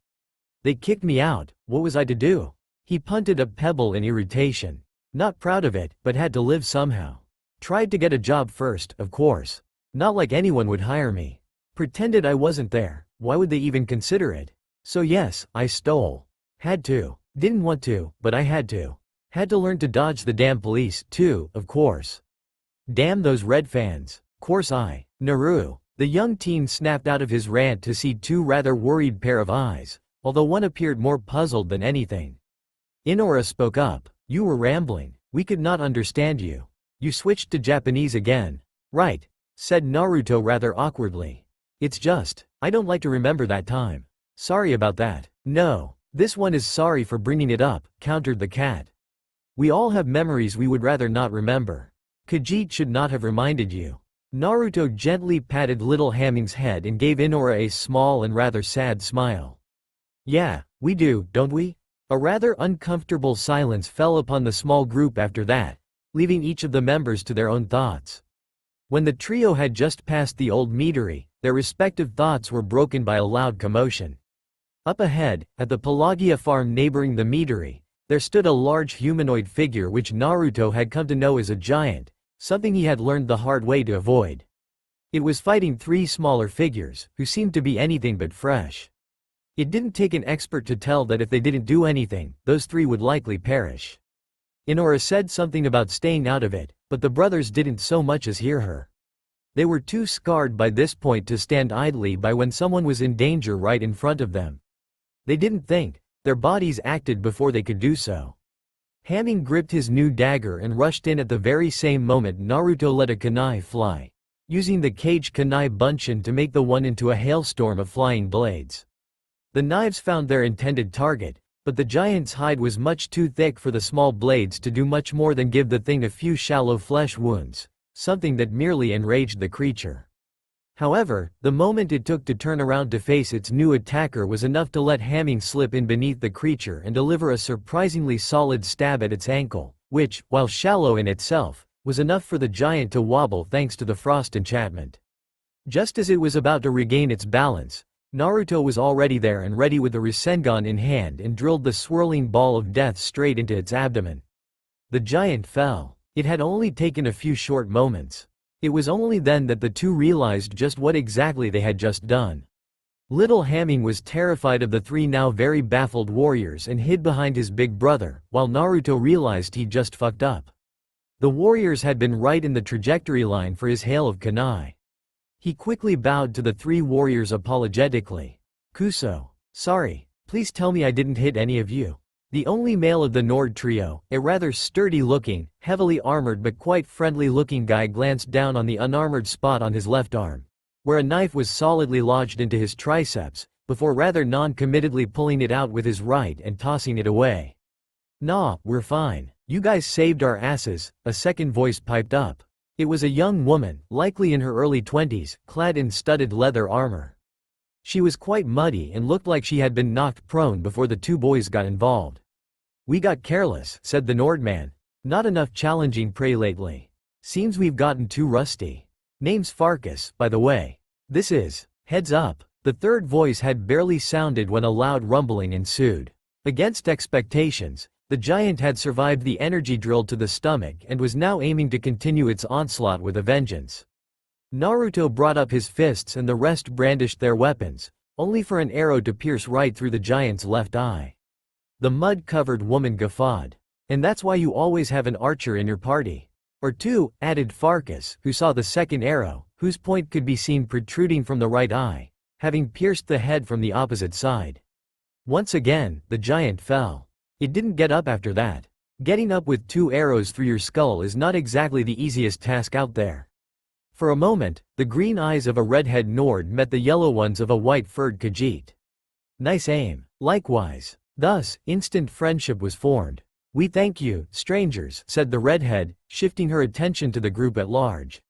They kicked me out, what was I to do? He punted a pebble in irritation. Not proud of it, but had to live somehow. Tried to get a job first, of course. Not like anyone would hire me. Pretended I wasn't there. Why would they even consider it? So yes, I stole. Had to. Didn't want to, but I had to. Had to learn to dodge the damn police, too, of course. Damn those red fans. Course I. Naru. The young teen snapped out of his rant to see two rather worried pair of eyes, although one appeared more puzzled than anything. Inora spoke up. You were rambling. We could not understand you. You switched to Japanese again. Right, said Naruto rather awkwardly. It's just, I don't like to remember that time. Sorry about that. No, this one is sorry for bringing it up, countered the cat. We all have memories we would rather not remember. Khajiit should not have reminded you. Naruto gently patted little Hamming's head and gave Inora a small and rather sad smile. Yeah, we do, don't we? A rather uncomfortable silence fell upon the small group after that, leaving each of the members to their own thoughts. When the trio had just passed the old meadery, their respective thoughts were broken by a loud commotion. Up ahead, at the Pelagia farm neighboring the meadery, there stood a large humanoid figure which Naruto had come to know as a giant, something he had learned the hard way to avoid. It was fighting three smaller figures, who seemed to be anything but fresh. It didn't take an expert to tell that if they didn't do anything, those three would likely perish. Inora said something about staying out of it, but the brothers didn't so much as hear her. They were too scarred by this point to stand idly by when someone was in danger right in front of them. They didn't think, their bodies acted before they could do so. Hamming gripped his new dagger and rushed in at the very same moment Naruto let a kunai fly, using the caged kunai bunshin to make the one into a hailstorm of flying blades. The knives found their intended target, but the giant's hide was much too thick for the small blades to do much more than give the thing a few shallow flesh wounds, something that merely enraged the creature. However, the moment it took to turn around to face its new attacker was enough to let Hamming slip in beneath the creature and deliver a surprisingly solid stab at its ankle, which, while shallow in itself, was enough for the giant to wobble thanks to the frost enchantment. Just as it was about to regain its balance, Naruto was already there and ready with the Rasengan in hand and drilled the swirling ball of death straight into its abdomen. The giant fell. It had only taken a few short moments. It was only then that the two realized just what exactly they had just done. Little Hamming was terrified of the three now very baffled warriors and hid behind his big brother, while Naruto realized he'd just fucked up. The warriors had been right in the trajectory line for his hail of kunai. He quickly bowed to the three warriors apologetically. "Kuso. Sorry, please tell me I didn't hit any of you." The only male of the Nord trio, a rather sturdy-looking, heavily armored but quite friendly-looking guy glanced down on the unarmored spot on his left arm, where a knife was solidly lodged into his triceps, before rather non-committedly pulling it out with his right and tossing it away. "Nah, we're fine. You guys saved our asses," a second voice piped up. It was a young woman, likely in her early 20s, clad in studded leather armor. She was quite muddy and looked like she had been knocked prone before the two boys got involved. "We got careless," said the Nordman. "Not enough challenging prey lately. Seems we've gotten too rusty. Name's Farkas, by the way. This is, heads up." The third voice had barely sounded when a loud rumbling ensued. Against expectations, the giant had survived the energy drill to the stomach and was now aiming to continue its onslaught with a vengeance. Naruto brought up his fists and the rest brandished their weapons, only for an arrow to pierce right through the giant's left eye. The mud-covered woman guffawed. "And that's why you always have an archer in your party." "Or two," added Farkas, who saw the second arrow, whose point could be seen protruding from the right eye, having pierced the head from the opposite side. Once again, the giant fell. It didn't get up after that. Getting up with two arrows through your skull is not exactly the easiest task out there. For a moment, the green eyes of a redhead Nord met the yellow ones of a white-furred Khajiit. "Nice aim." Likewise. Thus, instant friendship was formed. "We thank you, strangers," said the redhead, shifting her attention to the group at large.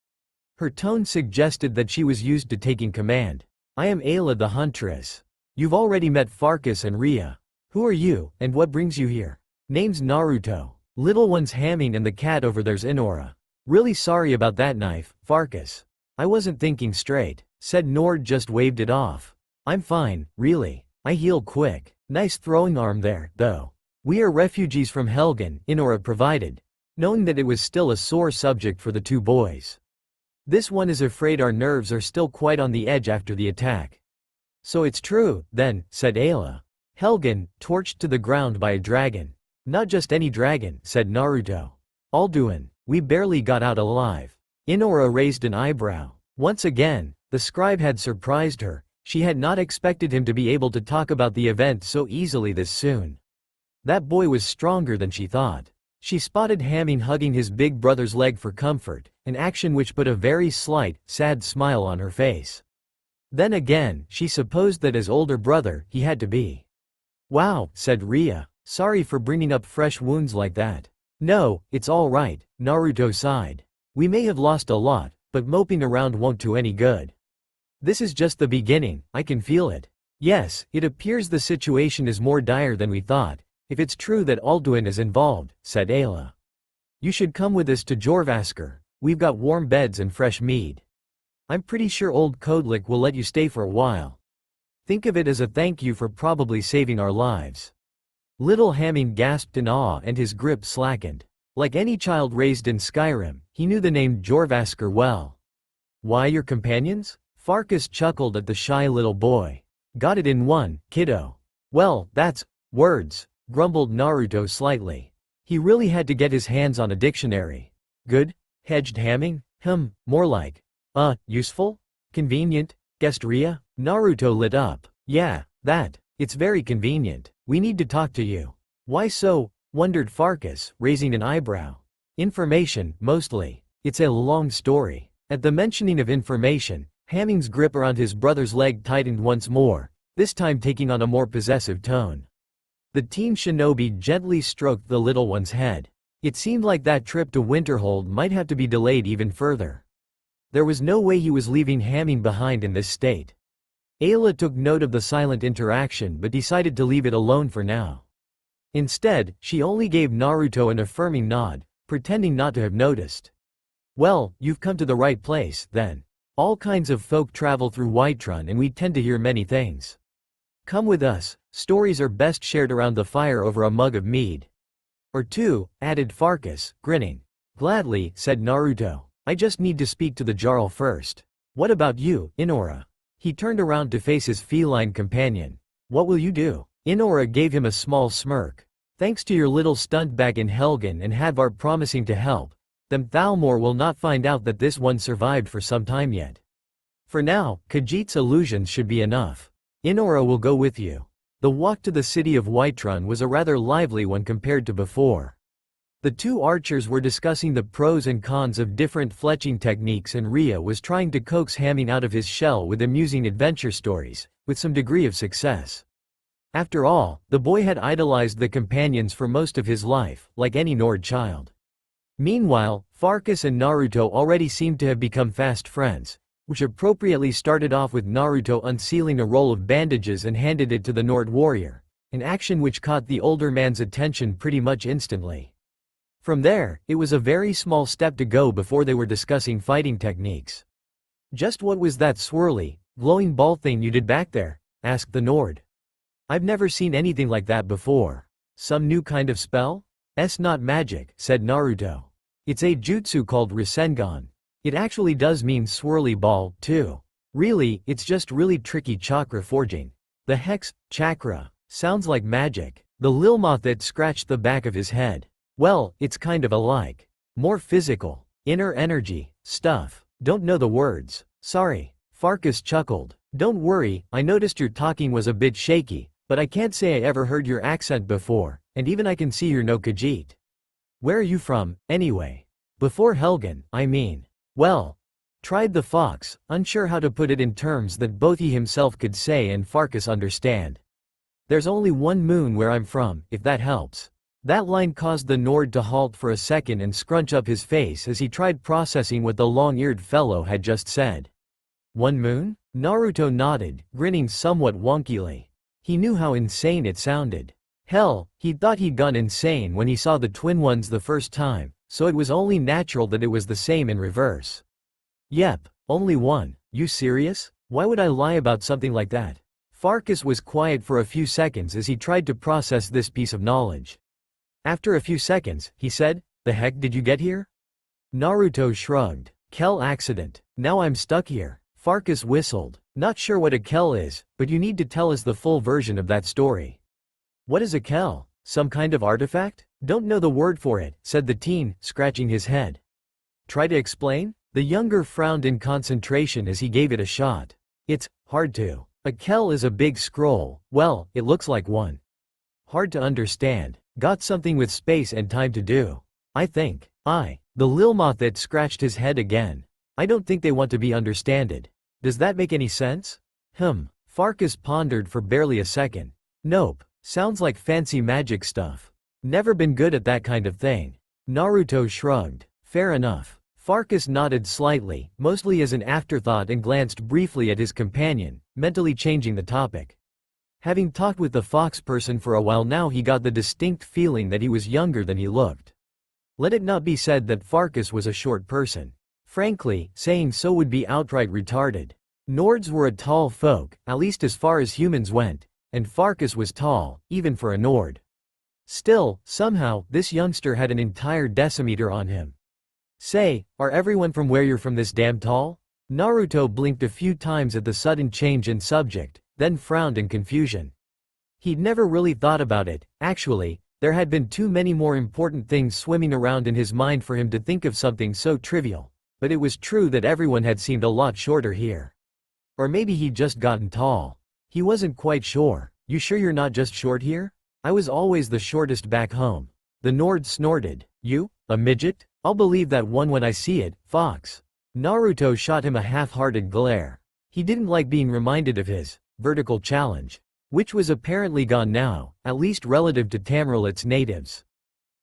Her tone suggested that she was used to taking command. "I am Ayla the Huntress. You've already met Farkas and Ria. Who are you, and what brings you here?" "Name's Naruto. Little one's Hamming and the cat over there's Inora." "Really sorry about that knife, Farkas. I wasn't thinking straight," said Nord, just waved it off. "I'm fine, really. I heal quick." "Nice throwing arm there, though." "We are refugees from Helgen," Inora provided, knowing that it was still a sore subject for the two boys. "This one is afraid our nerves are still quite on the edge after the attack." "So it's true, then," said Ayla. "Helgen, torched to the ground by a dragon." "Not just any dragon," said Naruto. "Alduin. We barely got out alive." Inora raised an eyebrow. Once again, the scribe had surprised her. She had not expected him to be able to talk about the event so easily this soon. That boy was stronger than she thought. She spotted Hamming hugging his big brother's leg for comfort, an action which put a very slight, sad smile on her face. Then again, she supposed that as older brother, he had to be. "Wow," said Ria. "Sorry for bringing up fresh wounds like that." "No, it's all right," Naruto sighed. "We may have lost a lot, but moping around won't do any good. This is just the beginning, I can feel it." "Yes, it appears the situation is more dire than we thought, if it's true that Alduin is involved," said Ayla. "You should come with us to Jorvaskr. We've got warm beds and fresh mead. I'm pretty sure old Kodlik will let you stay for a while. Think of it as a thank you for probably saving our lives." Little Hamming gasped in awe and his grip slackened. Like any child raised in Skyrim, he knew the name Jorvaskr well. "Why, your companions?" Farkas chuckled at the shy little boy. "Got it in one, kiddo." "Well, that's words," grumbled Naruto slightly. He really had to get his hands on a dictionary. "Good? Hedged Hamming? More like. Useful? Convenient? Guessed Ria. Naruto lit up. Yeah, that. It's very convenient. We need to talk to you. Why so? Wondered Farkas, raising an eyebrow. Information, mostly. It's a long story. At the mentioning of information, Hamming's grip around his brother's leg tightened once more, this time taking on a more possessive tone. The teen shinobi gently stroked the little one's head. It seemed like that trip to Winterhold might have to be delayed even further. There was no way he was leaving Hamming behind in this state. Ayla took note of the silent interaction but decided to leave it alone for now. Instead, she only gave Naruto an affirming nod, pretending not to have noticed. Well, you've come to the right place, then. All kinds of folk travel through Whiterun and we tend to hear many things. Come with us, stories are best shared around the fire over a mug of mead. Or two, added Farkas, grinning. Gladly, said Naruto. I just need to speak to the Jarl first. What about you, Inora? He turned around to face his feline companion. What will you do? Inora gave him a small smirk. Thanks to your little stunt back in Helgen and Hadvar promising to help, them Thalmor will not find out that this one survived for some time yet. For now, Khajiit's illusions should be enough. Inora will go with you. The walk to the city of Whiterun was a rather lively one compared to before. The two archers were discussing the pros and cons of different fletching techniques and Ria was trying to coax Hamming out of his shell with amusing adventure stories, with some degree of success. After all, the boy had idolized the companions for most of his life, like any Nord child. Meanwhile, Farkas and Naruto already seemed to have become fast friends, which appropriately started off with Naruto unsealing a roll of bandages and handed it to the Nord warrior, an action which caught the older man's attention pretty much instantly. From there, it was a very small step to go before they were discussing fighting techniques. Just what was that swirly, glowing ball thing you did back there? Asked the Nord. I've never seen anything like that before. Some new kind of spell? It's not magic, said Naruto. It's a jutsu called Rasengan. It actually does mean swirly ball, too. Really, it's just really tricky chakra forging. The hex, chakra, sounds like magic. The Lilmothiit scratched the back of his head. Well, it's kind of alike. More physical, inner energy, stuff. Don't know the words. Sorry. Farkas chuckled. Don't worry, I noticed your talking was a bit shaky, but I can't say I ever heard your accent before, and even I can see you're no Khajiit. Where are you from, anyway? Before Helgen, I mean. Well, tried the fox, unsure how to put it in terms that both he himself could say and Farkas understand. There's only one moon where I'm from, if that helps. That line caused the Nord to halt for a second and scrunch up his face as he tried processing what the long-eared fellow had just said. One moon? Naruto nodded, grinning somewhat wonkily. He knew how insane it sounded. Hell, he thought he'd gone insane when he saw the twin ones the first time, so it was only natural that it was the same in reverse. Yep, only one. You serious? Why would I lie about something like that? Farkas was quiet for a few seconds as he tried to process this piece of knowledge. After a few seconds, he said, "The heck did you get here?" Naruto shrugged. "Kell accident. Now I'm stuck here." Farkas whistled. "Not sure what a Kell is, but you need to tell us the full version of that story." "What is a Kell? Some kind of artifact?" "Don't know the word for it," said the teen, scratching his head. "Try to explain?" The younger frowned in concentration as he gave it a shot. "It's hard to. A Kell is a big scroll, well, it looks like one. Hard to understand. Got something with space and time to do. I think. The Lilmothiit scratched his head again. "I don't think they want to be understanded. Does that make any sense?" Farkas pondered for barely a second. "Nope. Sounds like fancy magic stuff. Never been good at that kind of thing." Naruto shrugged. "Fair enough." Farkas nodded slightly, mostly as an afterthought, and glanced briefly at his companion, mentally changing the topic. Having talked with the fox person for a while now, he got the distinct feeling that he was younger than he looked. Let it not be said that Farkas was a short person. Frankly, saying so would be outright retarded. Nords were a tall folk, at least as far as humans went, and Farkas was tall, even for a Nord. Still, somehow, this youngster had an entire decimeter on him. "Say, are everyone from where you're from this damn tall?" Naruto blinked a few times at the sudden change in subject, then frowned in confusion. He'd never really thought about it. Actually, there had been too many more important things swimming around in his mind for him to think of something so trivial. But it was true that everyone had seemed a lot shorter here. Or maybe he'd just gotten tall. He wasn't quite sure. You sure you're not just short here? I was always the shortest back home. The Nord snorted. You? A midget? I'll believe that one when I see it, Fox. Naruto shot him a half-hearted glare. He didn't like being reminded of his vertical challenge, which was apparently gone now, at least relative to Tamrillet's natives.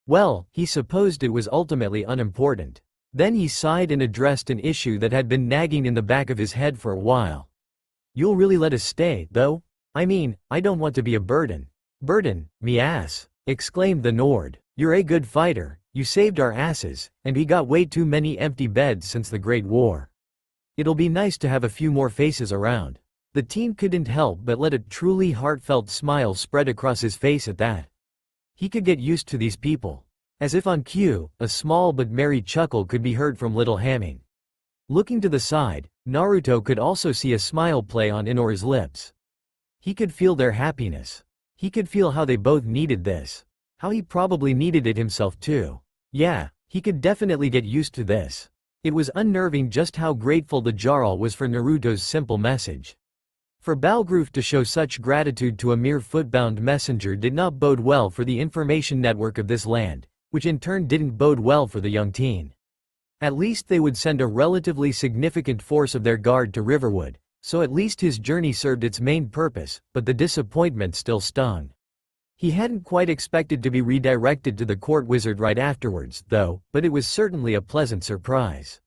Well, he supposed it was ultimately unimportant. Then he sighed and addressed an issue that had been nagging in the back of his head for a while. You'll really let us stay, though? I mean, I don't want to be a burden. Burden, me ass, exclaimed the Nord. You're a good fighter, you saved our asses, and we got way too many empty beds since the Great War. It'll be nice to have a few more faces around. The teen couldn't help but let a truly heartfelt smile spread across his face at that. He could get used to these people. As if on cue, a small but merry chuckle could be heard from little Hamming. Looking to the side, Naruto could also see a smile play on Inora's lips. He could feel their happiness. He could feel how they both needed this. How he probably needed it himself too. Yeah, he could definitely get used to this. It was unnerving just how grateful the Jarl was for Naruto's simple message. For Balgroof to show such gratitude to a mere footbound messenger did not bode well for the information network of this land, which in turn didn't bode well for the young teen. At least they would send a relatively significant force of their guard to Riverwood, so at least his journey served its main purpose, but the disappointment still stung. He hadn't quite expected to be redirected to the court wizard right afterwards, though, but it was certainly a pleasant surprise.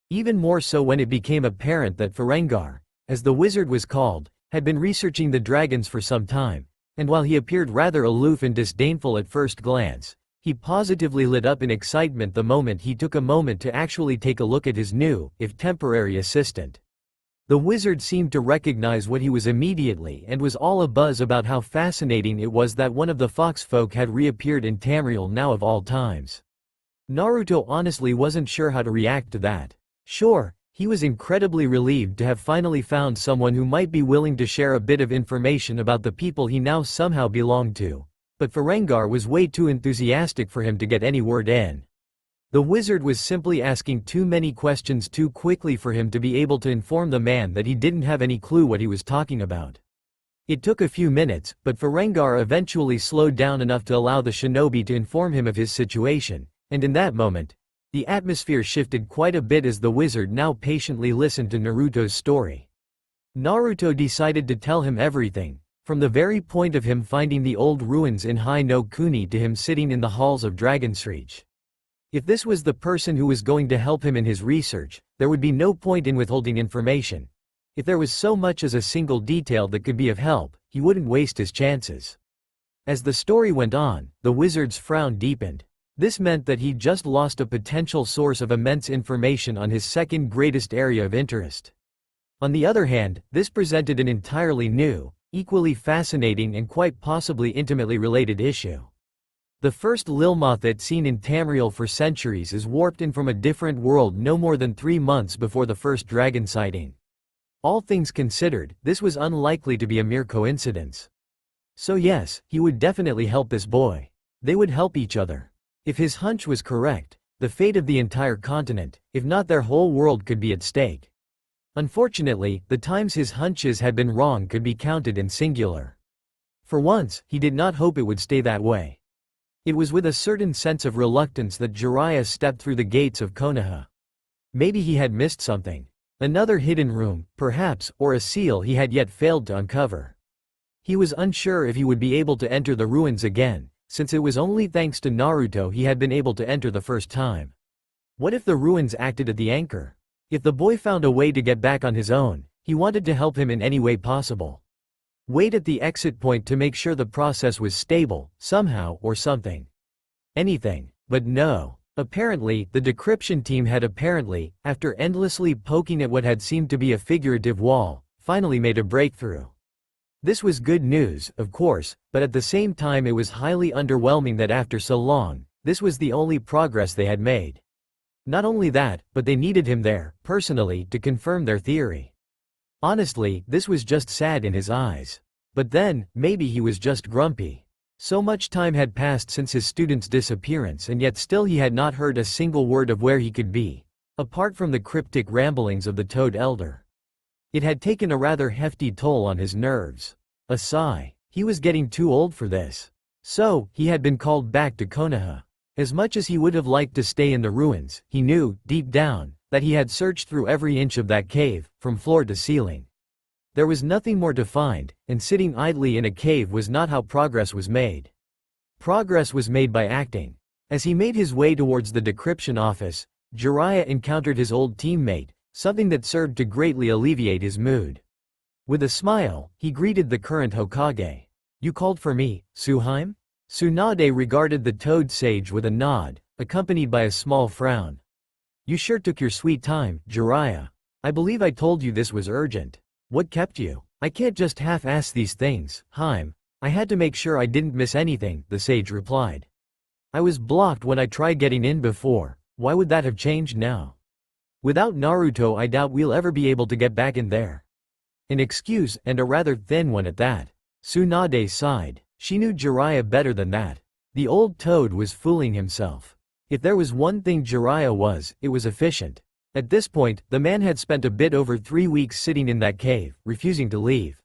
Even more so when it became apparent that Farengar, as the wizard was called, had been researching the dragons for some time, and while he appeared rather aloof and disdainful at first glance, he positively lit up in excitement the moment he took a moment to actually take a look at his new, if temporary assistant. The wizard seemed to recognize what he was immediately and was all abuzz about how fascinating it was that one of the fox folk had reappeared in Tamriel now of all times. Naruto honestly wasn't sure how to react to that. Sure, he was incredibly relieved to have finally found someone who might be willing to share a bit of information about the people he now somehow belonged to. But Farengar was way too enthusiastic for him to get any word in. The wizard was simply asking too many questions too quickly for him to be able to inform the man that he didn't have any clue what he was talking about. It took a few minutes, but Farengar eventually slowed down enough to allow the shinobi to inform him of his situation, and in that moment, the atmosphere shifted quite a bit as the wizard now patiently listened to Naruto's story. Naruto decided to tell him everything, from the very point of him finding the old ruins in Hai no Kuni to him sitting in the halls of Dragonsreach. If this was the person who was going to help him in his research, there would be no point in withholding information. If there was so much as a single detail that could be of help, he wouldn't waste his chances. As the story went on, the wizard's frown deepened. This meant that he'd just lost a potential source of immense information on his second greatest area of interest. On the other hand, this presented an entirely new, equally fascinating and quite possibly intimately related issue. The first Lilmothiit seen in Tamriel for centuries is warped in from a different world no more than 3 months before the first dragon sighting. All things considered, this was unlikely to be a mere coincidence. So yes, he would definitely help this boy. They would help each other. If his hunch was correct, the fate of the entire continent, if not their whole world, could be at stake. Unfortunately, the times his hunches had been wrong could be counted in singular. For once, he did not hope it would stay that way. It was with a certain sense of reluctance that Jiraiya stepped through the gates of Konoha. Maybe he had missed something. Another hidden room, perhaps, or a seal he had yet failed to uncover. He was unsure if he would be able to enter the ruins again, since it was only thanks to Naruto he had been able to enter the first time. What if the ruins acted as the anchor? If the boy found a way to get back on his own, he wanted to help him in any way possible. Wait at the exit point to make sure the process was stable, somehow or something. Anything, but no. Apparently, the decryption team had after endlessly poking at what had seemed to be a figurative wall, finally made a breakthrough. This was good news, of course, but at the same time it was highly underwhelming that after so long, this was the only progress they had made. Not only that, but they needed him there, personally, to confirm their theory. Honestly, this was just sad in his eyes. But then, maybe he was just grumpy. So much time had passed since his student's disappearance and yet still he had not heard a single word of where he could be. apart from the cryptic ramblings of the Toad Elder. It had taken a rather hefty toll on his nerves. A sigh. He was getting too old for this. So, he had been called back to Konoha. As much as he would have liked to stay in the ruins, he knew, deep down, that he had searched through every inch of that cave, from floor to ceiling. There was nothing more to find, and sitting idly in a cave was not how progress was made. Progress was made by acting. As he made his way towards the decryption office, Jiraiya encountered his old teammate, something that served to greatly alleviate his mood. With a smile, he greeted the current Hokage. "You called for me, Suheim?" Tsunade regarded the Toad Sage with a nod, accompanied by a small frown. "You sure took your sweet time, Jiraiya. I believe I told you this was urgent. What kept you? I can't just half-ass these things, Haim. I had to make sure I didn't miss anything," the sage replied. "I was blocked when I tried getting in before. Why would that have changed now? Without Naruto, I doubt we'll ever be able to get back in there." An excuse, and a rather thin one at that. Tsunade sighed. She knew Jiraiya better than that. The old toad was fooling himself. If there was one thing Jiraiya was, it was efficient. At this point, the man had spent a bit over 3 weeks sitting in that cave, refusing to leave.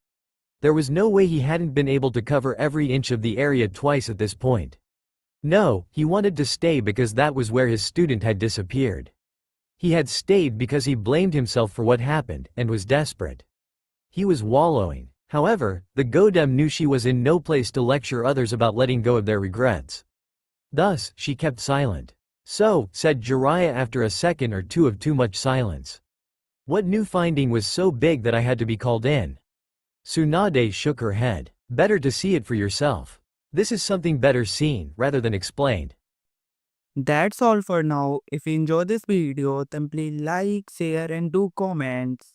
There was no way he hadn't been able to cover every inch of the area twice at this point. No, he wanted to stay because that was where his student had disappeared. He had stayed because he blamed himself for what happened, and was desperate. He was wallowing. However, the Godem knew she was in no place to lecture others about letting go of their regrets. Thus, she kept silent. "So," said Jiraiya after a second or two of too much silence. "What new finding was so big that I had to be called in?" Tsunade shook her head. "Better to see it for yourself. This is something better seen, rather than explained." That's all for now. If you enjoy this video, then please like, share and do comments.